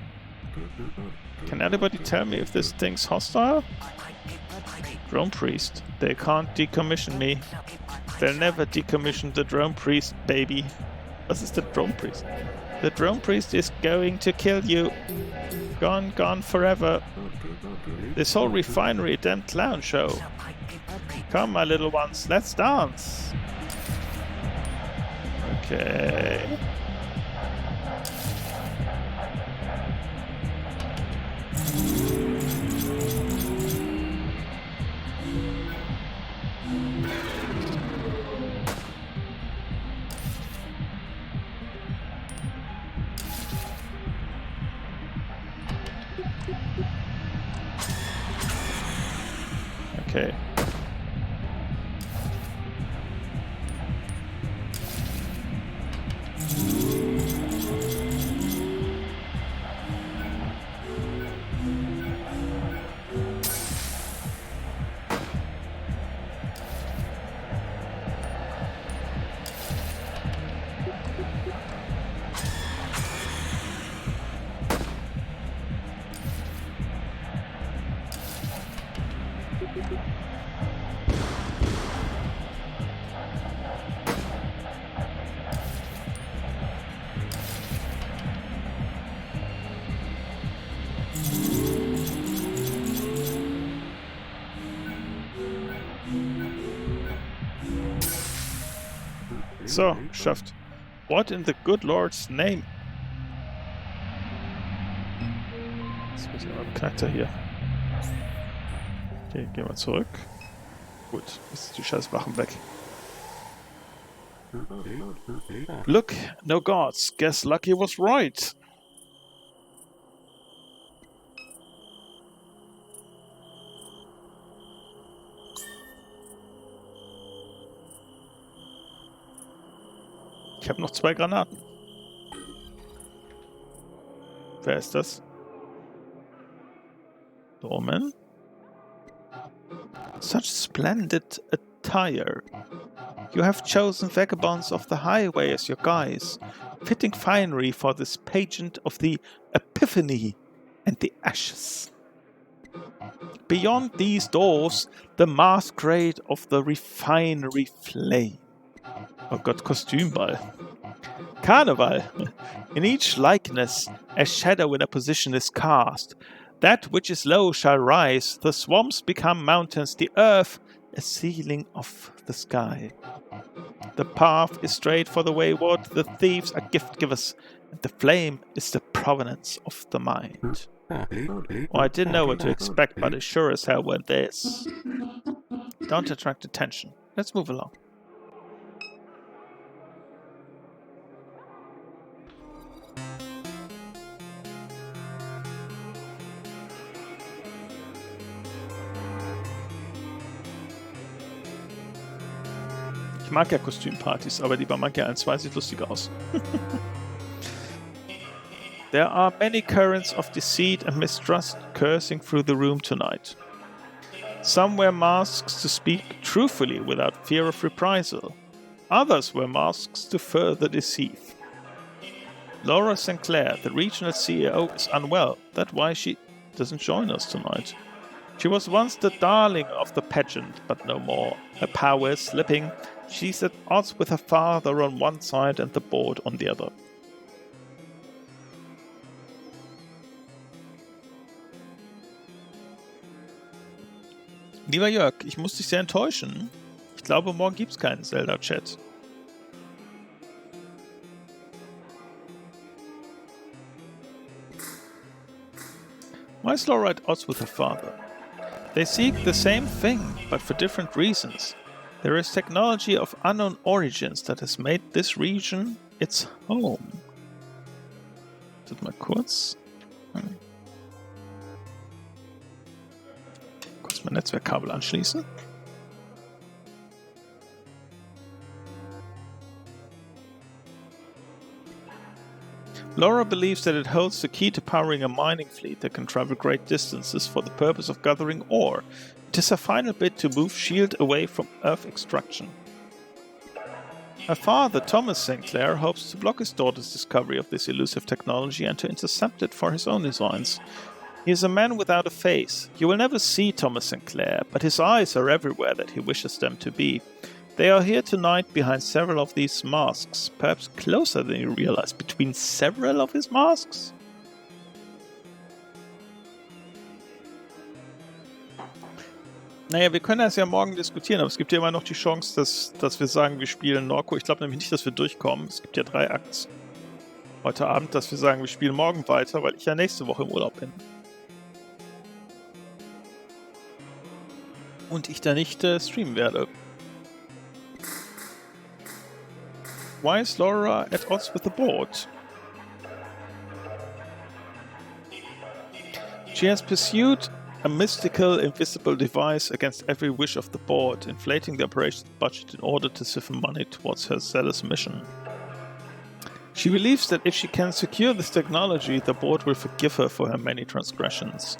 Can anybody tell me if this thing's hostile? Drone Priest. They can't decommission me. They'll never decommission the Drone Priest, baby. Was ist der Drone Priest? The Drone Priest is going to kill you. Gone, gone forever. This whole refinery, damn clown show. Come, my little ones, let's dance. Okay. Okay. So, geschafft. What in the good Lord's name? Jetzt muss ich mal beknackter hier. Okay, gehen wir zurück. Gut, jetzt ist die scheiß Wachen weg. Look, no gods. Guess Lucky was right. Ich habe noch 2 Granaten. Wer ist das? Dorman? Such splendid attire. You have chosen vagabonds of the highway as your guise, fitting finery for this pageant of the Epiphany and the ashes. Beyond these doors, the masquerade of the refinery flame. Oh Gott, Kostümball. Carnival. In each likeness, a shadow in a position is cast. That which is low shall rise, the swamps become mountains, the earth a ceiling of the sky. The path is straight for the wayward, the thieves are gift givers, and the flame is the provenance of the mind. Well, I didn't know what to expect, but it sure as hell went this. Don't attract attention. Let's move along. Ich mag ja Kostümpartys, aber die bei Monkey 1 2 sieht lustig aus. There are many currents of deceit and mistrust coursing through the room tonight. Some wear masks to speak truthfully without fear of reprisal. Others wear masks to further deceive. Laura Sinclair, the regional CEO, is unwell. That's why she doesn't join us tonight. She was once the darling of the pageant, but no more. Her power is slipping. She's at odds with her father on one side and the board on the other. Lieber Jörg, ich muss dich sehr enttäuschen. Ich glaube, morgen gibt's keinen Zelda-Chat. Why is Laura at odds with her father? They seek the same thing, but for different reasons. There is technology of unknown origins that has made this region its home. Mal kurz. Kurz mein Netzwerkkabel anschließen. Laura believes that it holds the key to powering a mining fleet that can travel great distances for the purpose of gathering ore. It is her final bid to move S.H.I.E.L.D. away from Earth extraction. Her father, Thomas Sinclair, hopes to block his daughter's discovery of this elusive technology and to intercept it for his own designs. He is a man without a face. You will never see Thomas Sinclair, but his eyes are everywhere that he wishes them to be. They are here tonight behind several of these masks, perhaps closer than you realize. Between several of his masks? Naja, wir können das ja morgen diskutieren, aber es gibt ja immer noch die Chance, dass wir sagen, wir spielen Norco. Ich glaube nämlich nicht, dass wir durchkommen. Es gibt ja 3 Akts heute Abend, dass wir sagen, wir spielen morgen weiter, weil ich ja nächste Woche im Urlaub bin. Und ich da nicht streamen werde. Why is Laura at odds with the board? She has pursued a mystical, invisible device against every wish of the board, inflating the operations budget in order to siphon money towards her zealous mission. She believes that if she can secure this technology, the board will forgive her for her many transgressions.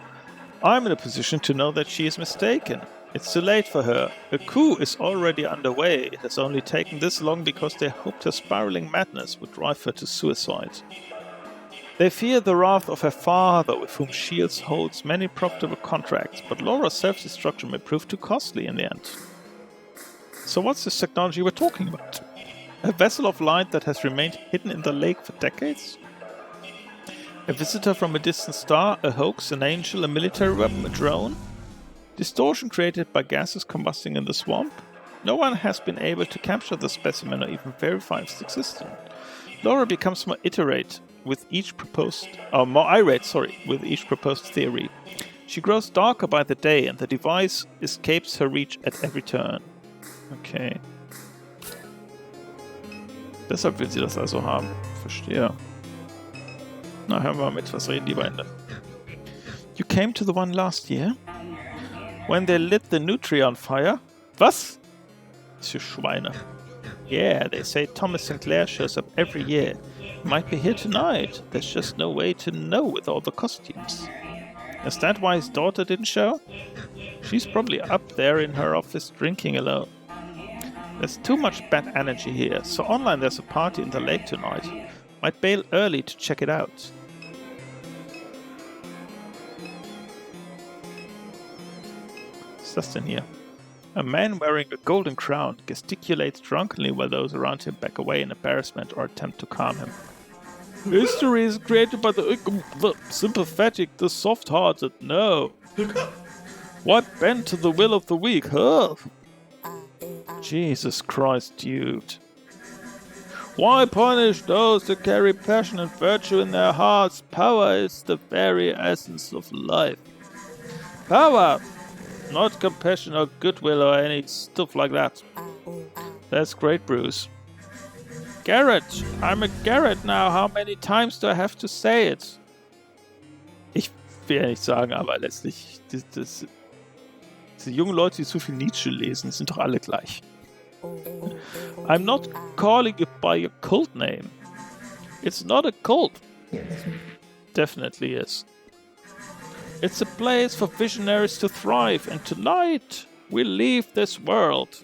I'm in a position to know that she is mistaken. It's too late for her. A coup is already underway. It has only taken this long because they hoped her spiraling madness would drive her to suicide. They fear the wrath of her father, with whom S.H.I.E.L.D. holds many profitable contracts, but Laura's self-destruction may prove too costly in the end. So what's this technology we're talking about? A vessel of light that has remained hidden in the lake for decades? A visitor from a distant star, a hoax, an angel, a military weapon, a drone? Distortion created by gases combusting in the swamp? No one has been able to capture the specimen or even verify its existence. Laura becomes more irate with each proposed theory. She grows darker by the day and the device escapes her reach at every turn. Okay. Deshalb will sie das also haben. Verstehe. Na, hören wir mal mit, was reden die beiden? You came to the one last year? When they lit the Nutria on fire? Was? Das für Schweine. Yeah, they say Thomas Sinclair shows up every year. He might be here tonight. There's just no way to know with all the costumes. Is that why his daughter didn't show? She's probably up there in her office drinking alone. There's too much bad energy here, so online there's a party in the lake tonight. Might bail early to check it out. What's this in here? A man wearing a golden crown gesticulates drunkenly while those around him back away in embarrassment or attempt to calm him. History is created by the sympathetic, the soft-hearted. No. Why bend to the will of the weak, huh? Jesus Christ, dude. Why punish those who carry passion and virtue in their hearts? Power is the very essence of life. Power! Not compassion or goodwill or any stuff like that. That's great, Bruce. Garrett! I'm a Garrett now. How many times do I have to say it? Ich will ja nicht sagen, aber letztlich... diese jungen Leute, die so viel Nietzsche lesen, sind doch alle gleich. I'm not calling you by your cult name. It's not a cult. Definitely is. It's a place for visionaries to thrive, and tonight we leave this world.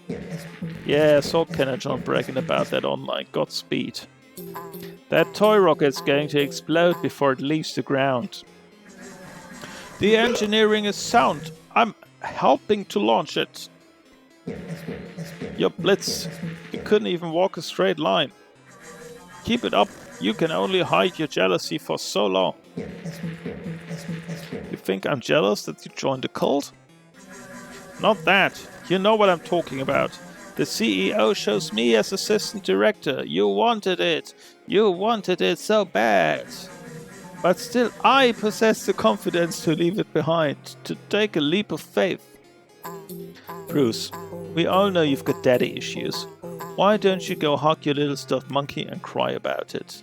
Yeah, so can I John bragging about that online. Godspeed. That toy rocket's going to explode before it leaves the ground. The engineering is sound. I'm helping to launch it. Your blitz. You couldn't even walk a straight line. Keep it up. You can only hide your jealousy for so long. You think I'm jealous that you joined the cult? Not that. You know what I'm talking about. The CEO chose me as assistant director. You wanted it. You wanted it so bad. But still, I possess the confidence to leave it behind, to take a leap of faith. Bruce, we all know you've got daddy issues. Why don't you go hug your little stuffed monkey and cry about it?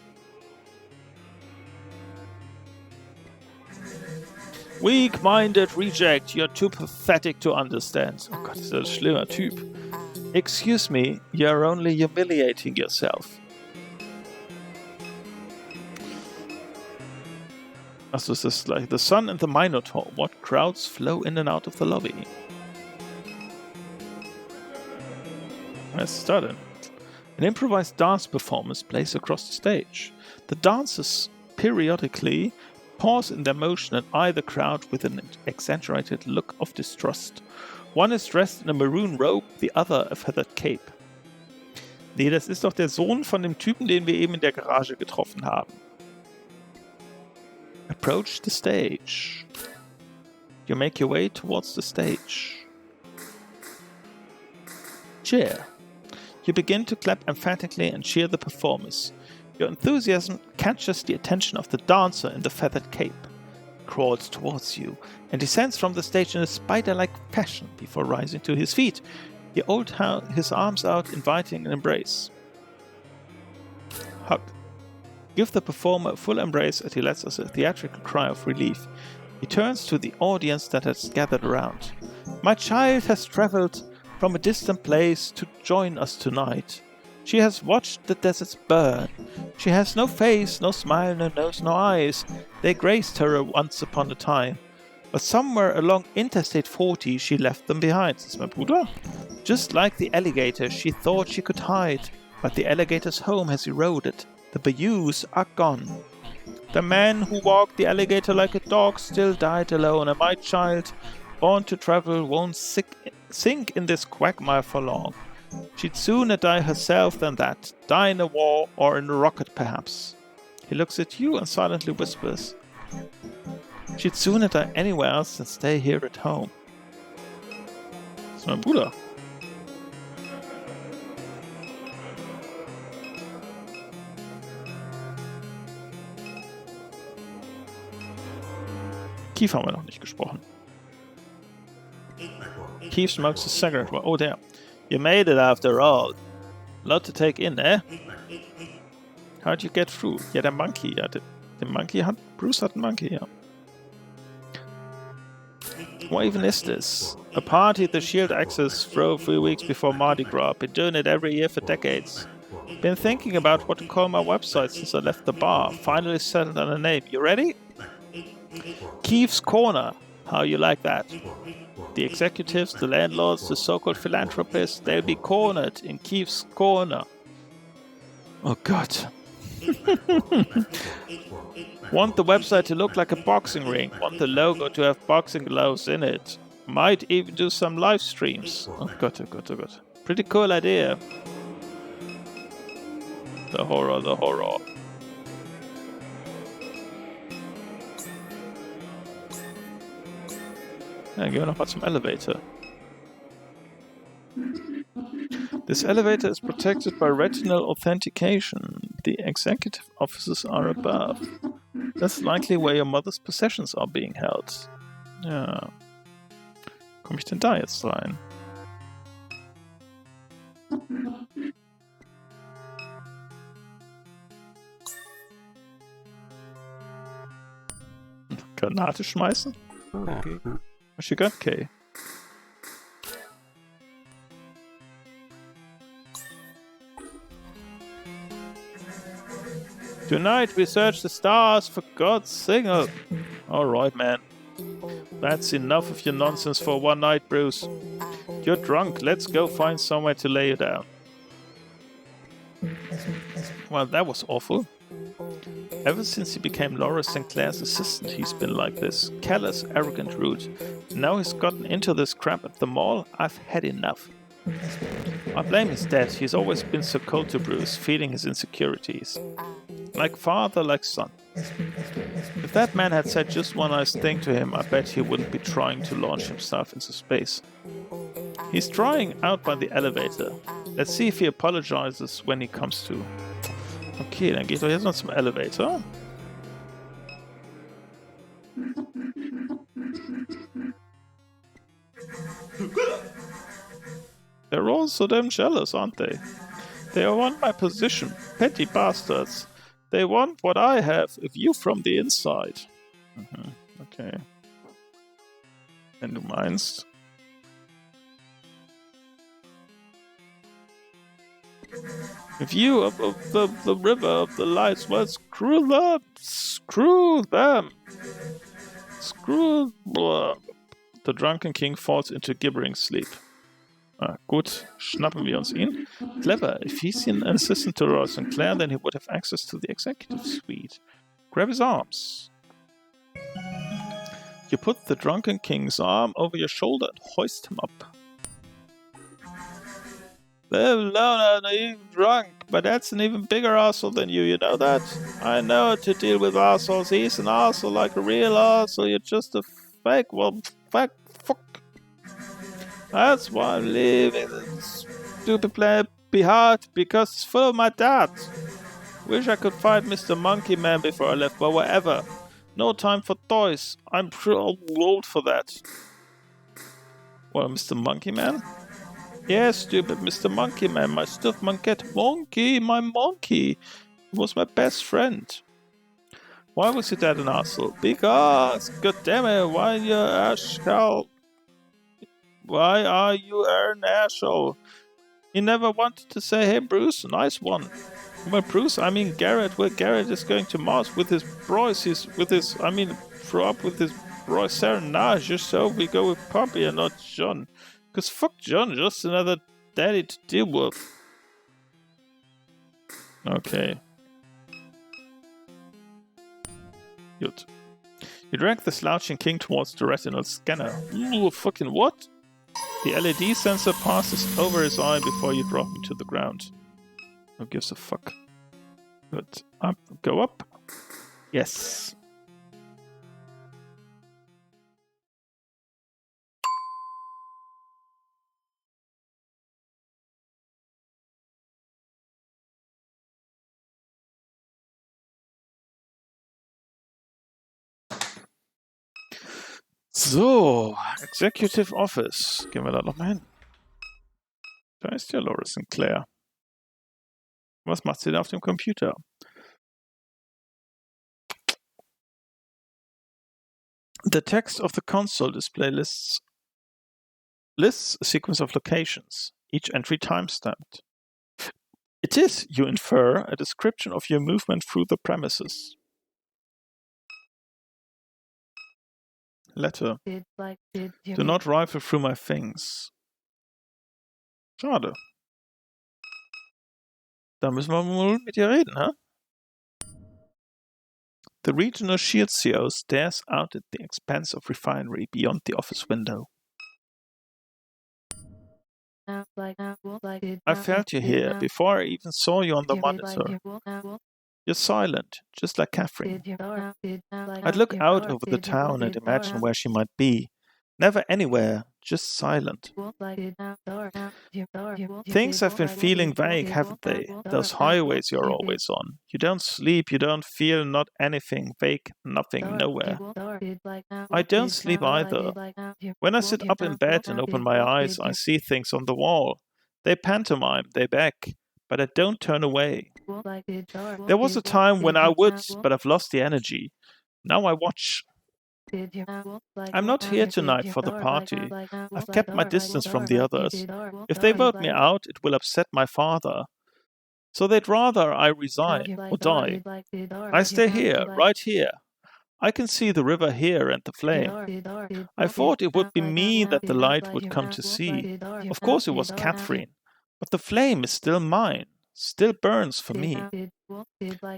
Weak-minded reject, you're too pathetic to understand. Oh Gott, ist das ein schlimmer Typ. Excuse me, you're only humiliating yourself. Achso, ist das gleich. The Sun and the Minotaur. What crowds flow in and out of the lobby? Let's start it. An improvised dance performance plays across the stage. The dancers periodically pause in their motion and eye the crowd with an exaggerated look of distrust. One is dressed in a maroon robe, the other a feathered cape. Nee, das ist doch der Sohn von dem Typen, den wir eben in der Garage getroffen haben. Approach the stage. You make your way towards the stage. Cheer. You begin to clap emphatically and cheer the performers. Your enthusiasm catches the attention of the dancer in the feathered cape. He crawls towards you and descends from the stage in a spider-like fashion before rising to his feet. He holds his arms out, inviting an embrace. Hug. Give the performer a full embrace as he lets us a theatrical cry of relief. He turns to the audience that has gathered around. My child has traveled from a distant place to join us tonight. She has watched the deserts burn. She has no face, no smile, no nose, no eyes. They graced her once upon a time. But somewhere along Interstate 40 she left them behind. Ist das mein Bruder? Just like the alligator, she thought she could hide. But the alligator's home has eroded. The bayous are gone. The man who walked the alligator like a dog still died alone, and my child, born to travel, won't sink in this quagmire for long. She'd sooner die herself than that, die in a war or in a rocket perhaps. He looks at you and silently whispers, she'd sooner die anywhere else than stay here at home. Das ist mein Bruder. Keith haben wir noch nicht gesprochen. Keith smokes a cigarette. Oh, damn. You made it after all. Lot to take in, eh? How'd you get through? Ja, der Monkey. Ja, der Monkey hat... Bruce hat einen Monkey, ja. What even is this? A party the Shield Axis throw 3 weeks before Mardi Gras. Been doing it every year for decades. Been thinking about what to call my website since I left the bar. Finally settled on a name. You ready? Keith's Corner. How you like that? The executives, the landlords, the so-called philanthropists, they'll be cornered in Keith's corner. Oh God. Want the website to look like a boxing ring. Want the logo to have boxing gloves in it. Might even do some live streams. Oh God, oh God, oh God. Pretty cool idea. The horror, the horror. Yeah, gehen wir noch mal zum elevator. This elevator is protected by retinal authentication. The executive offices are above. That's likely where your mother's possessions are being held. Ja. Komme ich denn da jetzt rein? Granate schmeißen? Okay. What you got, Kay? Tonight we search the stars for God's signal. Alright, man. That's enough of your nonsense for one night, Bruce. You're drunk. Let's go find somewhere to lay you down. Well, that was awful. Ever since he became Laura Sinclair's assistant, he's been like this. Callous, arrogant, rude. Now he's gotten into this crap at the mall. I've had enough. I blame his dad. He's always been so cold to Bruce, feeding his insecurities. Like father, like son. If that man had said just one nice thing to him, I bet he wouldn't be trying to launch himself into space. He's trying out by the elevator. Let's see if he apologizes when he comes to. Okay, dann geht er jetzt noch zum Elevator. They're all so damn jealous, aren't they? They want my position. Petty bastards. They want what I have, a view from the inside. Okay. Wenn du meinst. A view of the river of the lights. Well, screw them. Screw them. Screw... Blah. The drunken king falls into gibbering sleep. Gut, schnappen wir uns ihn. Clever. If he's an assistant to Laura Sinclair, then he would have access to the executive suite. Grab his arms. You put the drunken king's arm over your shoulder and hoist him up. I'm not even drunk, but that's an even bigger asshole than you know that? I know how to deal with assholes. He's an asshole like a real asshole. You're just a fake. Well, fuck. That's why I'm leaving this stupid planet behind, because it's full of my dad. Wish I could find Mr. Monkey Man before I left, but whatever. No time for toys. I'm too old for that. Well, Mr. Monkey Man? Yes, stupid Mr. Monkey Man, my stuffed monkey. Monkey, my monkey. He was my best friend. Why was your dad an asshole? Because, goddammit, why you asshole? Why are you an asshole? He never wanted to say, hey Bruce, nice one. Well, Bruce, I mean Garrett. Well, Garrett is going to Mars with his bros. Throw up with his bro Sarah. Nah, just so we go with Poppy and not John. Because fuck John, just another daddy to deal with. Okay. Good. You drag the slouching king towards the retinal scanner. Ooh, fucking what? The LED sensor passes over his eye before you drop him to the ground. Who gives a fuck? Good. Up. Go up. Yes. So, Executive Office. Gehen wir da nochmal hin. Da ist ja Laura Sinclair. Was macht sie da auf dem Computer? The text of the console display lists a sequence of locations, each entry timestamped. It is, you infer, a description of your movement through the premises. Letter. Do not rifle through my things. Schade. Da müssen wir wohl mit ihr reden, hä? The regional shield CO stares out at the expanse of refinery beyond the office window. I felt you here before I even saw you on the monitor. You're silent, just like Catherine. I'd look out over the town and imagine where she might be. Never anywhere, just silent. Things have been feeling vague, haven't they? Those highways you're always on. You don't sleep, you don't feel not anything, vague, nothing, nowhere. I don't sleep either. When I sit up in bed and open my eyes, I see things on the wall. They pantomime, they beg, but I don't turn away. There was a time when I would, but I've lost the energy. Now I watch. I'm not here tonight for the party. I've kept my distance from the others. If they vote me out, it will upset my father. So they'd rather I resign or die. I stay here, right here. I can see the river here and the flame. I thought it would be me that the light would come to see. Of course it was Catherine. But the flame is still mine, still burns for me.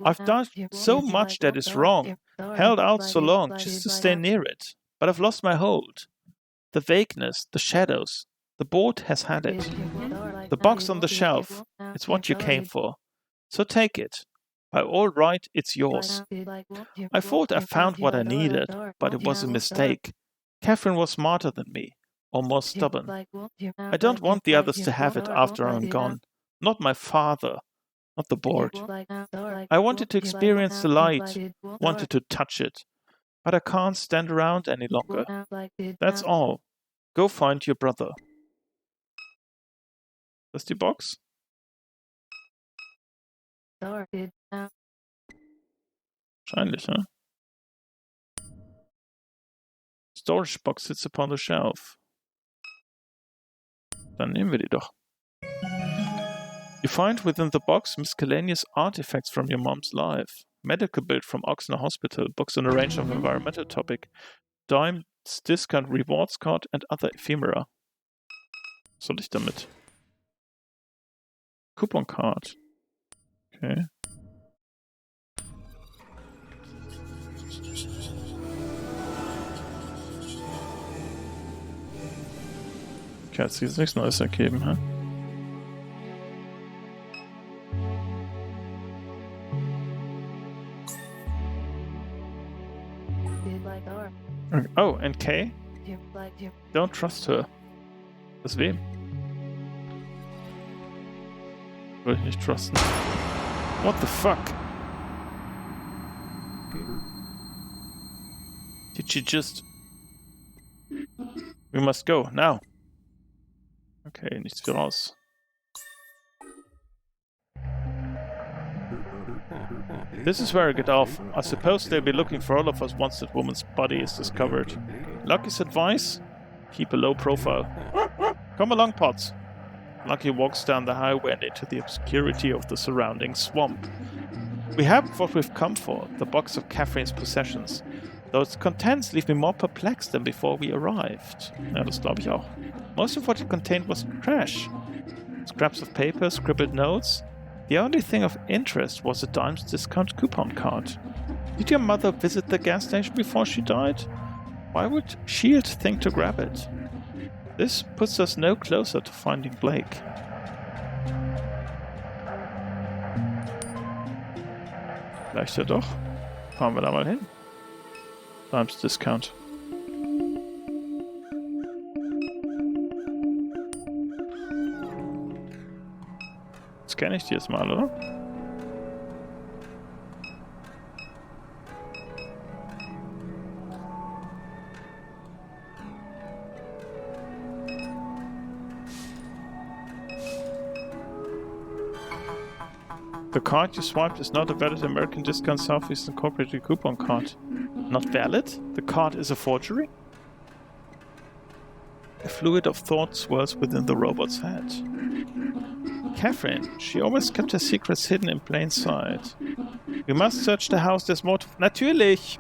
I've done so much that is wrong, held out so long just to stay near it, but I've lost my hold. The vagueness, the shadows, the board has had it. The box on the shelf, it's what you came for. So take it. By all right, it's yours. I thought I found what I needed, but it was a mistake. Catherine was smarter than me, or more stubborn. I don't want the others to have it after I'm gone. Not my father. Not the board. I wanted to experience the light, wanted to touch it, but I can't stand around any longer. That's all. Go find your brother. Das ist die Box? Wahrscheinlich, ne? Storage box sits upon the shelf. Dann nehmen wir die doch. You find within the box miscellaneous artifacts from your mom's life. Medical bill from Oxner Hospital, books on a range of environmental topic, Dimes Discount Rewards Card and other ephemera. Was soll ich damit? Coupon Card. Okay. Okay, hat sich jetzt nichts Neues ergeben, hä? Oh, and Kay? Don't trust her. Das wem? Würde ich nicht trusten. What the fuck? Did she just... We must go, now. Okay, nichts für raus. This is where I get off. I suppose they'll be looking for all of us once that woman's body is discovered. Lucky's advice? Keep a low profile. Come along, Potts. Lucky walks down the highway and into the obscurity of the surrounding swamp. We have what we've come for, the box of Catherine's possessions. Though its contents leave me more perplexed than before we arrived. Ja, das glaube ich auch. Most of what it contained was trash. Scraps of paper, scribbled notes. The only thing of interest was a Dimes discount coupon card. Did your mother visit the gas station before she died? Why would S.H.I.E.L.D. think to grab it? This puts us no closer to finding Blake. Vielleicht ja doch. Fahren wir da mal hin. Dimes Discount. Scanne ich die jetzt mal, oder? The card you swiped is not a valid American Discount Southeast Incorporated coupon card. Not valid? The card is a forgery? A fluid of thought swirls within the robot's head. Catherine, she always kept her secrets hidden in plain sight. We must search the house, there's more to... Natürlich!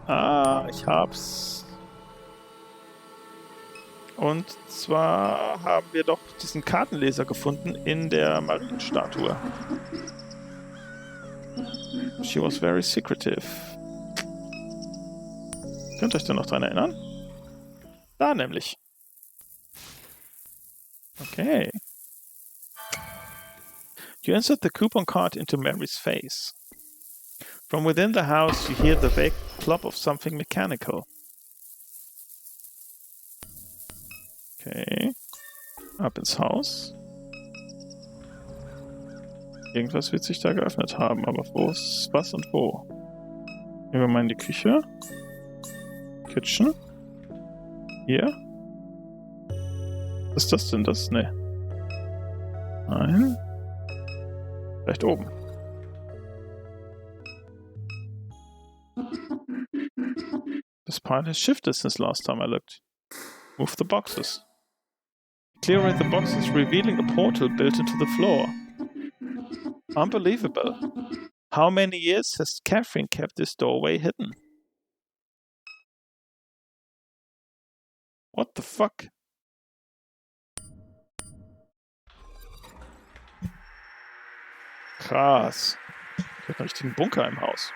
Ah, ich hab's. Und zwar haben wir doch diesen Kartenleser gefunden in der Marienstatue. She was very secretive. Könnt ihr euch da noch dran erinnern? Da nämlich. Okay. You insert the coupon card into Mary's face. From within the house you hear the vague plop of something mechanical. Okay. Ab ins Haus. Irgendwas wird sich da geöffnet haben, aber wo ist was und wo? Gehen wir mal in die Küche. Kitchen. Hier. Was ist das denn? Das? Ne. Nein. Vielleicht oben. This pile has shifted since last time I looked. Move the boxes. Clearing the boxes, revealing a portal built into the floor. Unbelievable. How many years has Catherine kept this doorway hidden? What the fuck? Krass. Ich habe einen richtigen Bunker im Haus.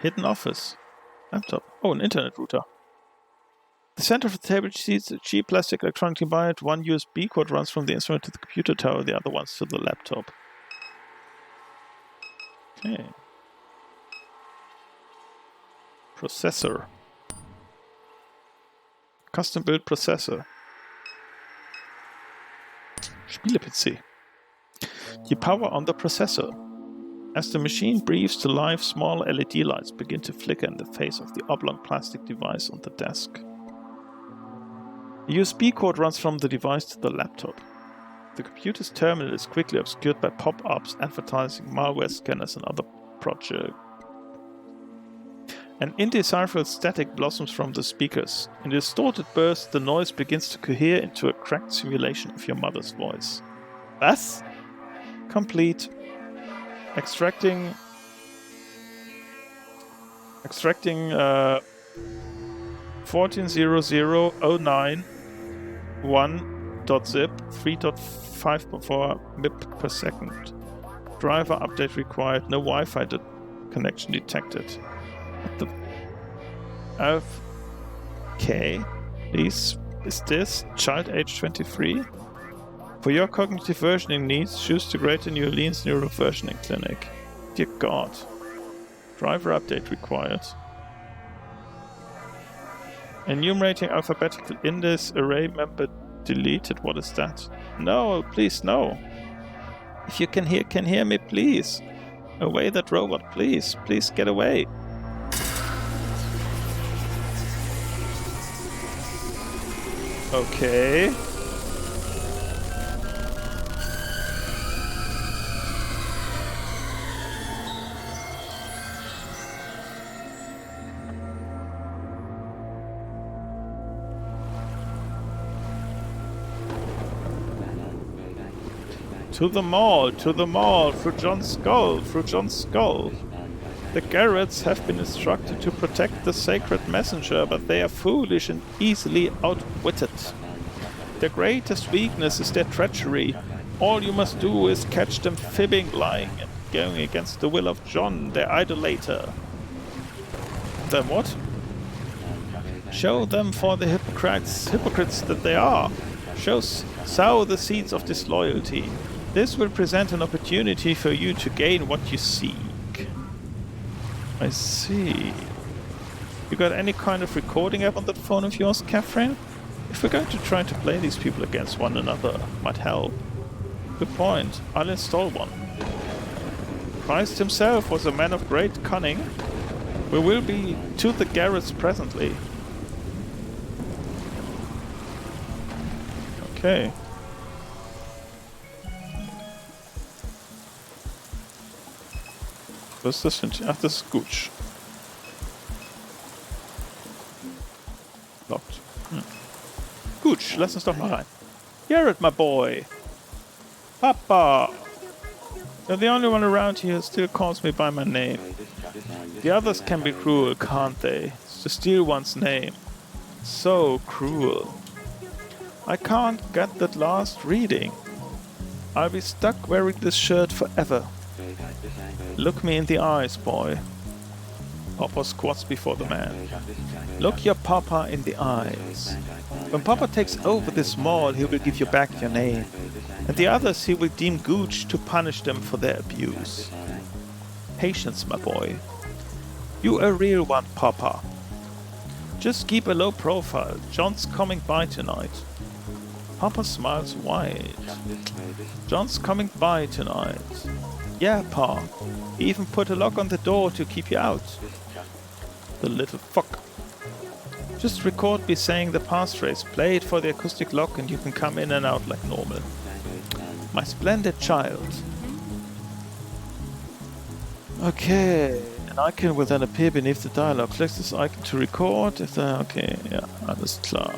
Hidden Office. Laptop. Oh, ein Internet-Router. The center of the table seats a cheap plastic electronic device. One USB cord runs from the instrument to the computer tower, the other one's to the laptop. Okay. Processor. Custom built processor. Spiele-PC. You power on the processor. As the machine breathes to life, small LED lights begin to flicker in the face of the oblong plastic device on the desk. The USB cord runs from the device to the laptop. The computer's terminal is quickly obscured by pop-ups advertising malware scanners and other projects. An indecipherable static blossoms from the speakers. In distorted bursts, the noise begins to cohere into a cracked simulation of your mother's voice. Was? Complete. Extracting 14.00.09.1.zip 3.5 MB per second. Driver update required. No Wi-Fi connection detected. What the FK? Please, is this child age 23? For your cognitive versioning needs, choose the Greater New Orleans Neuroversioning Clinic. Dear God. Driver update required. Enumerating alphabetical index array member deleted. What is that? No, please, no. If you can hear me, please. Away that robot, please. Please get away. Okay. To the mall, through John's skull. The Garretts have been instructed to protect the sacred messenger, but they are foolish and easily outwitted. Their greatest weakness is their treachery. All you must do is catch them fibbing, lying, and going against the will of John, their idolater. Then what? Show them for the hypocrites that they are. Sow the seeds of disloyalty. This will present an opportunity for you to gain what you seek. I see. You got any kind of recording app on that phone of yours, Catherine? If we're going to try to play these people against one another, might help. Good point. I'll install one. Christ himself was a man of great cunning. We will be to the Garretts presently. Okay. Was ist das für ein... Ach, das ist Gooch. Locked. Gooch, lass uns doch mal rein. Garrett, my boy. Papa. You're the only one around here who still calls me by my name. The others can be cruel, can't they? To steal one's name. So cruel. I can't get that last reading. I'll be stuck wearing this shirt forever. Look me in the eyes, boy. Papa squats before the man. Look your papa in the eyes. When papa takes over this mall, he will give you back your name. And the others he will deem gooch to punish them for their abuse. Patience, my boy. You a real one, papa. Just keep a low profile. John's coming by tonight. Papa smiles wide. John's coming by tonight. Yeah, Pa. He even put a lock on the door to keep you out. The little fuck. Just record me saying the passphrase, play it for the acoustic lock, and you can come in and out like normal. My splendid child. Okay. An icon will then appear beneath the dialogue. Click this icon to record. Okay, yeah, alles klar.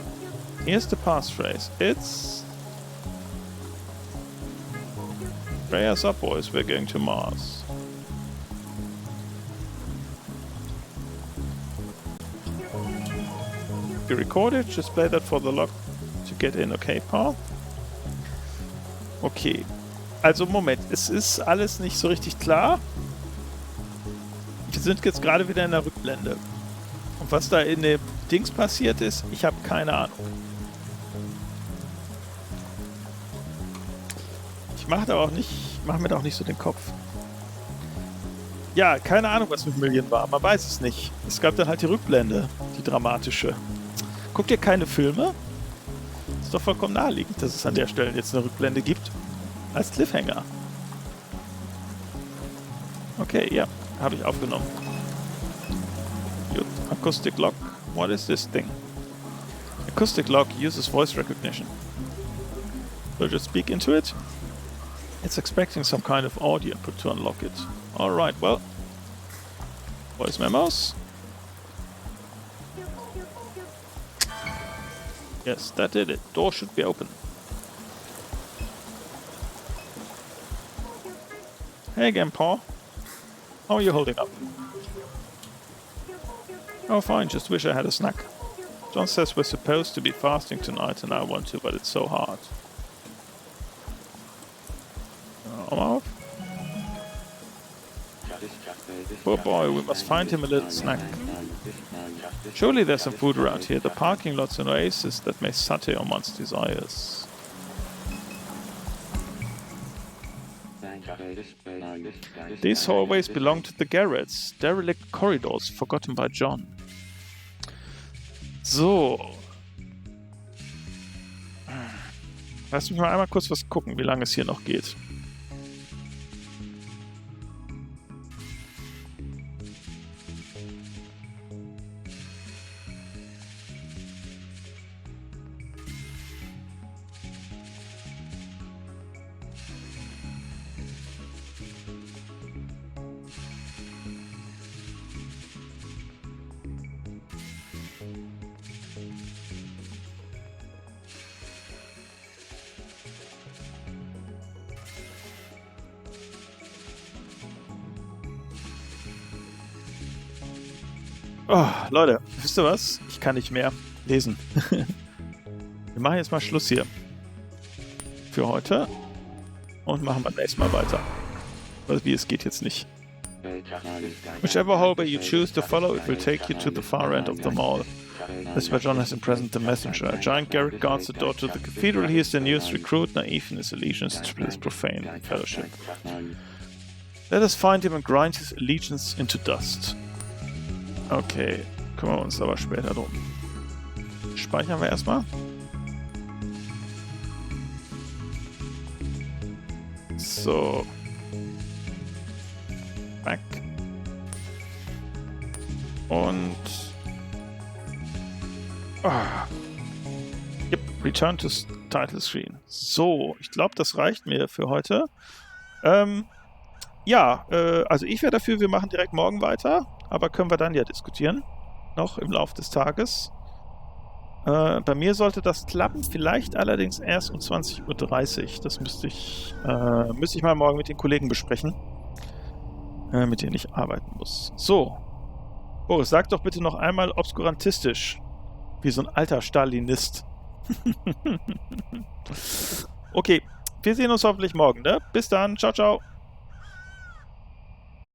Here's the passphrase. It's... Prayers up, boys. We're going to Mars. If you record it, just play that for the log to get in. Okay, Pa? Okay. Also, Moment. Es ist alles nicht so richtig klar. Wir sind jetzt gerade wieder in der Rückblende. Und was da in dem Dings passiert ist, ich habe keine Ahnung. Ich mache mir da auch nicht so den Kopf. Ja, keine Ahnung, was mit Million war. Man weiß es nicht. Es gab dann halt die Rückblende, die dramatische. Guckt ihr keine Filme? Ist doch vollkommen naheliegend, dass es an der Stelle jetzt eine Rückblende gibt. Als Cliffhanger. Okay, ja. Habe ich aufgenommen. Good. Acoustic lock. What is this thing? Acoustic lock uses voice recognition. We'll just speak into it. It's expecting some kind of audio input to unlock it. Alright, well. Voice memos. Yes, that did it. Door should be open. Hey again, Paul. How are you holding up? Oh, fine. Just wish I had a snack. John says we're supposed to be fasting tonight and I want to, but it's so hard. Off. Poor boy, we must find him a little snack. Surely there's some food around here. The parking lot's an oasis that may satisfy one's desires. These hallways belong to the Garretts, derelict corridors forgotten by John. So. Lass mich mal einmal kurz was gucken, wie lange es hier noch geht. Oh, Leute, wisst ihr was? Ich kann nicht mehr lesen. Wir machen jetzt mal Schluss hier. Für heute. Und machen beim nächsten Mal weiter. Also wie, es geht jetzt nicht. Whichever hallway you choose to follow, it will take you to the far end of the mall. That's where John has imprisoned the messenger. A giant Garrett guards the door to the cathedral. He is the newest recruit, naive in his allegiance to this profane fellowship. Let us find him and grind his allegiance into dust. Okay, kümmern wir uns aber später drum. Speichern wir erstmal. So. Back. Und... Yep, return to title screen. So, ich glaube, das reicht mir für heute. Ja, also ich wäre dafür, wir machen direkt morgen weiter. Aber können wir dann ja diskutieren. Noch im Laufe des Tages. Bei mir sollte das klappen. Vielleicht allerdings erst um 20:30 Uhr. Das müsste ich mal morgen mit den Kollegen besprechen. Mit denen ich arbeiten muss. So. Boris, sag doch bitte noch einmal obskurantistisch. Wie so ein alter Stalinist. Okay, wir sehen uns hoffentlich morgen, ne? Bis dann, ciao, ciao.